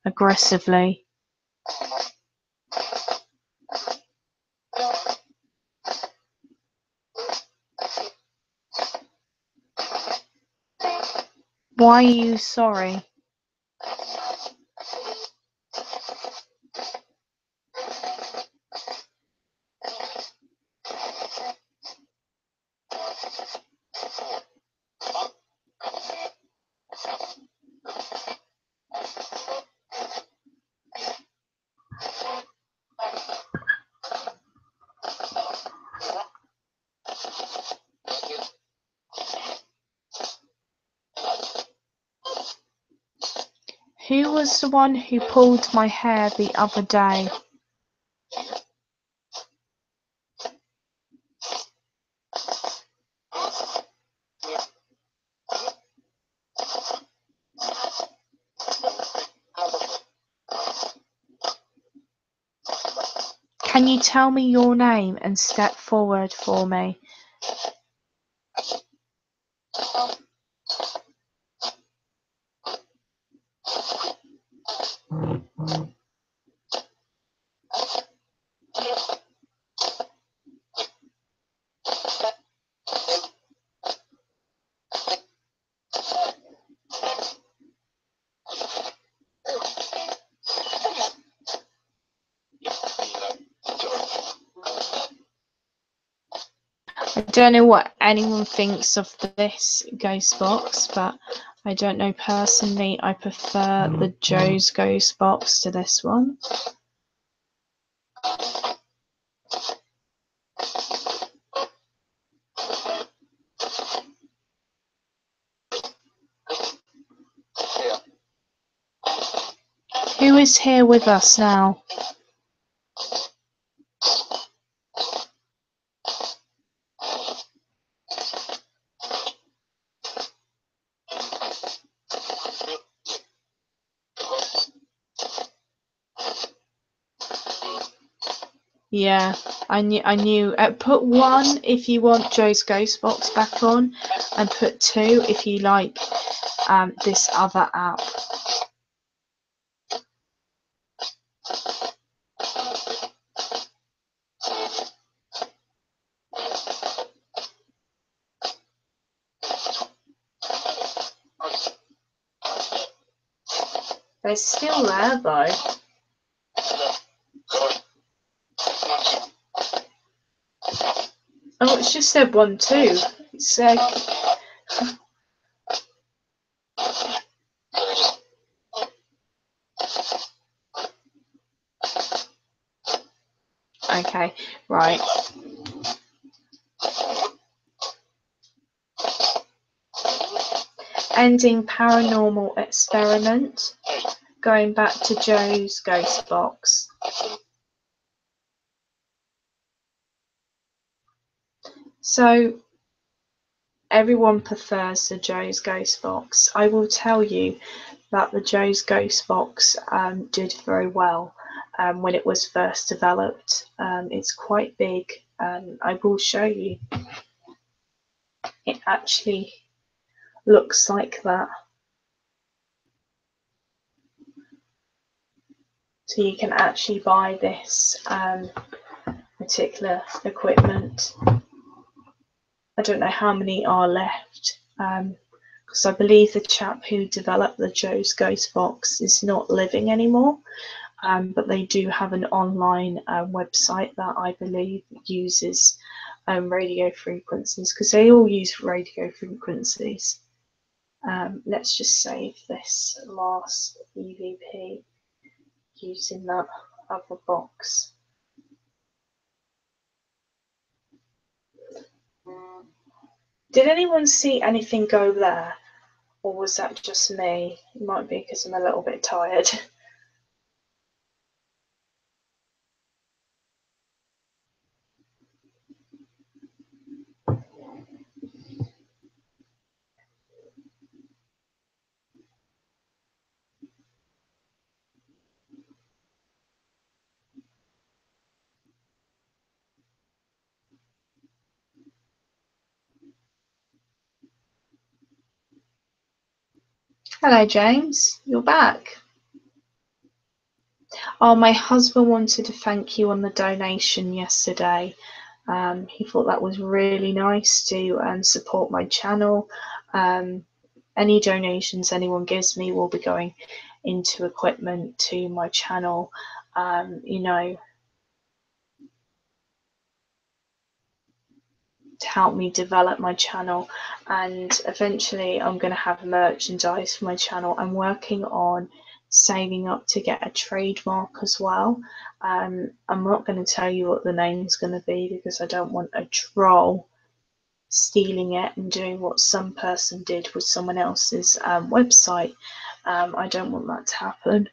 aggressively? Why are you sorry? Who was the one who pulled my hair the other day? Can you tell me your name and step forward for me? I don't know what anyone thinks of this ghost box, but I don't know personally. I prefer the Joe's ghost box to this one. Who is here with us now? Yeah, I knew. Put 1 if you want Joe's ghost box back on, and put 2 if you like this other app. They're still there though. Oh, it's just said 1, 2. It said. Okay, right. Ending paranormal experiment. Going back to Joe's ghost box. So everyone prefers the Joe's ghost box. I will tell you that the Joe's ghost box did very well when it was first developed. It's quite big. I will show you. It actually looks like that. So you can actually buy this particular equipment. I don't know how many are left, because I believe the chap who developed the Joe's ghost box is not living anymore, but they do have an online website that I believe uses radio frequencies, because they all use radio frequencies. Let's just save this last EVP using that other box. Did anyone see anything go there? Or was that just me? It might be because I'm a little bit tired. Hello, James. You're back. Oh, my husband wanted to thank you on the donation yesterday. He thought that was really nice to support my channel. Any donations anyone gives me will be going into equipment to my channel, you know, to help me develop my channel. And eventually I'm going to have merchandise for my channel. I'm working on saving up to get a trademark as well. I'm not going to tell you what the name's going to be because I don't want a troll stealing it and doing what some person did with someone else's website. I don't want that to happen.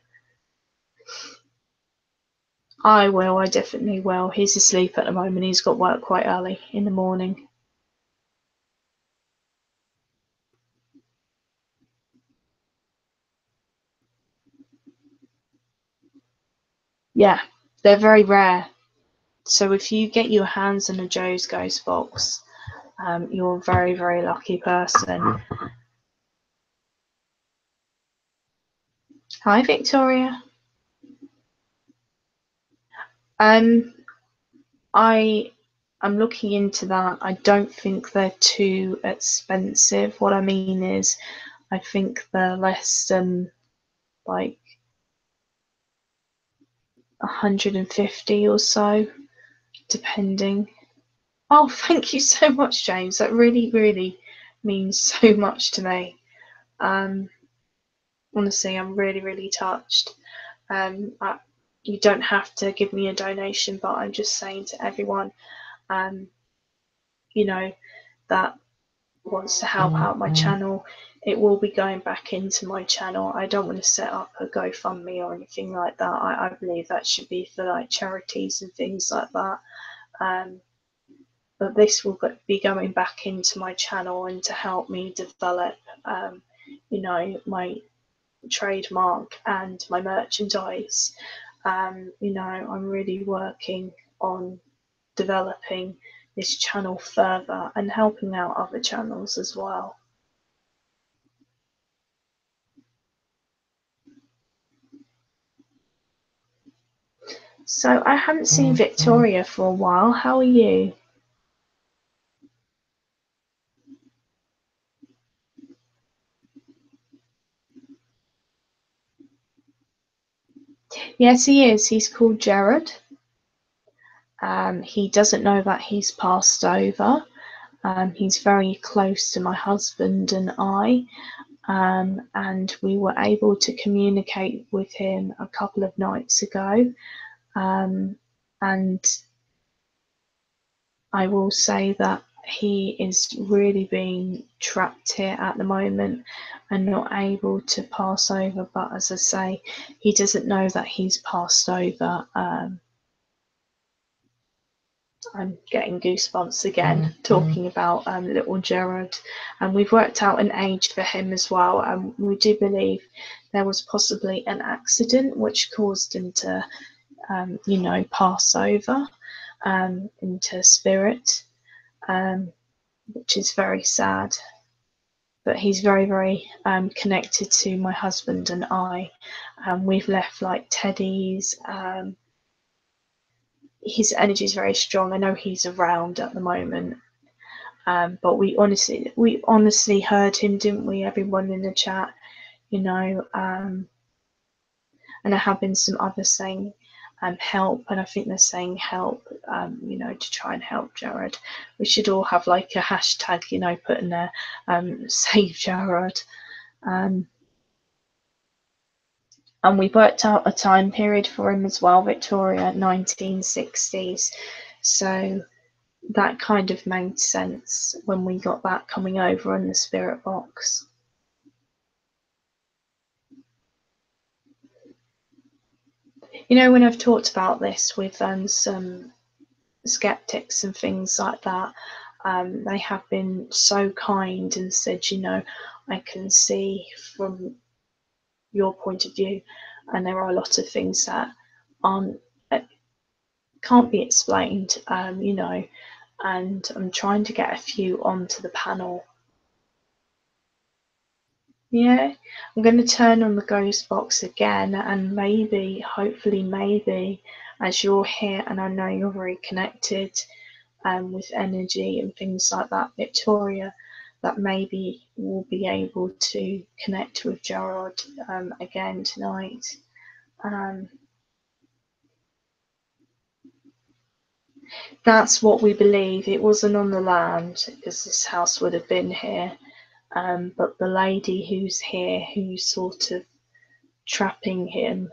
I will, I definitely will. He's asleep at the moment. He's got work quite early in the morning. Yeah, they're very rare. So if you get your hands on a Joe's Ghost box, you're a very, very lucky person. Hi, Victoria. I'm looking into that. I don't think they're too expensive. What I mean is, I think they're less than like 150 or so, depending. Oh, thank you so much, James. That really, really means so much to me. Honestly, I'm really, really touched. You don't have to give me a donation, but I'm just saying to everyone, you know, that wants to help out my channel, it will be going back into my channel. I don't want to set up a GoFundMe or anything like that. I believe that should be for like charities and things like that. But this will be going back into my channel and to help me develop, you know, my trademark and my merchandise. You know, I'm really working on developing this channel further and helping out other channels as well. So I haven't seen Victoria for a while. How are you? Yes, he is. He's called Jared. He doesn't know that he's passed over. He's very close to my husband and I, and we were able to communicate with him a couple of nights ago. And I will say that he is really being trapped here at the moment and not able to pass over. But as I say, he doesn't know that he's passed over. I'm getting goosebumps again talking about little Jared, and we've worked out an age for him as well, and we do believe there was possibly an accident which caused him to you know, pass over into spirit, which is very sad. But he's very, very connected to my husband and I. We've left like teddies. His energy is very strong. I know he's around at the moment, but we honestly heard him, didn't we? Everyone in the chat, you know. And there have been some others saying help, and I think they're saying help, you know, to try and help Jared. We should all have like a hashtag, you know, put in there, save Jared. And we worked out a time period for him as well, Victoria, 1960s. So that kind of made sense when we got that coming over in the spirit box. You know, when I've talked about this with some skeptics and things like that, they have been so kind and said, you know, I can see from your point of view, and there are a lot of things that aren't can't be explained, you know, and I'm trying to get a few onto the panel. Yeah, I'm going to turn on the ghost box again, and maybe, hopefully, maybe, as you're here, and I know you're very connected with energy and things like that, Victoria, that maybe we'll be able to connect with Gerard again tonight. That's what we believe. It wasn't on the land because this house would have been here. But the lady who's here, who's sort of trapping him,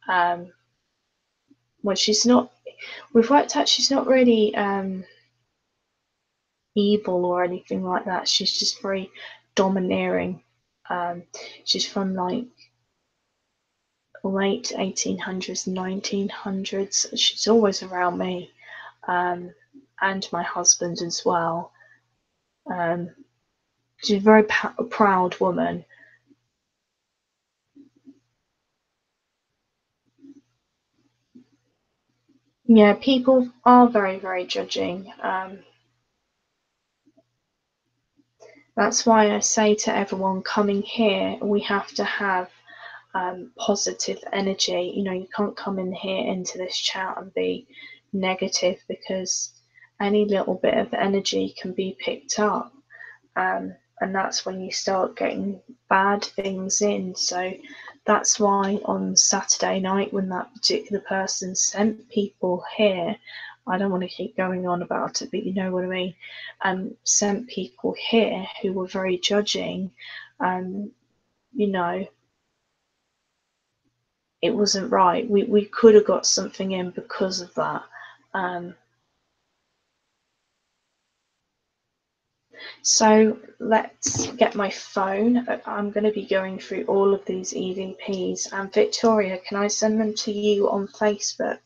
well, she's not, we've worked out she's not really evil or anything like that. She's just very domineering. She's from like late 1800s, 1900s. She's always around me and my husband as well. She's a very proud woman. Yeah, people are very, very judging. That's why I say to everyone coming here, we have to have positive energy. You know, you can't come in here into this chat and be negative, because any little bit of energy can be picked up. And that's when you start getting bad things in. So that's why on Saturday night, when that particular person sent people here, I don't want to keep going on about it, but you know what I mean, sent people here who were very judging, you know, it wasn't right. We could have got something in because of that. So let's get my phone. I'm going to be going through all of these EVPs. And Victoria, can I send them to you on Facebook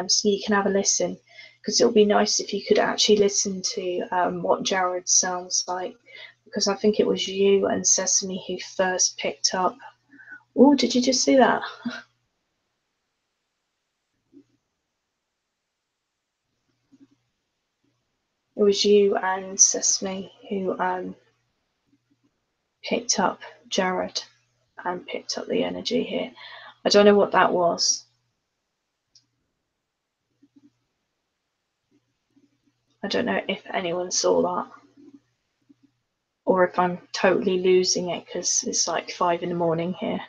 so you can have a listen? Because it'll be nice if you could actually listen to what Jared sounds like. Because I think it was you and Sesame who first picked up. Oh, did you just see that? It was you and Sesame who picked up Jared and picked up the energy here. I don't know what that was. I don't know if anyone saw that, or if I'm totally losing it because it's like 5 in the morning here.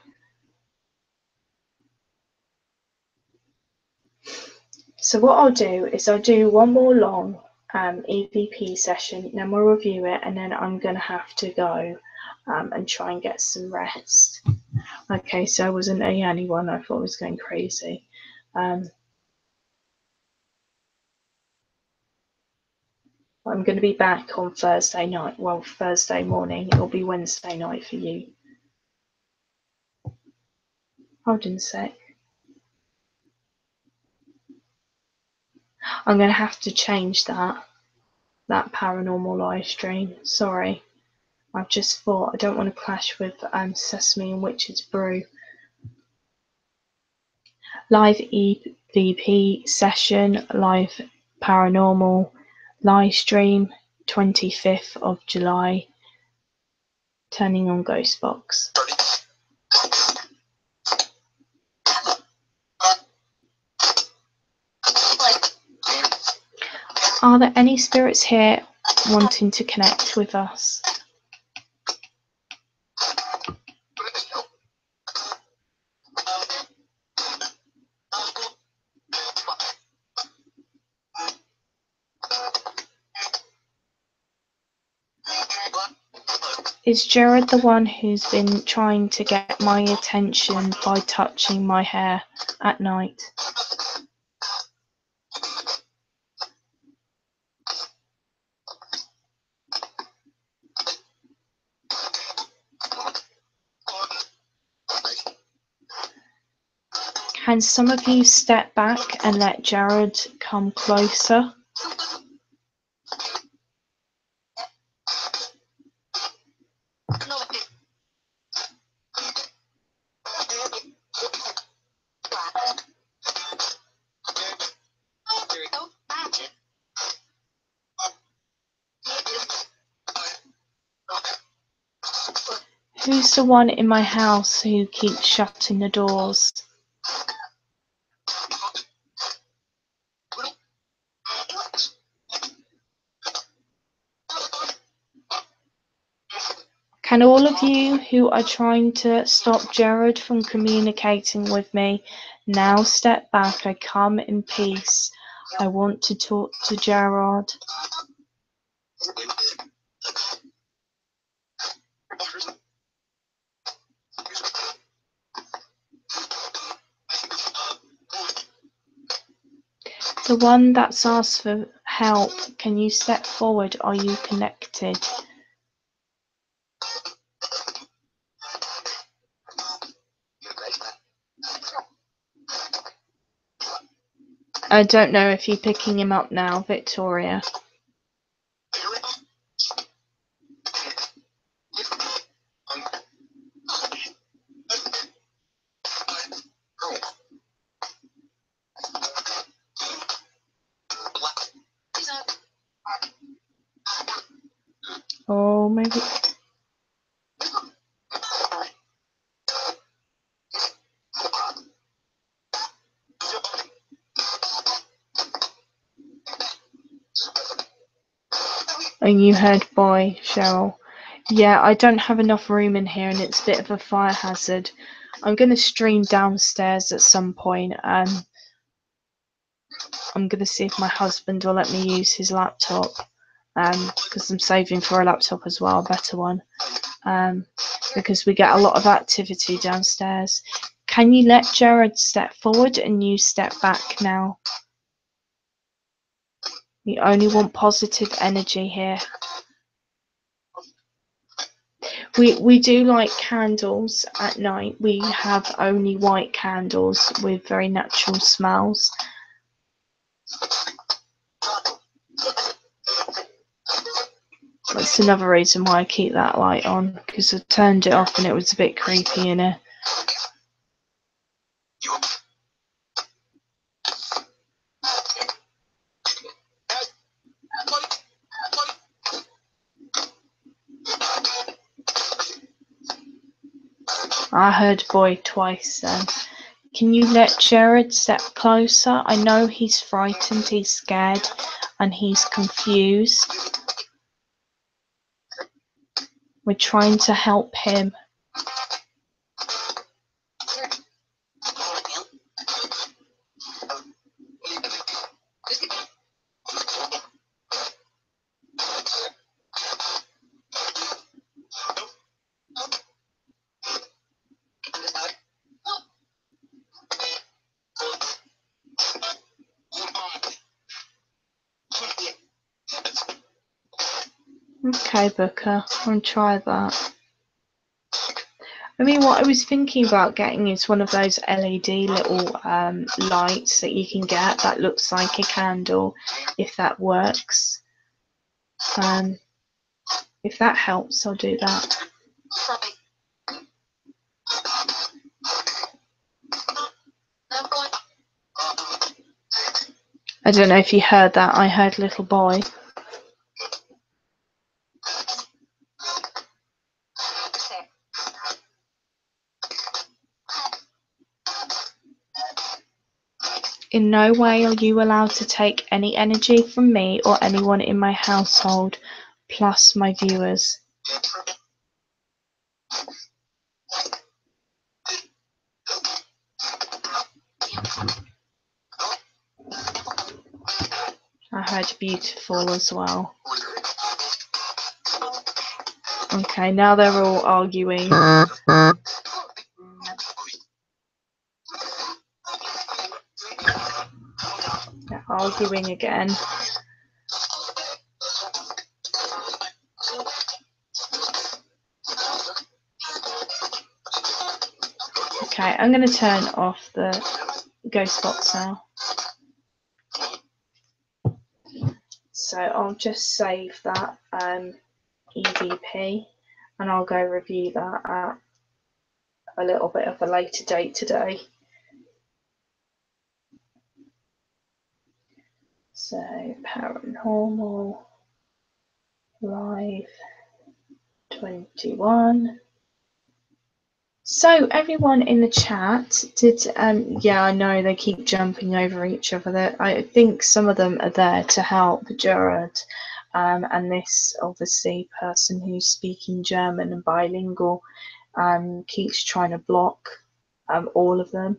So what I'll do is I'll do one more long EVP session, then we'll review it, and then I'm going to have to go and try and get some rest. Okay, so I wasn't the only one. I thought I was going crazy. I'm going to be back on Thursday night. Well, Thursday morning. It'll be Wednesday night for you. Hold on a sec. I'm going to have to change that paranormal live stream. Sorry. I've just thought I don't want to clash with Sesame and Witch's Brew. Live EVP session, live paranormal live stream, 25th of July. Turning on Ghostbox. Are there any spirits here wanting to connect with us? Is Jared the one who's been trying to get my attention by touching my hair at night? Can some of you step back and let Jared come closer? Who's the one in my house who keeps shutting the doors? Can all of you who are trying to stop Jared from communicating with me now step back? I come in peace. I want to talk to Jared. The one that's asked for help, can you step forward? Are you connected? I don't know if you're picking him up now, Victoria. Oh, maybe. And you heard boy, Cheryl. Yeah, I don't have enough room in here and it's a bit of a fire hazard. I'm going to stream downstairs at some point. I'm going to see if my husband will let me use his laptop. Because I'm saving for a laptop as well, a better one. Because we get a lot of activity downstairs. Can you let Jared step forward and you step back now? We only want positive energy here. We do light candles at night. We have only white candles with very natural smells. That's another reason why I keep that light on, because I turned it off and it was a bit creepy in here. I heard boy twice then. Can you let Jared step closer? I know he's frightened, he's scared, and he's confused. We're trying to help him. Okay, Booker, I'll try that. I mean, what I was thinking about getting is one of those LED little lights that you can get that looks like a candle, if that works. If that helps, I'll do that. I don't know if you heard that. I heard little boy. In no way are you allowed to take any energy from me or anyone in my household, plus my viewers. I heard beautiful as well. Okay, now they're all arguing. They're arguing again. Okay, I'm going to turn off the ghost box now. So I'll just save that EVP, and I'll go review that at a little bit of a later date today. So Paranormal Live 21. So everyone in the chat did, yeah, I know they keep jumping over each other. I think some of them are there to help Jared, and this obviously person who's speaking German and bilingual keeps trying to block all of them.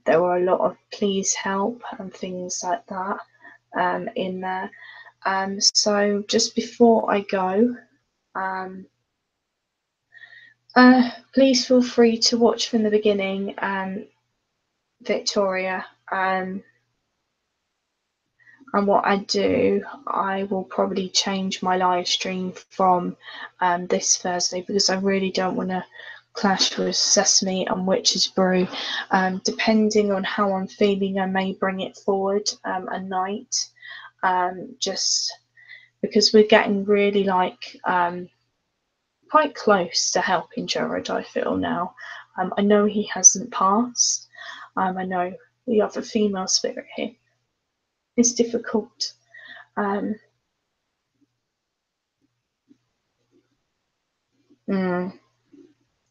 There were a lot of please help and things like that in there. So just before I go, please feel free to watch from the beginning, Victoria. And what I do, I will probably change my live stream from this Thursday, because I really don't want to clash with Sesame and Witch's Brew. Depending on how I'm feeling, I may bring it forward a night, just because we're getting really quite close to helping Jared, I feel now. I know he hasn't passed. I know the other female spirit here is difficult.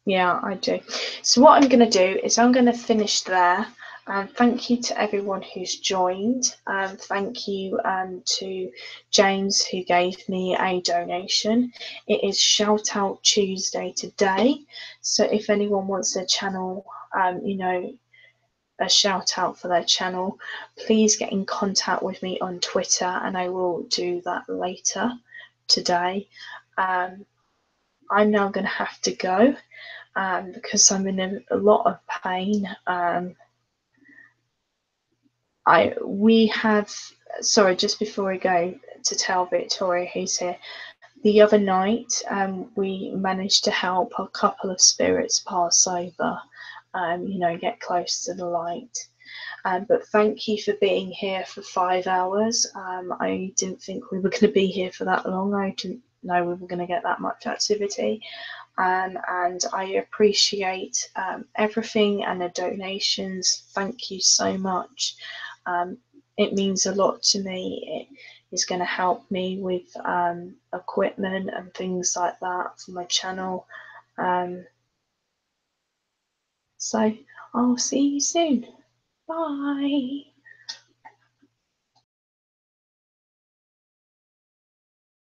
Yeah, I do. So what I'm going to do is I'm going to finish there. Thank you to everyone who's joined. Thank you to James, who gave me a donation. It is Shout Out Tuesday today. So if anyone wants their channel, a shout out for their channel, please get in contact with me on Twitter, and I will do that later today. I'm now going to have to go. Because I'm in a lot of pain. Sorry, just before we go, to tell Victoria who's here, the other night we managed to help a couple of spirits pass over, get close to the light. But thank you for being here for 5 hours. I didn't think we were going to be here for that long. I didn't know we were going to get that much activity. And I appreciate everything and the donations. Thank you so much. It means a lot to me. It is going to help me with equipment and things like that for my channel. So I'll see you soon. Bye.